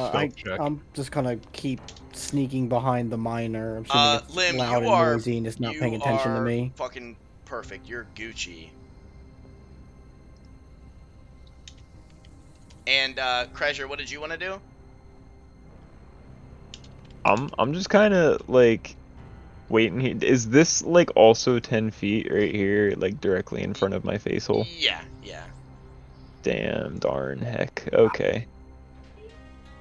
stealth check. I'm just gonna keep sneaking behind the miner. I'm assuming it's Lim, loud you and are noisy and it's not paying attention to me. Fucking perfect. You're Gucci. And Kreischer, what did you want to do? I'm just kind of like waiting here. Is this like also 10 feet right here, like directly in front of my face hole? Yeah, yeah. Damn, darn, heck. Okay.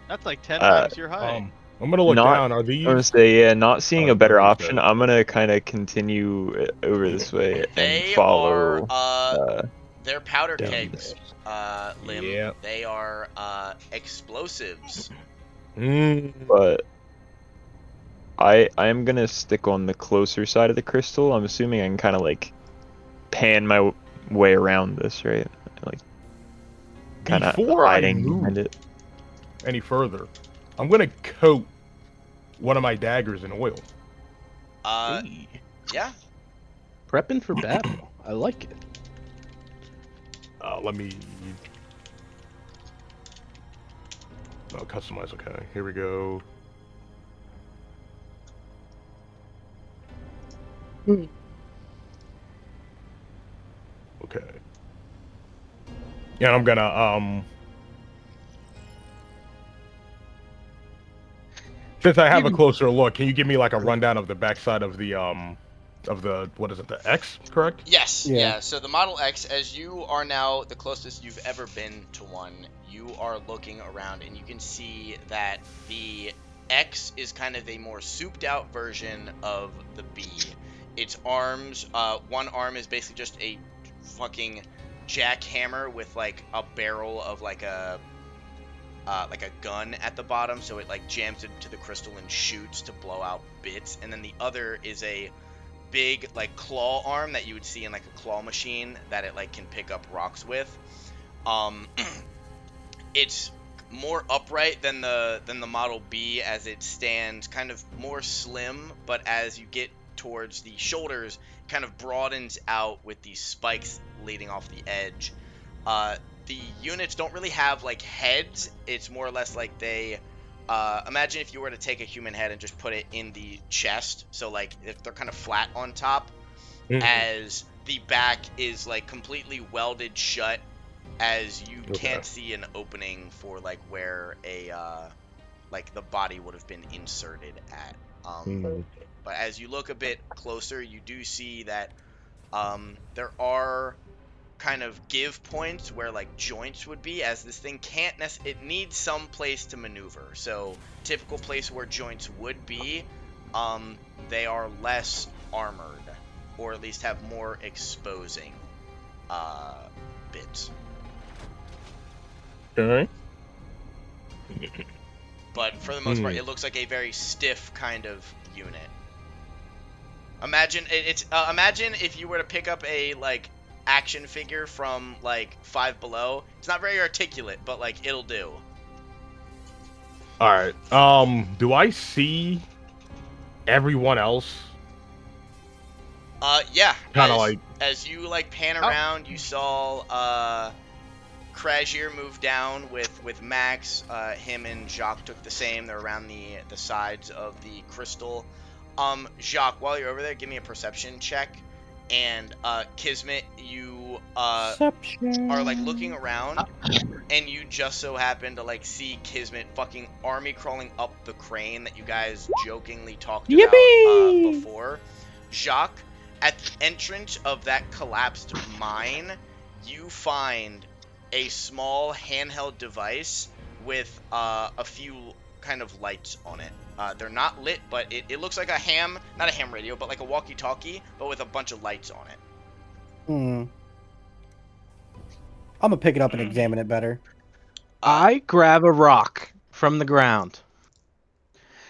That's like 10 Uh, times your height. I'm gonna look Not- down. Are I'm these? gonna say, yeah, not seeing Oh, a better what is option. that? I'm gonna kind of continue over this way and They follow. are they're powder down kegs, Lim. Yeah. They are explosives. But I am gonna stick on the closer side of the crystal. I'm assuming I can kind of like pan my way around this, right? Like kind of Before I hiding move behind it. any further, I'm gonna coat one of my daggers in oil. Hey, Yeah. prepping for battle. I like it. Let me. Oh, customize. Okay, here we go. Okay. Yeah, I'm gonna Since I have a closer look, can you give me like a rundown of the backside of the what is it, the X, correct? Yes. Yeah. Yeah. So the Model X, as you are now the closest you've ever been to one, you are looking around and you can see that the X is kind of a more souped out version of the B. Its arms, one arm is basically just a fucking jackhammer with like a barrel of like a gun at the bottom, so it like jams into the crystal and shoots to blow out bits. And then the other is a big like claw arm that you would see in like a claw machine that it like can pick up rocks with. It's more upright than the Model B, as it stands kind of more slim, but as you get towards the shoulders, it kind of broadens out with these spikes leading off the edge. The units don't really have like heads. It's more or less like they imagine if you were to take a human head and just put it in the chest, so like if they're kind of flat on top, as the back is like completely welded shut, as you can't see an opening for like where a like the body would have been inserted at. But as you look a bit closer, you do see that there are kind of give points where like joints would be, as this thing can't it needs some place to maneuver. So typical place where joints would be, they are less armored, or at least have more exposing bits. Okay. But for the most part, it looks like a very stiff kind of unit. Imagine imagine if you were to pick up a like action figure from like Five Below. It's not very articulate, but like it'll do. All right. Do I see everyone else? Yeah. Kind of as- like. as you like pan around, you saw Krajir move down with Max. Him and Jacques took the same. They're around the sides of the crystal. Jacques, while you're over there, give me a perception check. And Kismet, you are like looking around, and you just so happen to like see Kismet fucking army crawling up the crane that you guys jokingly talked about before. Jacques, at the entrance of that collapsed mine, you find a small handheld device with a few kind of lights on it. They're not lit, but it looks like not a ham radio, but like a walkie-talkie, but with a bunch of lights on it. I'm gonna pick it up and examine it better. I grab a rock from the ground.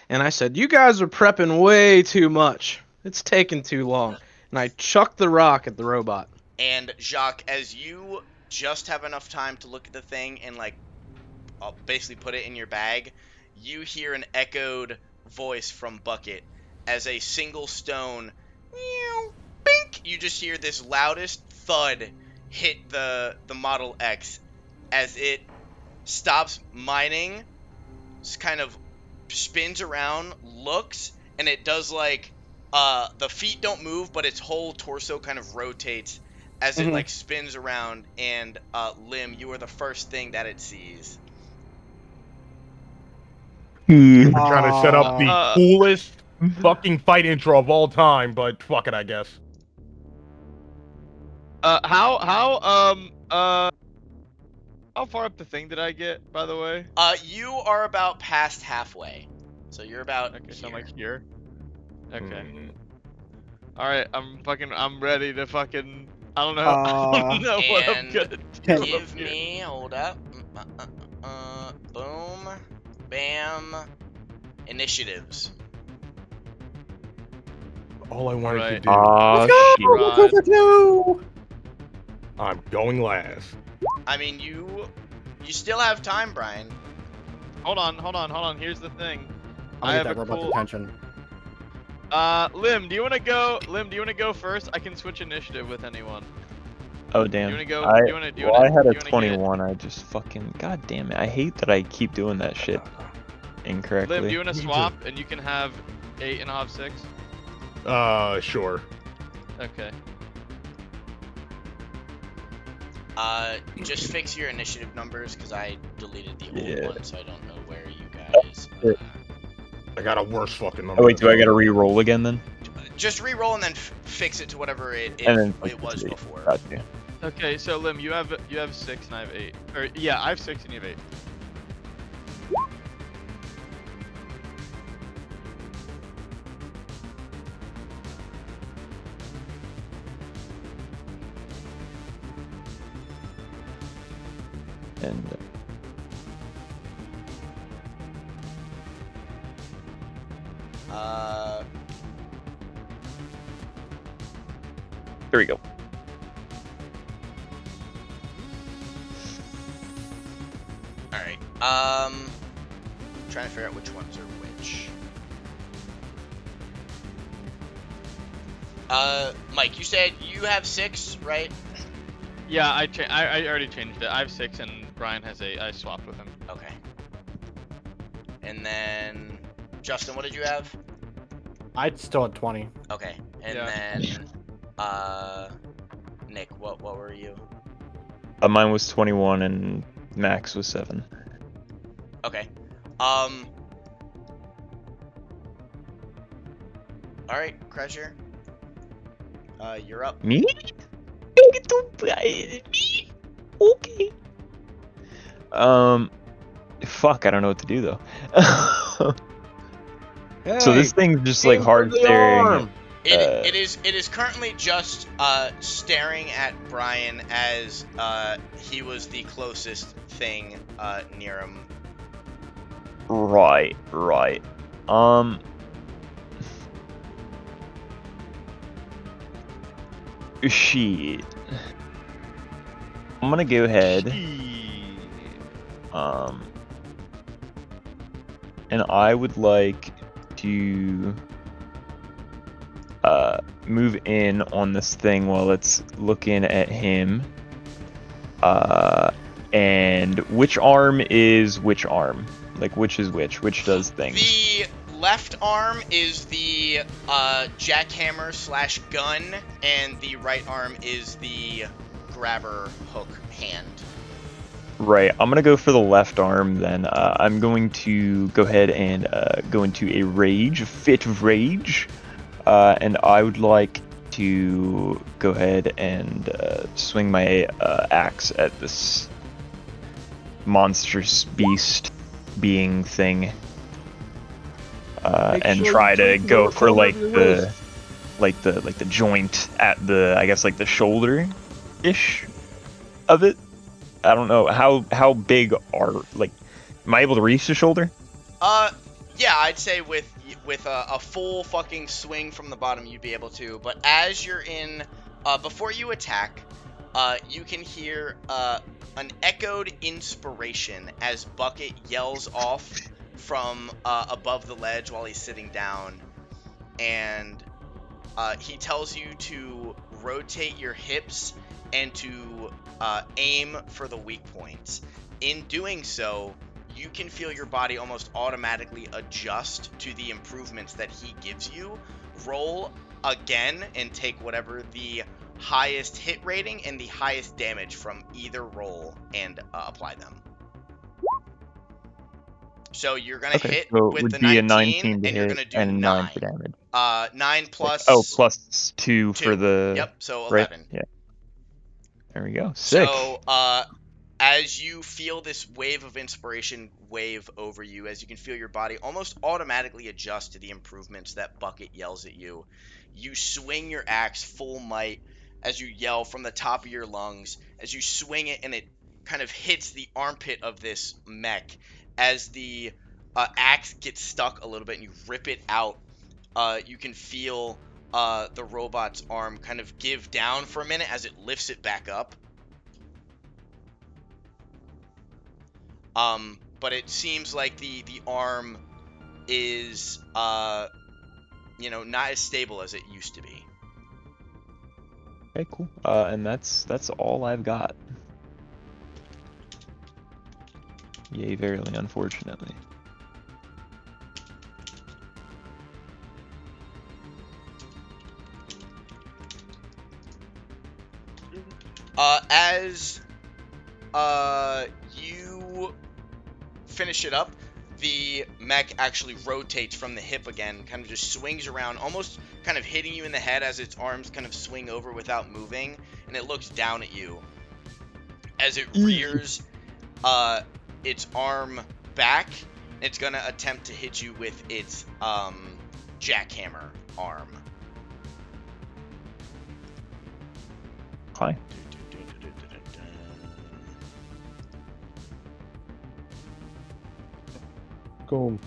And I said, you guys are prepping way too much. It's taking too long. And I chucked the rock at the robot. And Jacques, as you just have enough time to look at the thing and like basically put it in your bag, you hear an echoed voice from Bucket as a single stone, bink. You just hear this loudest thud hit the Model X as it stops mining, kind of spins around, looks, and it does like the feet don't move, but its whole torso kind of rotates as it like spins around. And Lim, you are the first thing that it sees. We're trying to set up the Uh, coolest fucking fight intro of all time, but fuck it, I guess. How far up the thing did I get, by the way? You are about past halfway, so you're about Okay, so I'm here. like here. Okay. Mm. Alright, I'm ready to fucking, I don't know, I don't know what I'm And gonna do. Give up here. me, hold up. Boom, bam, initiatives. All I wanted to Right. do. Aw, We'll go for 2! I'm going last. I mean, you still have time, Brian. Hold on. Here's the thing. I'm I gonna have get a that robot's cool. attention. Lim, do you wanna go? Lim, do you wanna go first? I can switch initiative with anyone. Oh Do damn. you wanna go? I, do you wanna? Do you well, wanna? I had do a you wanna 21. I just fucking. God damn it. I hate that I keep doing that shit incorrectly. Lim, do you wanna Me too. swap and you can have 8 and I'll have 6? Sure. Okay. Just fix your initiative numbers because I deleted the old Yeah. one, so I don't know where you guys. I got a worse fucking number. Oh wait, do I gotta re-roll again then? Just re-roll and then fix it to whatever it And then it was before. Gotcha. Okay, so Lim, you have 6 and I have 8. Or yeah, I have 6 and you have 8. And here we go. All right. Trying to figure out which ones are which. Mike, you said you have 6, right? Yeah, I already changed it. I have 6 and Brian has 8. I swapped with him. Okay. And then Justin, what did you have? I'd still at 20. Okay. And Yeah. then Nick, what were you? Mine was 21 and Max was 7. Okay. All right, Crusher. You're up. Me? Me? Okay. Fuck, I don't know what to do though. So this thing's just like aim for hard the staring. arm. It is currently just staring at Brian as he was the closest thing near him. Right. Shit. I'm gonna go ahead. And I would like to move in on this thing while it's looking at him. And which arm is which arm? Like which is which does things? The left arm is the jackhammer / gun, and the right arm is the grabber hook hand. Right, I'm gonna go for the left arm then. I'm going to go ahead and go into a fit of rage. And I would like to go ahead and swing my axe at this monstrous beast being thing. Make And sure try you to take the go little for corner like of your the wrist. like the joint at the, I guess, like the shoulder ish of it. I don't know how big are like. Am I able to reach the shoulder? Yeah, I'd say with a full fucking swing from the bottom, you'd be able to. But as you're in, before you attack, you can hear an echoed inspiration as Bucket yells off from above the ledge while he's sitting down, and he tells you to rotate your hips and to aim for the weak points. In doing so, you can feel your body almost automatically adjust to the improvements that he gives you. Roll again and take whatever the highest hit rating and the highest damage from either roll and apply them. So you're gonna hit so it with would the be 19, a 19 to and you're hit gonna do and 9 for 9. damage. 9 plus. Oh, plus 2 2. for the. Yep, so Right? 11. Yeah. There we go. Sick. So, as you feel this wave of inspiration wave over you, as you can feel your body almost automatically adjust to the improvements that Bucket yells at you, you swing your axe full might as you yell from the top of your lungs, as you swing it and it kind of hits the armpit of this mech. As the axe gets stuck a little bit and you rip it out, you can feel the robot's arm kind of give down for a minute as it lifts it back up. But it seems like the arm is, not as stable as it used to be. Okay, cool. And that's all I've got. Yay, verily, unfortunately. As you finish it up, the mech actually rotates from the hip again, kind of just swings around, almost kind of hitting you in the head as its arms kind of swing over without moving, and it looks down at you. As it rears its arm back, it's gonna attempt to hit you with its jackhammer arm. Hi. Cool.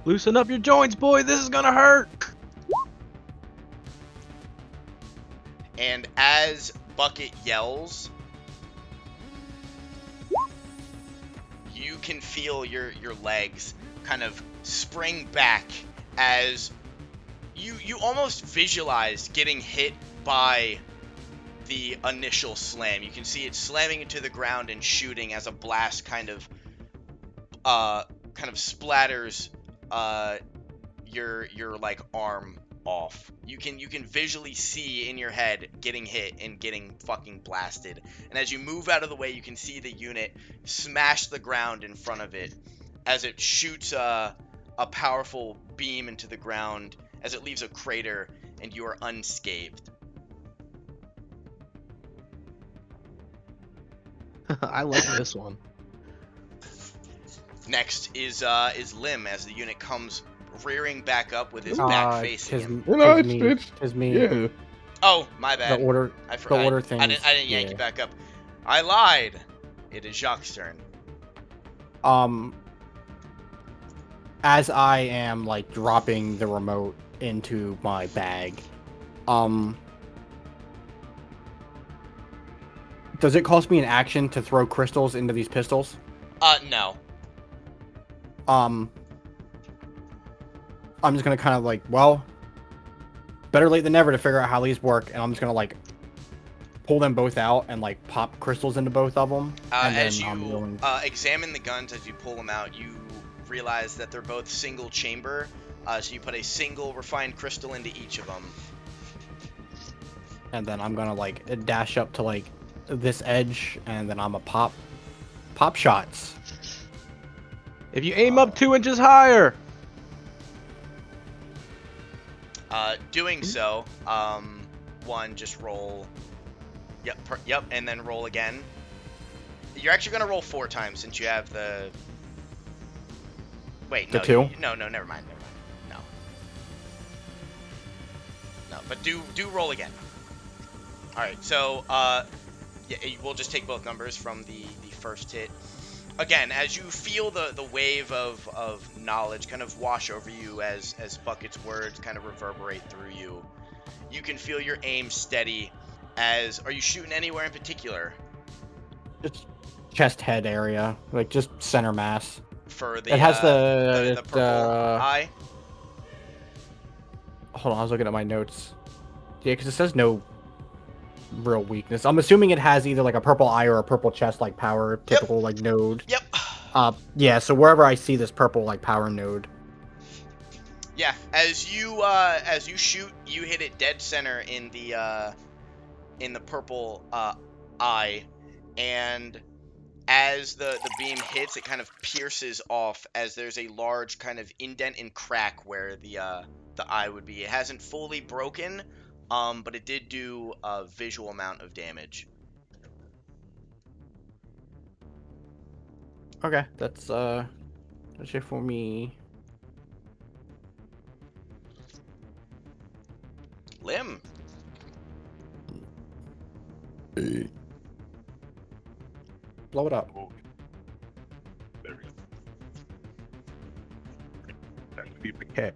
Loosen up your joints, boy. This is gonna hurt. And as Bucket yells, you can feel your legs kind of spring back as you almost visualize getting hit by the initial slam. You can see it slamming into the ground and shooting as a blast kind of splatters your like arm off. You can visually see in your head getting hit and getting fucking blasted. And as you move out of the way, you can see the unit smash the ground in front of it as it shoots a powerful beam into the ground as it leaves a crater, and you are unscathed. I like this one. Next is Lim as the unit comes rearing back up with his back facing him. It's me. Yeah. Oh, my The bad. order, I the forgot. order thing. I didn't yank you back up. I lied. It is Jacques' turn. As I am like dropping the remote into my bag, does it cost me an action to throw crystals into these pistols? No. I'm just gonna kind of like, well, better late than never to figure out how these work, and I'm just gonna like pull them both out and like pop crystals into both of them. And As then you examine the guns, as you pull them out, you realize that they're both single chamber. So you put a single refined crystal into each of them. And then I'm gonna like dash up to like this edge, and then I'm a pop shots. If you aim up 2 inches higher. Doing so, one, just roll. Yep, and then roll again. You're actually gonna roll 4 times since you have the. Wait, The no, 2? No, never mind. No, but do roll again. All right, so yeah, we'll just take both numbers from the first hit. Again, as you feel the wave of knowledge kind of wash over you as Bucket's words kind of reverberate through you, you can feel your aim steady. Are you shooting anywhere in particular? Just chest head area, like just center mass. For the It has the purple eye. Hold on, I was looking at my notes. Yeah, because it says no real weakness. I'm assuming it has either like a purple eye or a purple chest like power, typical like node. Yep. Yeah. So wherever I see this purple like power node. Yeah. As you shoot, you hit it dead center in the purple eye, and as the beam hits, it kind of pierces off as there's a large kind of indent and crack where the eye would be. It hasn't fully broken, but it did do a visual amount of damage. Okay, that's it for me. Lim. Blow it up. There we go. That would be the cat.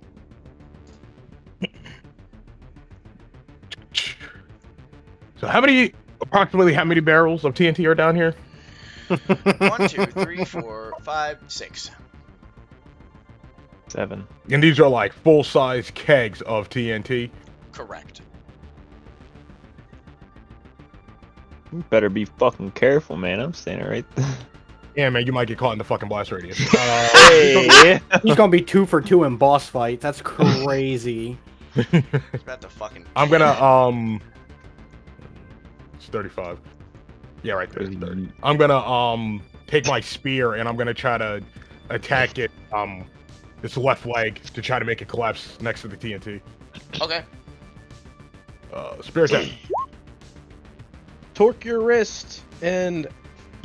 So approximately how many barrels of TNT are down here? 1, 2, 3, 4, 5, 6. 7. And these are like full-size kegs of TNT. Correct. You better be fucking careful, man. I'm standing right there. Yeah, man, you might get caught in the fucking blast radius. Hey! He's gonna be 2 for 2 in boss fight. That's crazy. It's about to fucking. I'm gonna it's 35. Yeah, right there. 30. I'm gonna take my spear and I'm gonna try to attack it its left leg to try to make it collapse next to the TNT. Okay. Spear attack. Torque your wrist and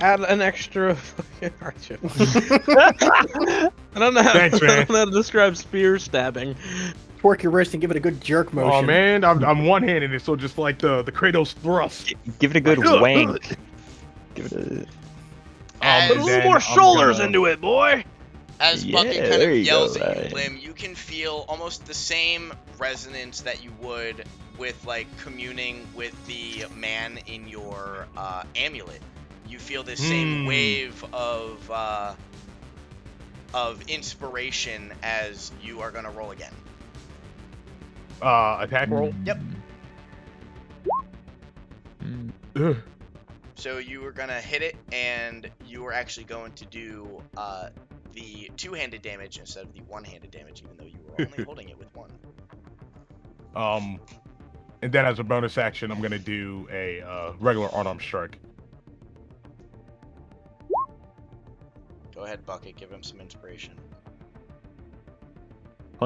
add an extra fucking hardship. I don't know how, Thanks, man. I don't know how to describe spear stabbing. Torque your wrist and give it a good jerk motion. Oh man, I'm one-handed, and so just like the Kratos thrust. Give it a good Like, wank. Give it a. As- Put a little more shoulders into it, boy. As Yeah, Bucket kind there of you yells go, at you, right. Lim, you can feel almost the same resonance that you would with like communing with the man in your amulet. You feel this same wave of inspiration as you are gonna roll again. Attack roll. Yep. Mm. Ugh. So you were gonna hit it, and you were actually going to do the two-handed damage instead of the one-handed damage, even though you were only holding it with one. And then as a bonus action, I'm gonna do a regular unarmed strike. Go ahead, Bucket. Give him some inspiration.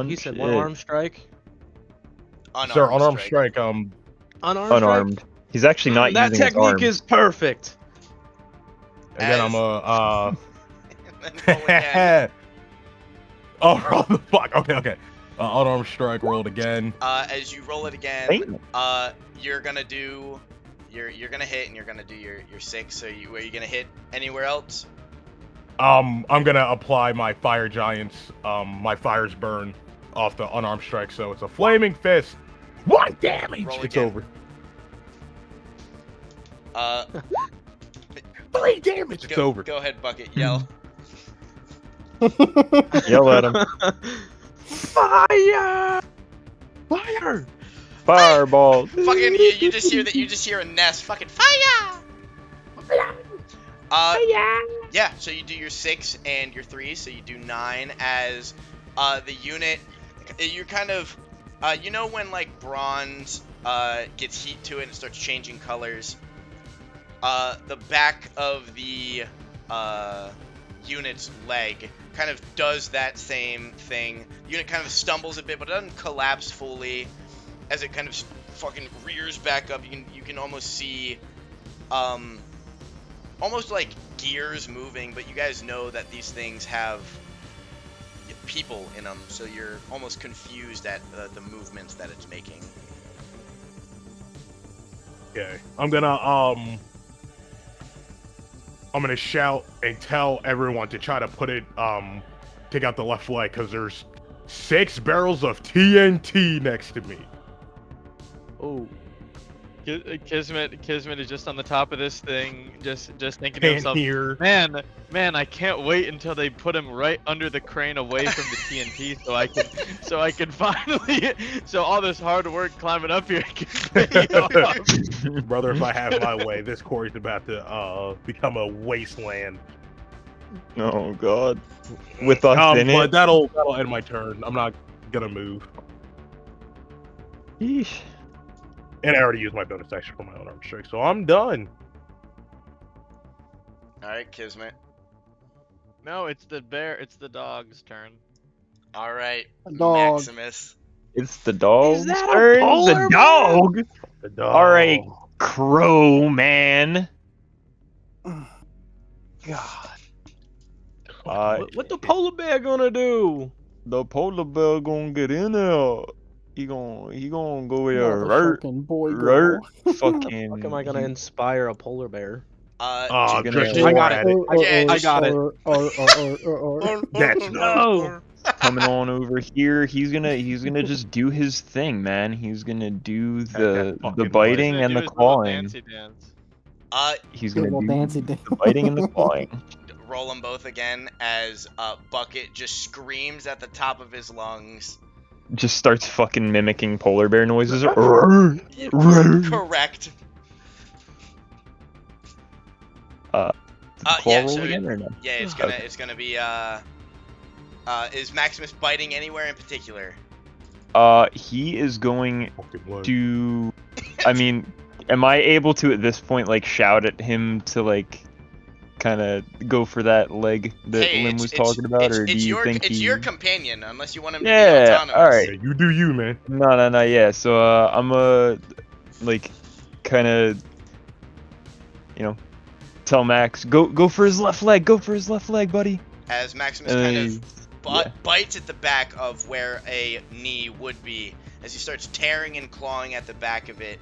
He said Punch one it. arm strike. Sir, unarmed strike. Unarmed. Unarmed. Strike? He's actually not That using his arm. technique is perfect. And then I'm and then roll again. oh, roll the fuck. Okay. Unarmed strike rolled again. As you roll it again, Damn. you're gonna do, you're gonna hit, and you're gonna do your 6. So are you gonna hit anywhere else? I'm gonna apply my fire giants. My fires burn off the unarmed strike, so it's a flaming fist. 1 damage. Roll It's again. over. 3 damage. It's over. Go ahead, Bucket. Yell. Yell at him. Fire! Fire! Fireball. Fucking you just hear that. You just hear a nest. Fucking fire! Yeah. So you do your 6 and your 3, so you do 9 as the unit. You're kind of, you know when like bronze gets heat to it and it starts changing colors. The back of the unit's leg kind of does that same thing. The unit kind of stumbles a bit, but it doesn't collapse fully. As it kind of fucking rears back up, you can almost see, almost like gears moving. But you guys know that these things have people in them, so you're almost confused at the movements that it's making. Okay. I'm gonna I'm gonna shout and tell everyone to try to put it, take out the left leg, because there's 6 barrels of TNT next to me. Oh. Kismet is just on the top of this thing, just thinking to Can't himself, hear. man, I can't wait until they put him right under the crane away from the TNT, so I can finally, so all this hard work climbing up here can pay off. Brother, if I have my way, this quarry's about to become a wasteland. Oh god. With us in But it. that'll end my turn. I'm not gonna move. Yeesh. And I already used my bonus action for my own arm strike, so I'm done. All right, Kismet. No, it's the dog's turn. All right, Dog. Maximus. It's the dog's that a turn. polar The bear? dog. The dog. All right, Crow man. God. Uh, What the polar bear gonna do? the polar bear gonna get in there. He gonna go there. Motherfucking boy, Right. girl. Fucking. How am I gonna inspire a polar bear? Oh, Gonna- just I roar got at it. it. Yeah, I got it. That's No. coming on over here. He's gonna just do his thing, man. He's gonna do the fucking biting He's and gonna the do his little clawing. fancy dance. He's Good gonna little do fancy the dance. biting and the clawing. roll them both again as Bucket just screams at the top of his lungs. Just starts fucking mimicking polar bear noises. Correct. Claw Yeah, roll so again or no? yeah, it's gonna be is Maximus biting anywhere in particular? He is going fucking one. to. I mean, am I able to at this point like shout at him to like kind of go for that leg that Hey, Lim was talking about, or do you think it's he? your companion, unless you want him to be Yeah, autonomous. all right. Yeah, you do you, man. No, yeah. So I'm like kind of, you know, tell Max go for his left leg, buddy. As Maximus And kind then of bites at the back of where a knee would be, as he starts tearing and clawing at the back of it,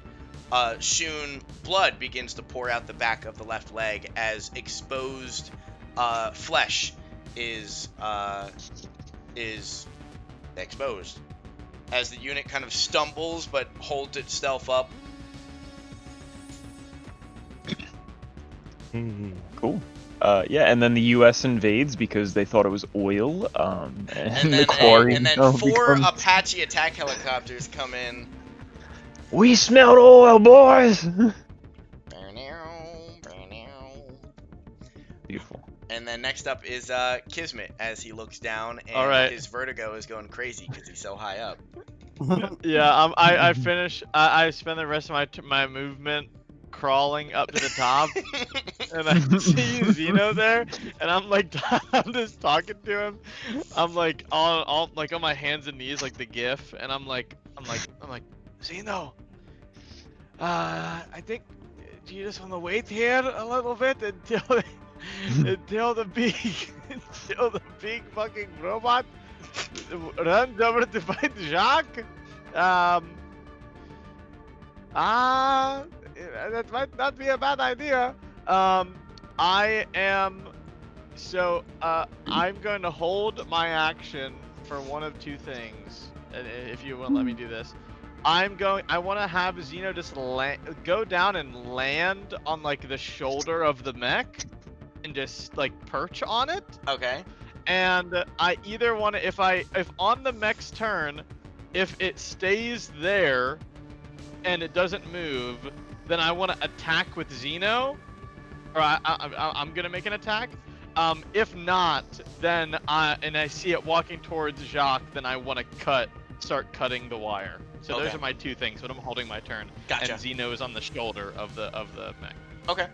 soon blood begins to pour out the back of the left leg as exposed flesh is exposed. As the unit kind of stumbles but holds itself up. Cool. Yeah, and then the U.S. invades because they thought it was oil. And the then quarry now 4 becomes- Apache attack helicopters come in. We smelled oil, boys. Beautiful. And then next up is Kismet as he looks down and All right. his vertigo is going crazy because he's so high up. Yeah, I finish. I spend the rest of my movement crawling up to the top, and I see Zeno there, and I'm like, I'm just talking to him. I'm like on my hands and knees like the GIF, and I'm like, Zeno. I think you just want to wait here a little bit until the big fucking robot runs over to fight Jacques. That might not be a bad idea. I'm going to hold my action for one of two things. If you won't let me do this, I want to have Zeno just go down and land on like the shoulder of the mech, and just like perch on it. Okay. And I either want to, if on the mech's turn, if it stays there and it doesn't move, then I want to attack with Zeno, or I'm gonna make an attack. If not, then and I see it walking towards Jacques, then I want to start cutting the wire. So those Okay. are my two things. But I'm holding my turn. Gotcha. And Zeno is on the shoulder of the mech. Okay.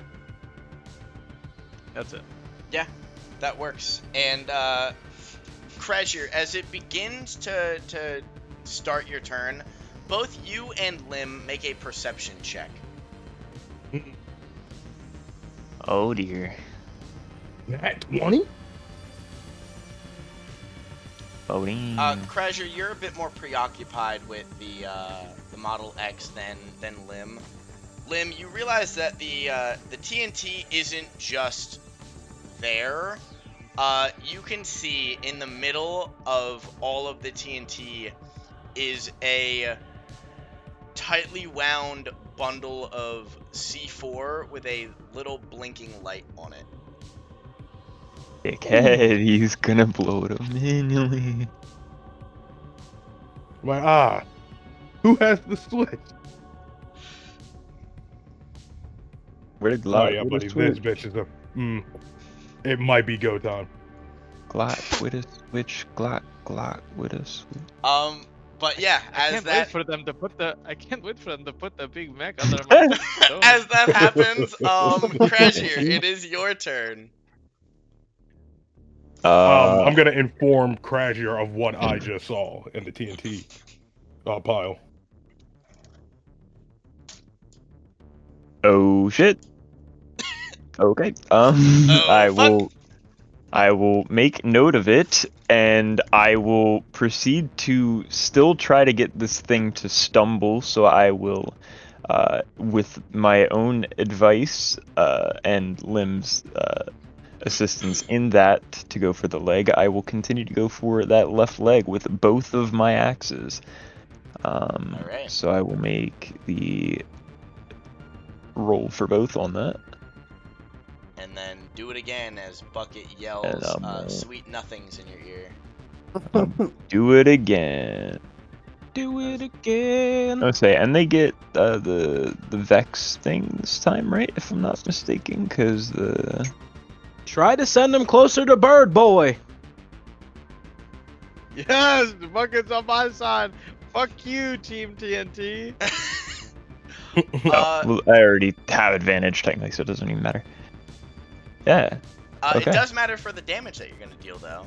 That's it. That works. And Krezier, as it begins to start your turn, both you and Lim make a perception check. Oh dear. Nat 20? Voting. Krezier, you're a bit more preoccupied with the Model X than Lim. Lim, you realize that the TNT isn't just there, you can see in the middle of all of the TNT is a tightly wound bundle of C4 with a little blinking light on it. Dickhead, he's gonna blow it up manually. Like, who has the switch? Where did Oh Glot yeah, with buddy, a this switch? bitch is a. It might be go time. Glot with a switch. Glot with a switch. But yeah, I as can't that wait for them to put the big mech under my stone. as that happens, Crashier, it is your turn. I'm gonna inform Crashier of what I just saw in the TNT pile. Oh shit. Okay. Oh, I will make note of it, and I will proceed to still try to get this thing to stumble. So I will, with my own advice and Lim's assistance in that, to go for the leg. I will continue to go for that left leg with both of my axes. Alright. So I will make the roll for both on that. And then do it again as Bucket And, yells sweet nothings in your ear. Do it again. Do it again. I say, and they get the Vex thing this time, right? If I'm not mistaken, because the Try to send him closer to Bird Boy. Yes, the bucket's on my side. Fuck you, Team TNT. well, I already have advantage technically, so it doesn't even matter. Yeah. It Okay. does matter for the damage that you're gonna deal, though.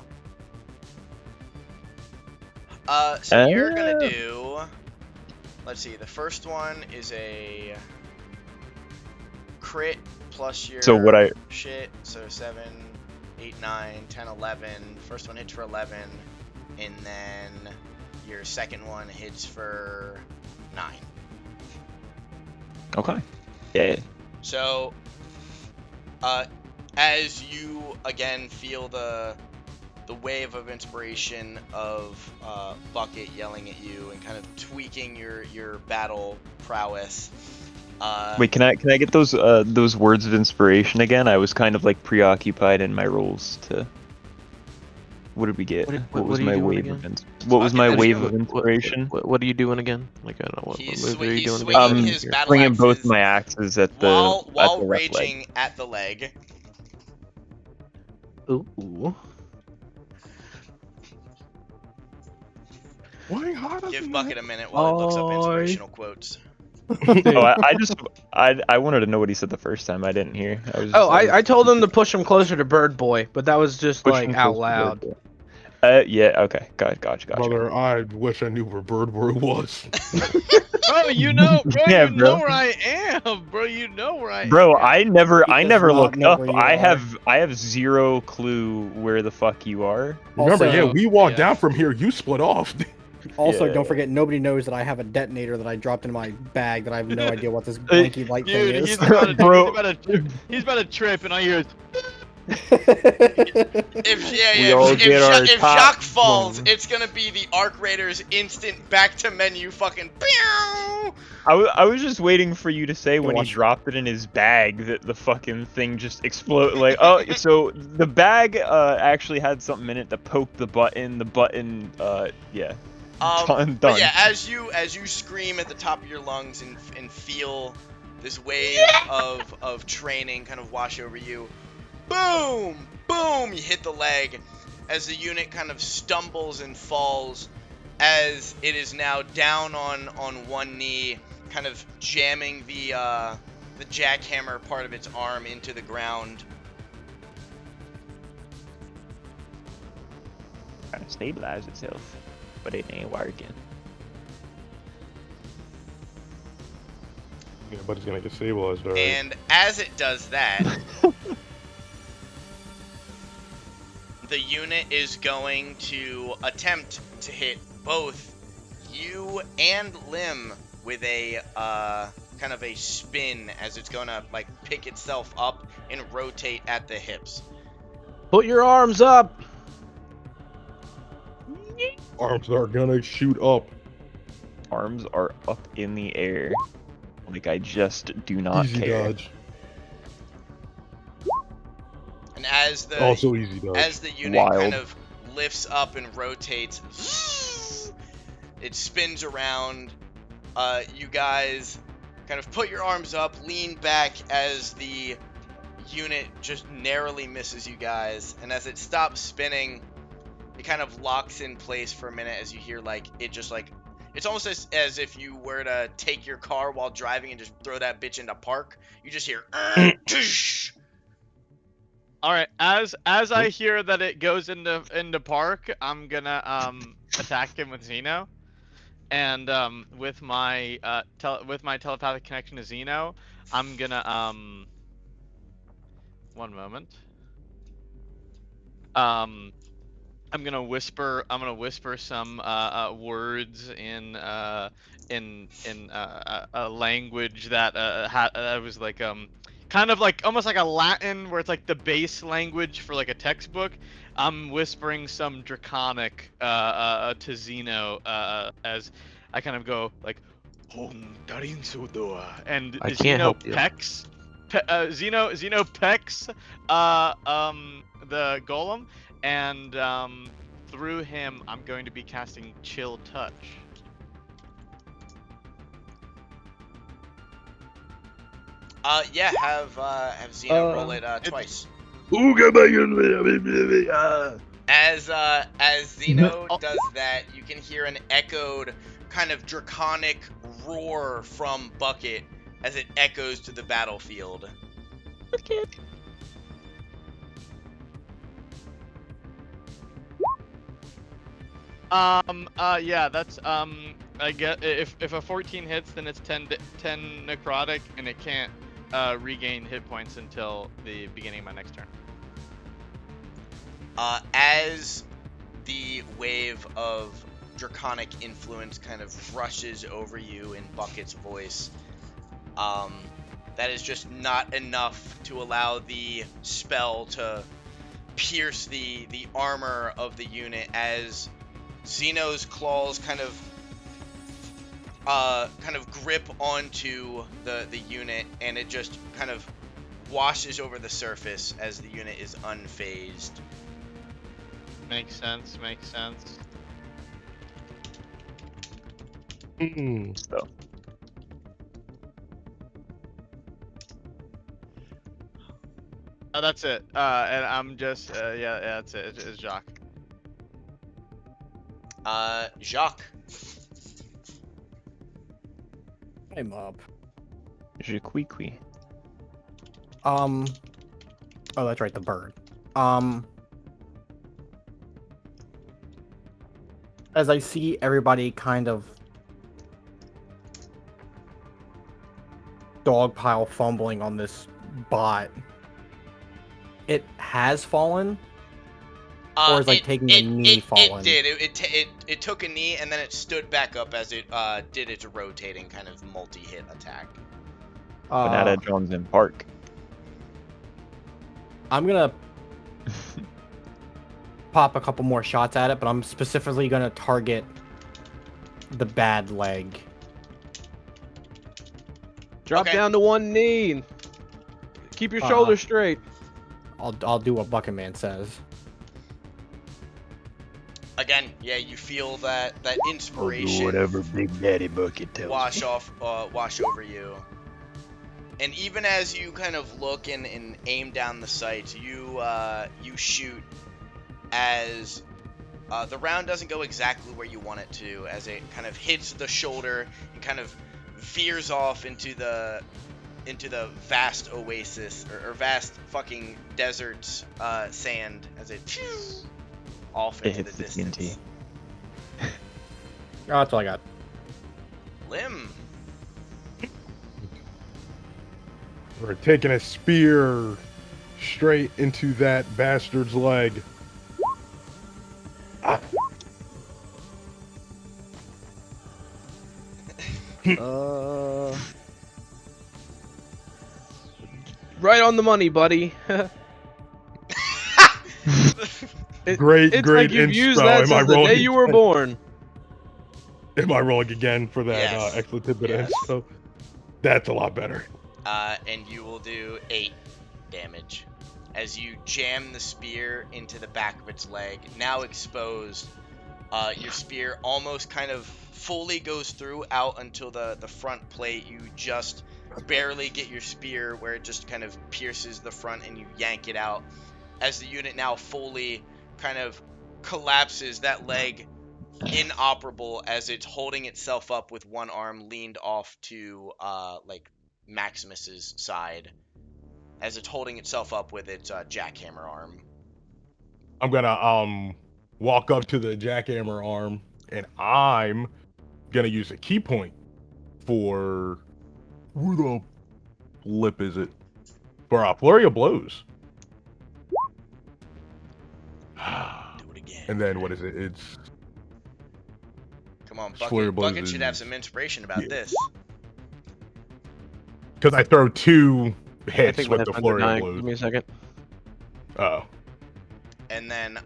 So you're gonna do. Let's see. The first one is a crit plus your So what I shit. So 7, 8, 9, 10, 11. First one hits for 11, and then your second one hits for 9. okay. Yeah. So, as you again feel the wave of inspiration of Bucket yelling at you and kind of tweaking your battle prowess. Wait, can I get those words of inspiration again? I was kind of like preoccupied in my rolls to. What did we get? What was are you my doing wave again? of what was my Bucket, wave what- of inspiration? What are you doing again? Like I don't know what He's move are you he's doing swinging again? his battle Swinging both axes my axes at the while at the left leg. raging at the leg. Ooh. Why harder Give than Bucket a minute while he looks up inspirational quotes. Oh, I wanted to know what he said the first time. I didn't hear. I told him to push him closer to Bird Boy, but that was just Push like him out close to loud. Bird Boy. Yeah. Okay. Gotcha. Brother, I wish I knew where Bird Boy was. Bro, you know, bro, Yeah, you bro. know where I am, bro. You know where I Bro, am. I never He does not looked know up. where you I are. have zero clue where the fuck you are. Remember, Also- yeah, we walked Yeah. down from here. You split off. Also, Yeah. don't forget, nobody knows that I have a detonator that I dropped in my bag that I have no idea what this blinky light thing Dude, is. he's about to, Bro. he's about to trip, and I hear. If top Jacques falls, one. it's gonna be the Arc Raiders instant back to menu fucking pew! I was just waiting for you to say when he watch. dropped it in his bag that the fucking thing just exploded. Like, oh, so the bag actually had something in it that poked the button. The button, yeah. Done. But yeah, as you scream at the top of your lungs and feel this wave of training kind of wash over you, boom, boom, you hit the leg as the unit kind of stumbles and falls as it is now down on one knee, kind of jamming the jackhammer part of its arm into the ground. Trying to stabilize itself, but it ain't working. Yeah, but it's gonna get stabilized, alright. And as it does that, the unit is going to attempt to hit both you and Lim with a kind of a spin as it's gonna like pick itself up and rotate at the hips. Put your arms up. Arms are gonna shoot up. Arms are up in the air. Like I just do not Easy care. dodge. And as the Also easy dodge. as the unit Wild. kind of lifts up and rotates, it spins around. You guys kind of put your arms up, lean back as the unit just narrowly misses you guys, and as it stops spinning, it kind of locks in place for a minute as you hear like it just like it's almost as if you were to take your car while driving and just throw that bitch into park. You just hear "Tsh." All right, as I hear that it goes into park, I'm gonna attack him with Xeno, and with my telepathic connection to Xeno, I'm gonna one moment. I'm gonna whisper some words in a language that was like kind of like almost like a Latin where it's like the base language for like a textbook. I'm whispering some Draconic to Zeno as I kind of go like Hong Darin Sodua, and I can't Zeno help you. pecks Zeno pecks the golem, and through him I'm going to be casting Chill Touch. Yeah, have Xeno roll it twice. As Zeno does that, you can hear an echoed kind of draconic roar from Bucket as it echoes to the battlefield. Yeah, that's I get if a 14 hits, then it's 10 necrotic, and it can't regain hit points until the beginning of my next turn. As the wave of draconic influence kind of rushes over you in Bucket's voice, that is just not enough to allow the spell to pierce the armor of the unit as Xeno's claws kind of grip onto the unit, and it just kind of washes over the surface as the unit is unfazed. Makes sense. So That's it. And I'm just yeah, that's it. It's Jacques. Jacques. I'm up. je qui. Oh, that's right, the bird. As I see everybody kind of dogpile fumbling on this bot, it has fallen, or is like taking a knee fallen. It did. It took a knee and then it stood back up as it did its rotating kind of multi-hit attack. Banana Jones in Park. I'm gonna pop a couple more shots at it, but I'm specifically gonna target the bad leg. Drop Okay. down to one knee. And keep your shoulders straight. I'll do what Bucket Man says. Again, yeah, you feel that inspiration whatever Big Daddy Bucket tells wash over you. And even as you kind of look and aim down the sights, you shoot as the round doesn't go exactly where you want it to, as it kind of hits the shoulder and kind of veers off into the vast oasis or vast fucking desert sand as it off It into hits the the TNT. distance. Oh, that's all I got. Lim. We're taking a spear straight into that bastard's leg. Right on the money, buddy. Great, It's great like you've inspo. used that Am I since the day rolling you were again? born. Am I rolling again for that Yes. excellent tidbit Yes. inspo? That's a lot better. And you will do 8 damage as you jam the spear into the back of its leg, now exposed. Your spear almost kind of fully goes through out until the front plate. You just barely get your spear where it just kind of pierces the front and you yank it out as the unit now fully kind of collapses, that leg inoperable as it's holding itself up with one arm leaned off to like Maximus's side as it's holding itself up with its jackhammer arm. I'm gonna walk up to the jackhammer arm, and I'm gonna use a key point for where the lip is it? For flurry of blows. Do it again. And then what is it? It's Come on, Flurry of Bucket. blows Bucket should have is- some inspiration about yeah. this. because I throw 2 I hits think my with the headphones are flurry of dying. blows. Give me a second. Oh, And then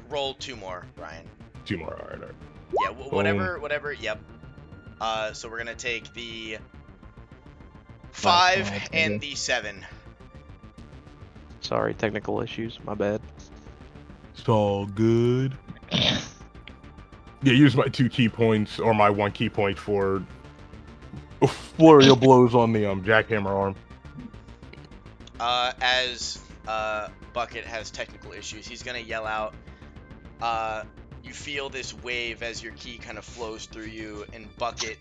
roll 2 more, Ryan. 2 more. All right. Yeah, whatever. Yep. So we're gonna take the 5 and the 7. Sorry, technical issues. My bad. It's all good. Yeah, use my 2 key points or my 1 key point for a flurry of blows on the jackhammer arm. As Bucket has technical issues, he's gonna yell out. You feel this wave as your key kind of flows through you, and Bucket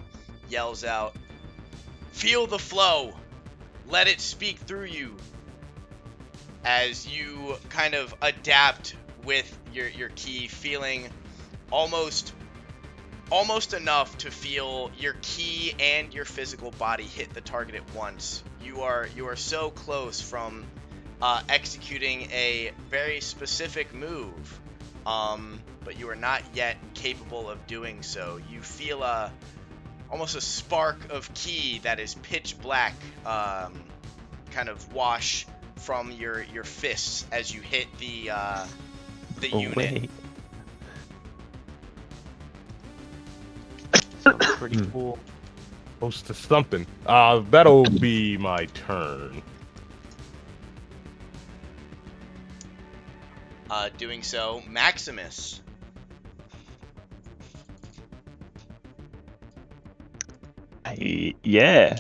yells out, "Feel the flow! Let it speak through you!" As you kind of adapt with your key, feeling almost enough to feel your key and your physical body hit the target at once. You are so close from executing a very specific move, but you are not yet capable of doing so. You feel almost a spark of ki that is pitch black kind of wash from your fists as you hit the unit. Wait. Sounds pretty cool. Close to something. That'll be my turn. Doing so, Maximus. Yeah.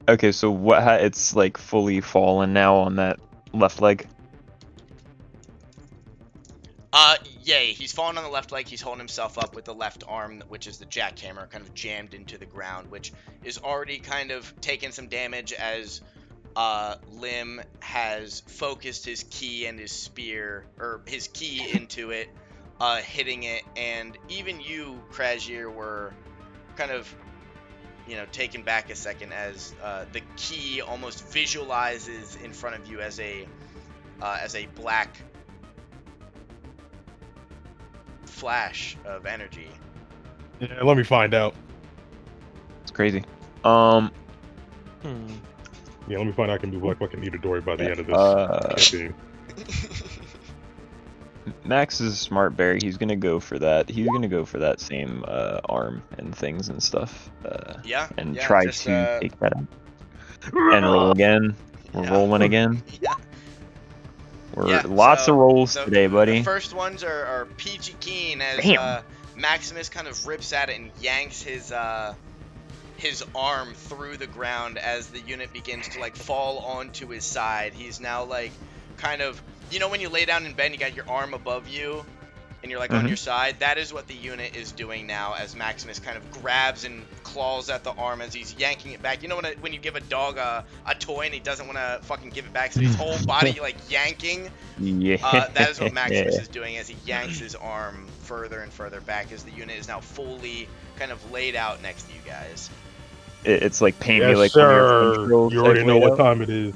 Okay, so what? It's like fully fallen now on that left leg. Yay, he's fallen on the left leg. He's holding himself up with the left arm, which is the jackhammer, kind of jammed into the ground, which is already kind of taken some damage as Lim has focused his key and his spear, or his key into it, hitting it, and even you, Krajir, were kind of, taken back a second as the key almost visualizes in front of you as a black flash of energy. Yeah, let me find out. It's crazy. Yeah, let me find out I can do like fucking Itadori by the end of this campaign. Max is a smart berry. He's gonna go for that. He's gonna go for that same arm and things and stuff. And try just, to take that out. And roll again. We're rolling again. Yeah. Lots of rolls today, buddy. The first ones are peachy keen as Bam. Maximus kind of rips at it and yanks his arm through the ground as the unit begins to like fall onto his side. He's now like kind of, when you lay down in bed and you got your arm above you and you're like on your side, that is what the unit is doing now as Maximus kind of grabs and claws at the arm as he's yanking it back. When you give a dog a toy and he doesn't want to fucking give it back, so his whole body like yanking. Yeah. That is what Maximus is doing as he yanks his arm further and further back as the unit is now fully kind of laid out next to you guys. It's like pain me Yes, like sir. when you're You already know what time it is.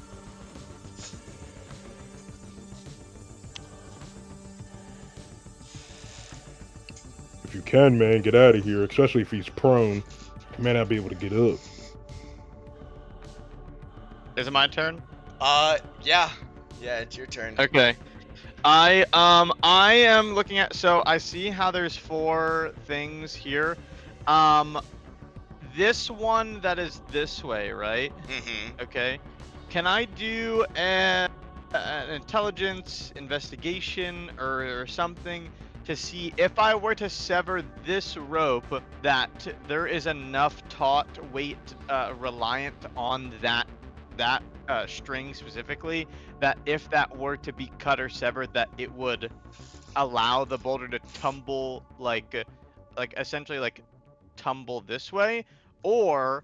If you can, man, get out of here, especially if he's prone. He may not be able to get up. Is it my turn? Yeah. Yeah, it's your turn. Okay. I am looking at, so I see how there's 4 things here. This one that is this way, right? Mm-hmm. Okay. Can I do an intelligence investigation or something to see if I were to sever this rope that there is enough taut weight reliant on that string specifically, that if that were to be cut or severed, that it would allow the boulder to tumble like essentially like tumble this way, or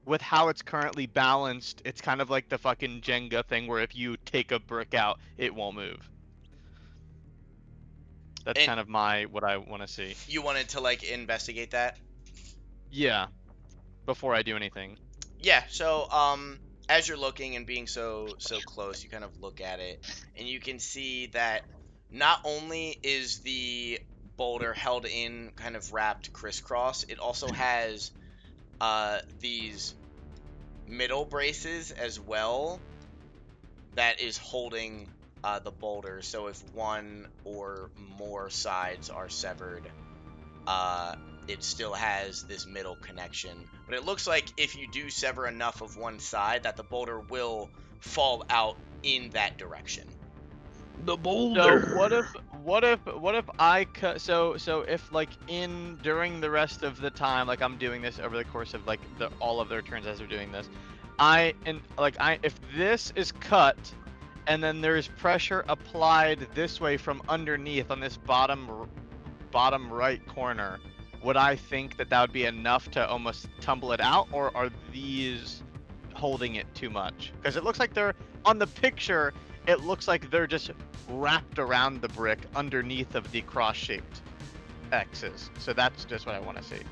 with how it's currently balanced, it's kind of like the fucking Jenga thing where if you take a brick out, it won't move. That's And kind of what I want to see. you wanted to like investigate that? Yeah, before I do anything. Yeah, so as you're looking and being so close, you kind of look at it and you can see that not only is the boulder held in kind of wrapped crisscross, it also has these middle braces as well that is holding the boulder. So if one or more sides are severed, it still has this middle connection. But it looks like if you do sever enough of one side, that the boulder will fall out in that direction. The So boulder. what if I cut, so if like during the rest of the time, like I'm doing this over the course of like all of their turns as they're doing this, if this is cut and then there's pressure applied this way from underneath on this bottom right corner, would I think that would be enough to almost tumble it out, or are these holding it too much? Because it looks like they're on the picture. It looks like they're just wrapped around the brick underneath of the cross-shaped X's. So that's just what I want to see.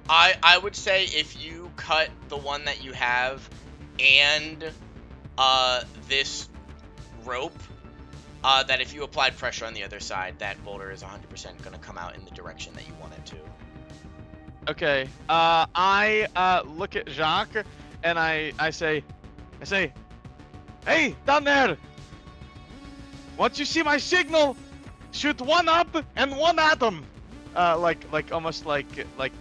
I would say if you cut the one that you have and this rope, that if you applied pressure on the other side, that boulder is 100% going to come out in the direction that you want it to. Okay. I look at Jacques and I say, hey, down there! Once you see my signal, shoot one up and one at them. Almost like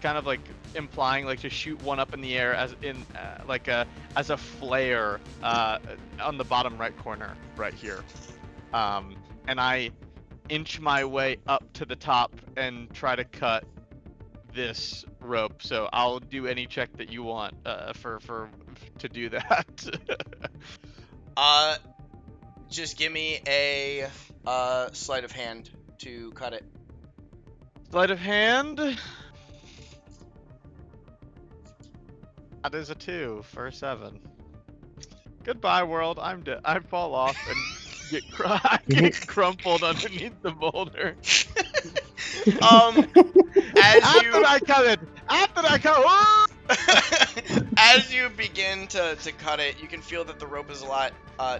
kind of like implying like to shoot one up in the air as in as a flare on the bottom right corner right here. And I inch my way up to the top and try to cut this rope. So I'll do any check that you want for to do that. Just give me a sleight of hand to cut it. Sleight of hand. That is a 2 for 7. Goodbye, world. I'm dead. I fall off and get crumpled underneath the boulder. After I cut it. As you begin to cut it, you can feel that the rope is a lot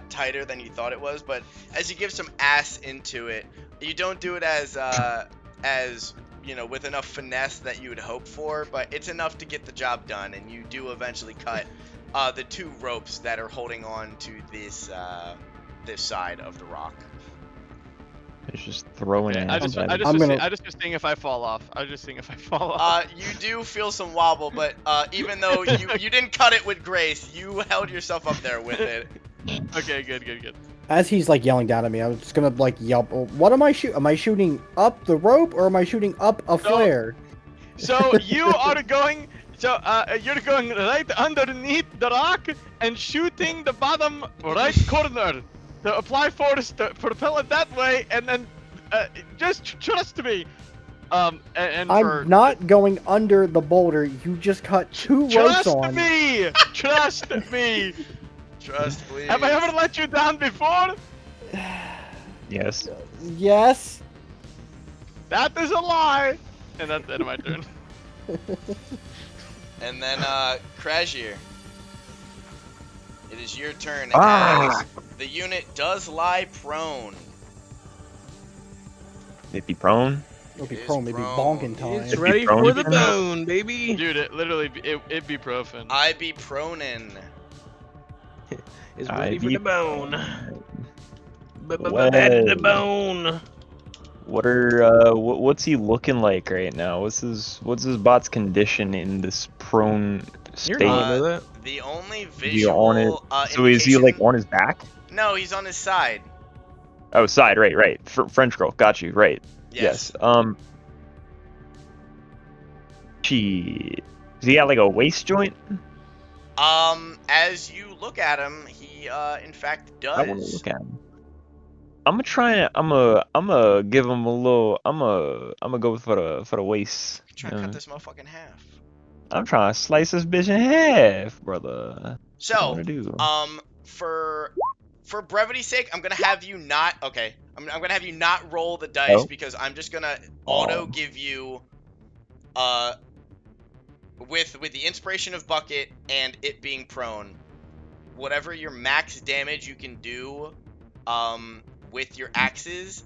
tighter than you thought it was. But as you give some ass into it, you don't do it as you know, with enough finesse that you would hope for. But it's enough to get the job done, and you do eventually cut the 2 ropes that are holding on to this side of the rock. It's just throwing it. I just was seeing if I fall off. You do feel some wobble, but even though you didn't cut it with grace, you held yourself up there with it. Okay, good. As he's like yelling down at me, I'm just gonna like yelp. What am I shooting? Am I shooting up the rope or am I shooting up a flare? So you are going. So you're going right underneath the rock and shooting the bottom right corner to apply force to propel it that way, and then just trust me. I'm not going under the boulder. You just cut 2 ropes on. Trust me. Trust, please. Have I ever let you down before? Yes. Yes. That is a lie. And that's the end of my turn. And then Crashier, it is your turn as the unit does lie prone. It be prone. It'll be It is prone, maybe prone. bonking time. It's ready for the bone, baby. Dude, it'd be profen. I be pronin'. It's ready for the bone. Bad to the bone. What's he looking like right now? What's his bot's condition in this prone You're state? not know that. The only Is he on it? visual So is he like on his back? No, he's on his side. Oh, side, right. French girl, got you, right. Yes. Does he got like a waist joint? As you look at him, he in fact does. I want to look at him. I'm gonna give him a little. I'm gonna go for the waist. Try to cut this motherfucker in half. I'm trying to slice this bitch in half, brother. So, What do? For brevity's sake, I'm gonna have you not. Okay, I'm gonna have you not roll the dice Oh. because I'm just gonna auto give you, with the inspiration of bucket and it being prone, whatever your max damage you can do, with your axes,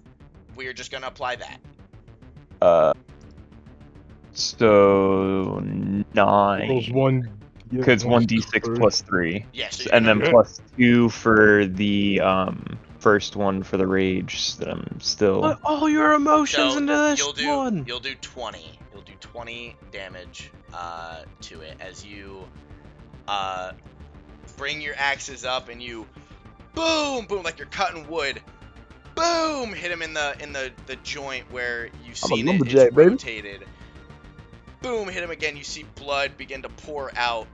we're just gonna apply that. So 9. Rolls one. Because 1d6 plus 3. Yeah, so And then gonna- plus 2 for the first one for the rage that I'm still. Put all your emotions So into this you'll do one. you'll do 20. You'll do 20 damage to it as you bring your axes up and you boom like you're cutting wood. Boom! Hit him in the joint where you've I'm a seen it. lumberjack, It's baby. rotated. Boom! Hit him again. You see blood begin to pour out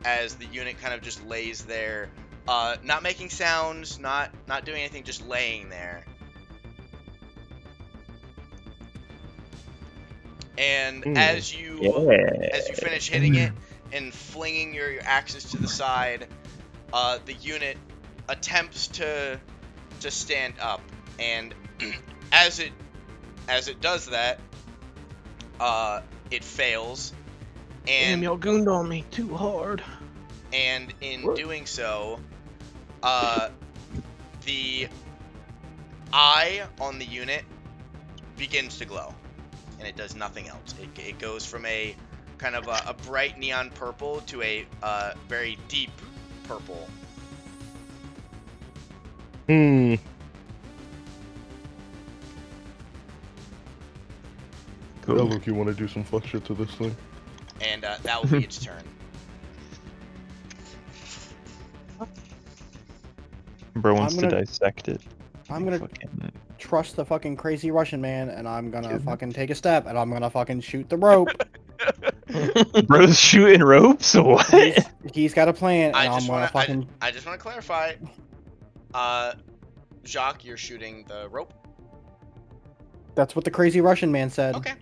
as the unit kind of just lays there, not making sounds, not doing anything, just laying there. And as you finish hitting it and flinging your axes to the side, the unit attempts to stand up, and as it does that, it fails, Damn, and y'all gooned on me too hard. in doing so, the eye on the unit begins to glow, and it does nothing else. It goes from a kind of a bright neon purple to a very deep purple. Hmm. Cool. Yeah, look, you want to do some fuck shit to this thing? And that will be its turn. Bro wants I'm to gonna- dissect it. I'm gonna Fucking... trust the fucking crazy Russian man, and I'm gonna fucking take a step, and I'm gonna fucking shoot the rope. Bro's shooting ropes? What? He's got a plan, and I I'm just gonna want fucking. to I just want to clarify. Jacques, you're shooting the rope. That's what the crazy Russian man said. Okay.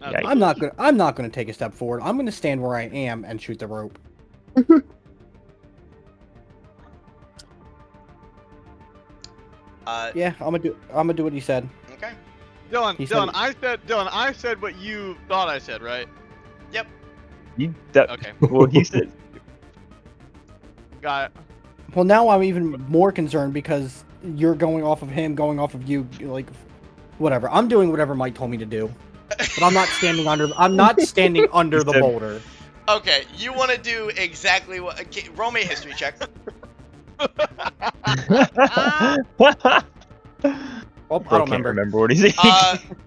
Yikes. I'm not gonna take a step forward. I'm gonna stand where I am and shoot the rope. Yeah, I'm gonna do what he said. Okay. Dylan, He said I said what you thought I said, right? Yep. Okay. Well, he said. Got it. Well, now I'm even more concerned because you're going off of him, going off of you, like, whatever. I'm doing whatever Mike told me to do, but I'm not standing under. I'm not standing under the said- boulder. Okay. You want to do exactly what? Okay, roll me a history check. Oh, I Bro don't can't remember. remember what he's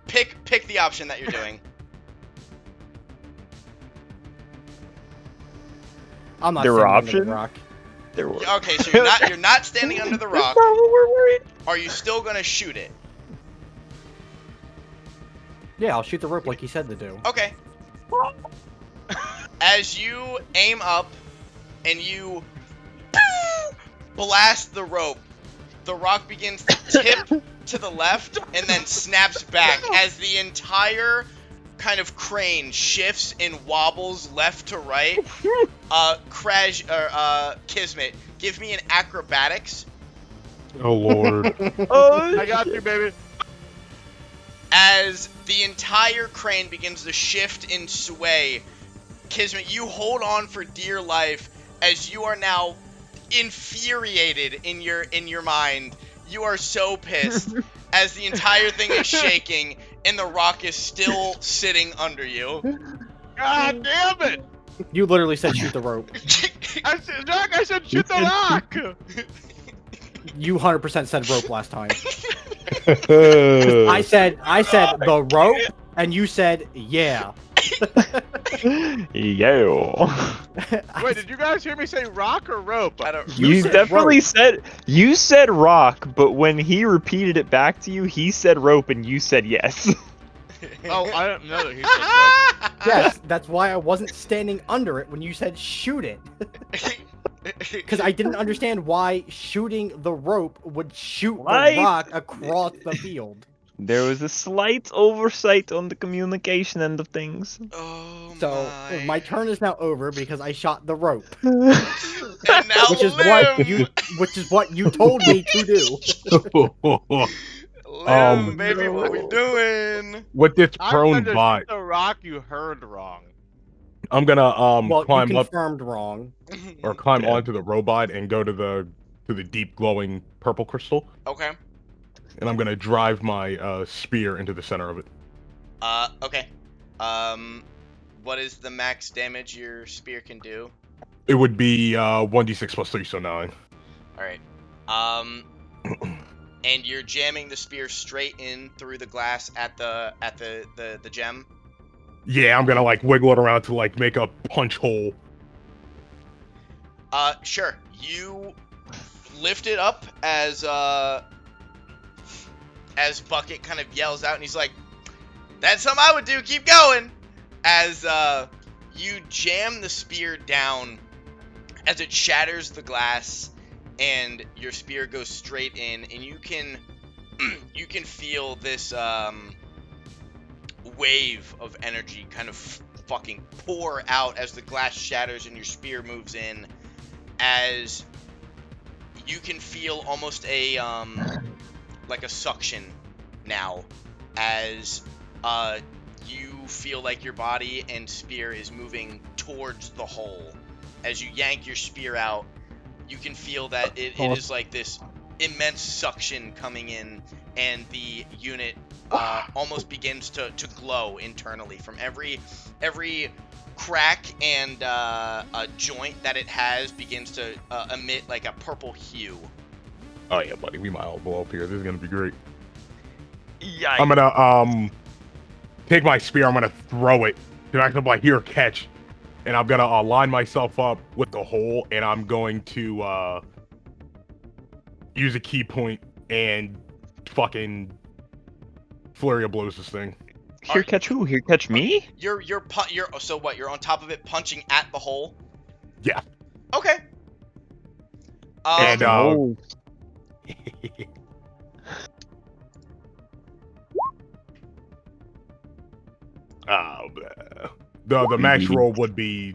Pick the option that you're doing. I'm not There were standing under options? the rock. There were. Okay, so you're not standing under the rock. Are you still gonna shoot it? Yeah, I'll shoot the rope like he said to do. Okay. As you aim up and you blast the rope, the rock begins to tip to the left and then snaps back as the entire kind of crane shifts and wobbles left to right. Kismet, give me an acrobatics. Oh lord. I got you, baby. As the entire crane begins to shift and sway, Kismet, you hold on for dear life as you are now infuriated in your mind. You are so pissed as the entire thing is shaking and the rock is still sitting under you. God damn it! You literally said shoot the rope. I said, Jack, I said shoot the rock. You 100% said rope last time. I said the rope, and you said yeah. Yeah. Wait, did you guys hear me say rock or rope? I don't. You You said definitely rope. said you said rock, but when he repeated it back to you, he said rope and you said yes. Oh, I didn't know that he said rope. Yes, that's why I wasn't standing under it when you said shoot it. Because I didn't understand why shooting the rope would shoot Why? the rock across the field. There was a slight oversight on the communication end of things. Oh So my turn is now over because I shot the rope, And now which is what you told me to do. Lim, baby, what we doing? With this I prone said to bot, shoot the rock, you heard wrong. I'm gonna Well, you climb up confirmed wrong. or climb Yeah. onto the robot and go to the deep glowing purple crystal, Okay. and I'm gonna drive my spear into the center of it. Okay. What is the max damage your spear can do? It would be 1d6 plus 3, so 9. All right. And you're jamming the spear straight in through the glass at the gem. Yeah, I'm gonna like wiggle it around to like make a punch hole. Sure. You lift it up as Bucket kind of yells out, and he's like, "That's something I would do. Keep going." As you jam the spear down, as it shatters the glass, and your spear goes straight in, and you can feel this wave of energy kind of fucking pour out as the glass shatters and your spear moves in, as you can feel almost a like a suction now, as you feel like your body and spear is moving towards the hole. As you yank your spear out, you can feel that it is like this immense suction coming in, and the unit almost begins to glow internally from every crack and a joint that it has begins to emit like a purple hue. Oh yeah, buddy, we might all blow up here. This is gonna be great. Yikes. I'm gonna take my spear. I'm gonna throw it to actually like here catch, and I'm gonna line myself up with the hole, and I'm going to use a key point and fucking flurry of blows this thing. Here catch who? Here catch me? You're so what? You're on top of it, punching at the hole. Yeah. Okay. And Oh. the max roll would be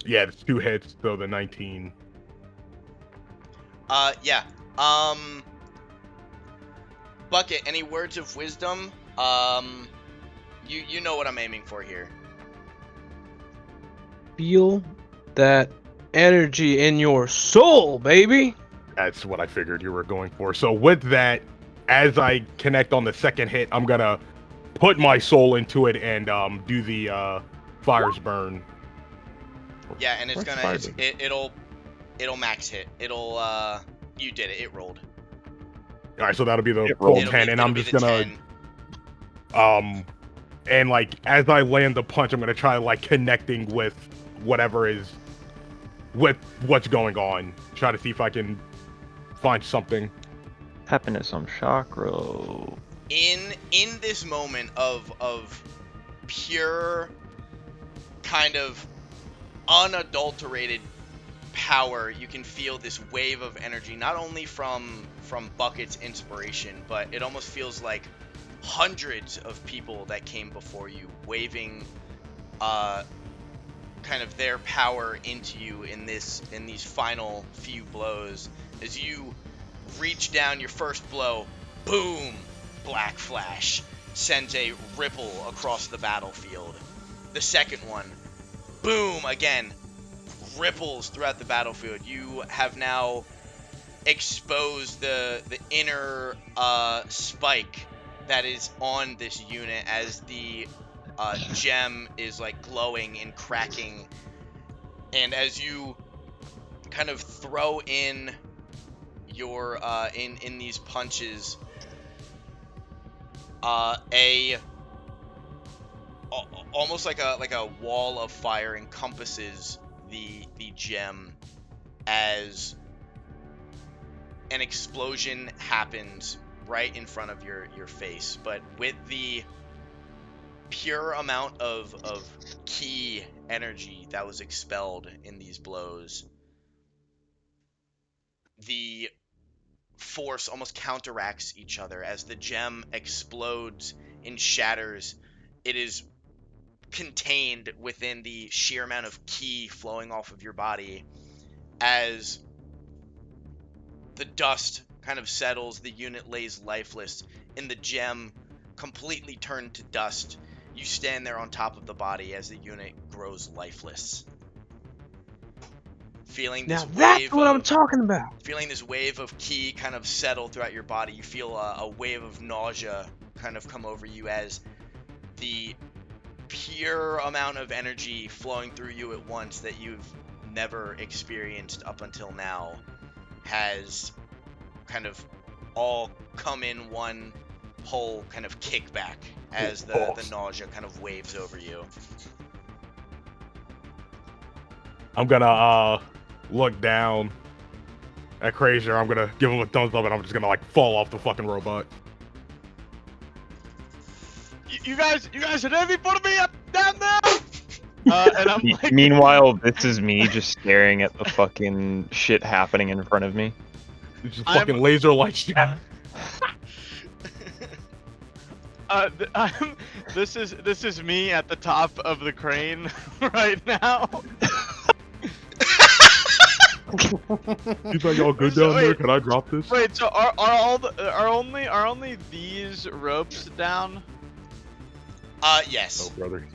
it's 2 hits, so the 19. Yeah. Bucket, any words of wisdom? You know what I'm aiming for here. Feel that energy in your soul, baby. That's what I figured you were going for. So with that, as I connect on the second hit, I'm gonna put my soul into it and do the fires burn. Yeah, and it's Where's gonna fire it'll max hit. It'll you did it. It rolled. All right, so that'll be the It full rolled. 10, and it'll I'm be just the gonna 10. and like as I land the punch, I'm gonna try like connecting with whatever is with what's going on. Try to see if I can find something. Happiness on chakra. In this moment of pure kind of unadulterated power, you can feel this wave of energy, not only from Bucket's inspiration, but it almost feels like hundreds of people that came before you waving kind of their power into you in these final few blows. As you reach down your first blow, boom, black flash sends a ripple across the battlefield. The second one, boom, again, ripples throughout the battlefield. You have now exposed the inner spike that is on this unit as the gem is like glowing and cracking, and as you kind of throw in you're in these punches, almost like a wall of fire encompasses the gem as an explosion happens right in front of your face. But with the pure amount of ki energy that was expelled in these blows, the force almost counteracts each other. As the gem explodes and shatters, it is contained within the sheer amount of ki flowing off of your body. As the dust kind of settles, the unit lays lifeless, and the gem completely turned to dust. You stand there on top of the body as the unit grows lifeless. Feeling this Now that's wave what I'm of talking about. feeling this wave of ki kind of settle throughout your body. You feel a wave of nausea kind of come over you as the pure amount of energy flowing through you at once that you've never experienced up until now has kind of all come in one whole kind of kickback as the nausea kind of waves over you. I'm gonna look down at Crazier. I'm gonna give him a thumbs up, and I'm just gonna like fall off the fucking robot. You guys should have put me up down there. And I'm like, Meanwhile, this is me just staring at the fucking shit happening in front of me. It's just fucking laser light shit. This is me at the top of the crane right now. He's like, y'all good down there? Can I drop this? Wait, so are only these ropes down? Yes. Oh, brother.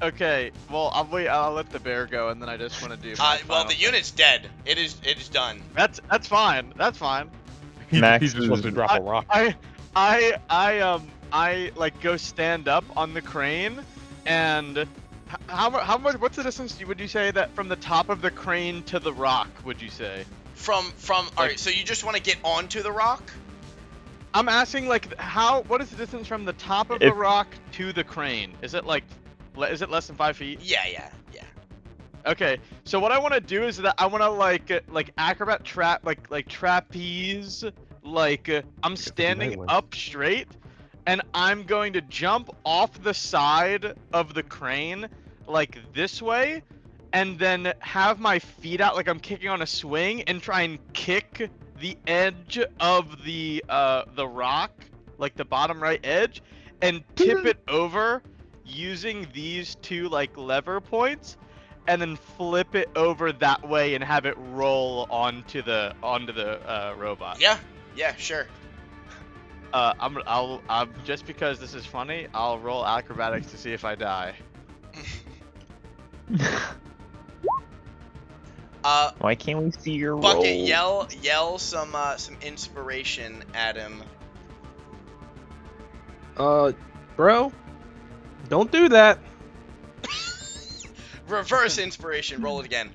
Okay, well I'll let the bear go, and then I just want to do. Well, the unit's dead. It is done. That's fine. That's fine. Max He's just supposed to drop a rock. I like go stand up on the crane, and how much? What's the distance? Would you say that from the top of the crane to the rock? Would you say? All right. So you just want to get onto the rock? I'm asking like what is the distance from the top of the rock to the crane? Is it less than 5 feet? Yeah. Okay, so what I want to do is that I want to like acrobat trap like trapeze, I'm standing up straight, and I'm going to jump off the side of the crane like this way, and then have my feet out like I'm kicking on a swing, and try and kick the edge of the rock, like the bottom right edge, and tip it over using these two like lever points, and then flip it over that way and have it roll onto the robot. Yeah, sure. I'll just because this is funny, I'll roll acrobatics to see if I die. Why can't we see your Bucket, roll? yell some inspiration at him. Bro, don't do that. Reverse inspiration. Roll it again.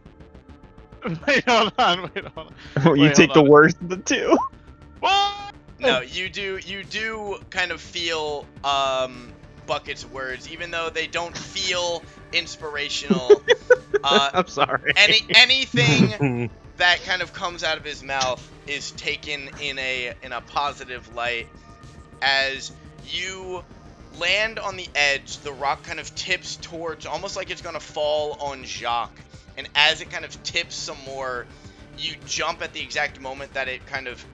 Wait, hold on. You take the worst of the two. What? No, you do kind of feel Bucket's words, even though they don't feel inspirational. I'm sorry. Anything that kind of comes out of his mouth is taken in a positive light. As you land on the edge, the rock kind of tips towards, almost like it's gonna fall on Jacques. And as it kind of tips some more, you jump at the exact moment that it kind of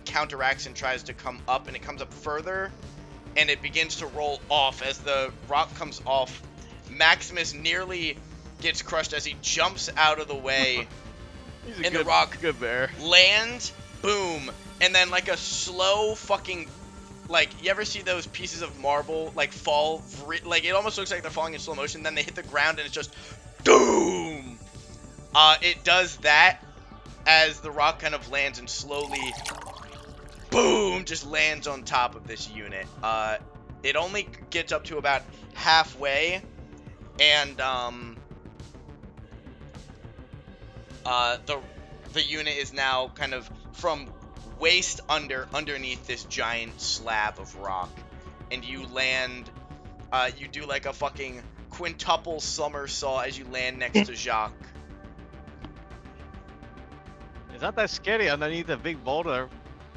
counteracts and tries to come up, and it comes up further, and it begins to roll off. As the rock comes off, Maximus nearly gets crushed as he jumps out of the way, and the rock good bear lands, boom, and then like a slow fucking, like, you ever see those pieces of marble like fall, like it almost looks like they're falling in slow motion, then they hit the ground and it's just boom. It does that as the rock kind of lands and slowly boom just lands on top of this unit. It only gets up to about halfway, and the unit is now kind of from waist underneath this giant slab of rock, and you land. You do like a fucking quintuple somersault as you land next to Jacques. It's not that scary underneath a big boulder,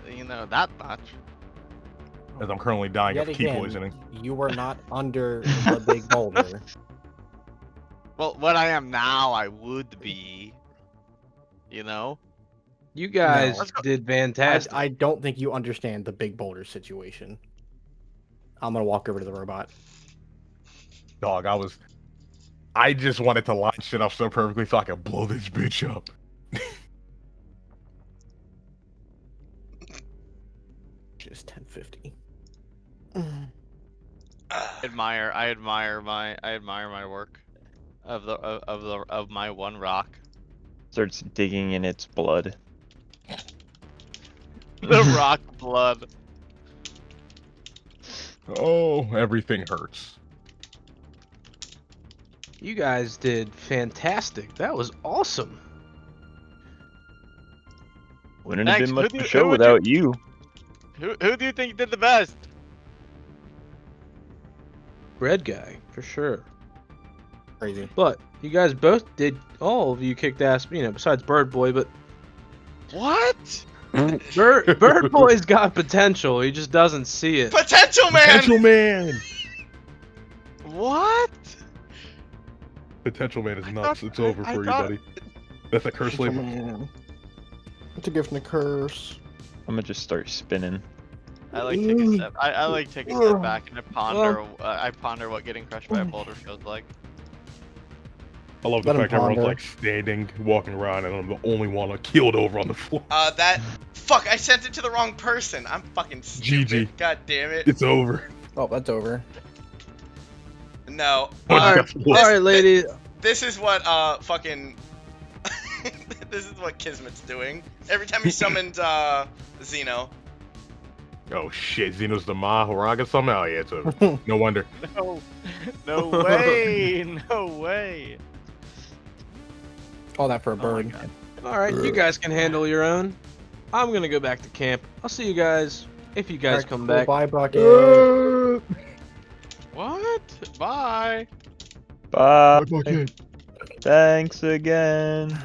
that much. As I'm currently dying Yet of key again, poisoning. you were not under the big boulder. Well, what I am now, I would be. You guys No. did fantastic. I don't think you understand the big boulder situation. I'm gonna walk over to the robot. Dog, I just wanted to line shit up so perfectly so I could blow this bitch up. Just 1050. Ah, I admire my work of my one rock. Starts digging in its blood. The rock blood. Oh, everything hurts. You guys did fantastic. That was awesome. Wouldn't have Thanks. been much Who of a do- show who would without you. Who do you think did the best? Bread guy, for sure. Crazy. But you guys both did. All of you kicked ass. Besides Bird Boy, but What? Bird Boy's got potential. He just doesn't see it. Potential man. Potential man! What? Potential man is I nuts. thought- It's over I for you, thought- buddy. That's a curse label. Man. It's a gift and a curse. I'm gonna just start spinning. I like take a step. I like take a step back and I ponder what getting crushed by a boulder feels like. I love the Let him fact everyone's ponder. like standing, walking around, and I'm the only one killed over on the floor. Fuck, I sent it to the wrong person. I'm fucking stupid. GG. God damn it. It's over. Oh, that's over. No. Oh, Uh, guess what? All right, lady. this is what, fucking... this is what Kismet's doing. Every time he summons, Xeno. Oh shit, Xeno's the Mahoraga something? Oh yeah, it's over. No wonder. No way. No way. All that for a Oh my bird. God. All right, you guys can handle your own. I'm gonna go back to camp. I'll see you guys if you guys Alright, come cool, back. Bye, Bucket. What? Bye. Bye. Thanks again.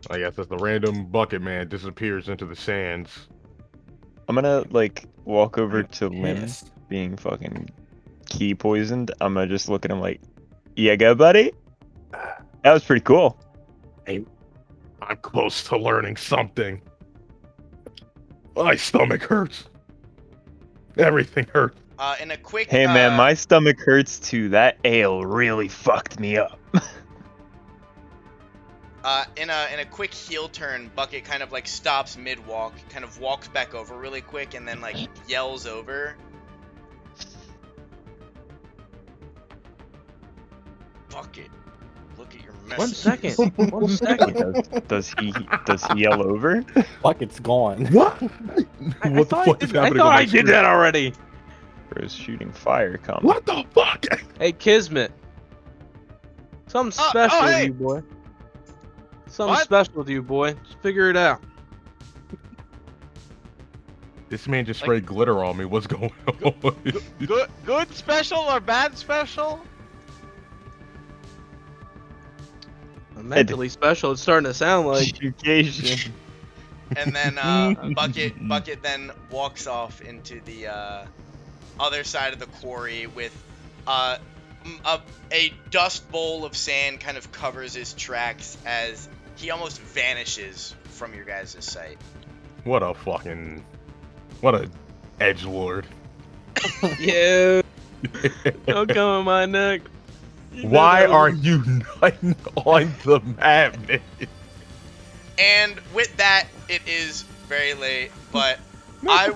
I guess as the random bucket man disappears into the sands. I'm gonna like walk over to Lim Yes. being fucking key poisoned. I'm gonna just look at him like, yeah, go, buddy. That was pretty cool. I'm close to learning something. My stomach hurts. Everything hurts. In a quick, Hey man, my stomach hurts too. That ale really fucked me up. in a quick heel turn, Bucket kind of like stops mid-walk, kind of walks back over really quick, and then like yells over. Bucket, look at your mess. 1 second. 1 second. Does he yell over? Bucket's gone. What? I What the thought fuck I is did, I happening thought on my I did screen? that already. Or is shooting fire coming? What the fuck? Hey, Kismet. Something Oh, special with hey. you, boy. Something What? special with you, boy. Just figure it out. This man just Like- sprayed glitter on me. What's going on? Good special or bad special? Mentally special. It's starting to sound like. Education. And then Bucket then walks off into the other side of the quarry with a dust bowl of sand kind of covers his tracks as he almost vanishes from your guys' sight. What a edgelord. Yeah. Don't come on my neck. You know Why that was- are you not on the map, man? And with that, it is very late, but I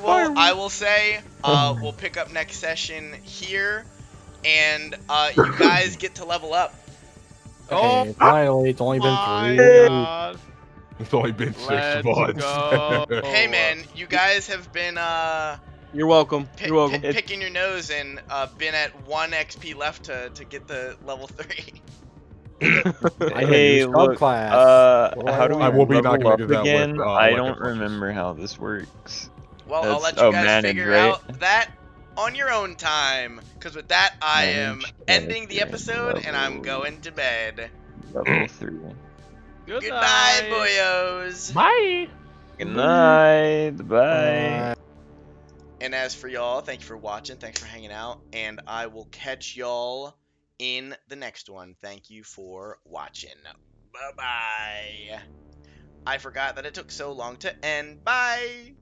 will say we'll pick up next session here, and you guys get to level up. Okay, finally, it's only been My 3 weeks. God. It's only been 6 Let's months. go. Hey man, you guys have been You're welcome. You're welcome. picking your nose and been at 1 XP left to get the level 3. I have a Hey, new scrub look, class. What do how do we I will be level knocking up niggas out with, again? I electric don't punches. remember how this works. Well, I'll That's let you guys manage, figure right? out that on your own time. Because with that, I am Manage ending the character episode and I'm level going to bed. level 3. Good Goodbye, night. boyos. Bye. Good night. Bye. And as for y'all, thank you for watching. Thanks for hanging out. And I will catch y'all in the next one. Thank you for watching. Bye-bye. I forgot that it took so long to end. Bye.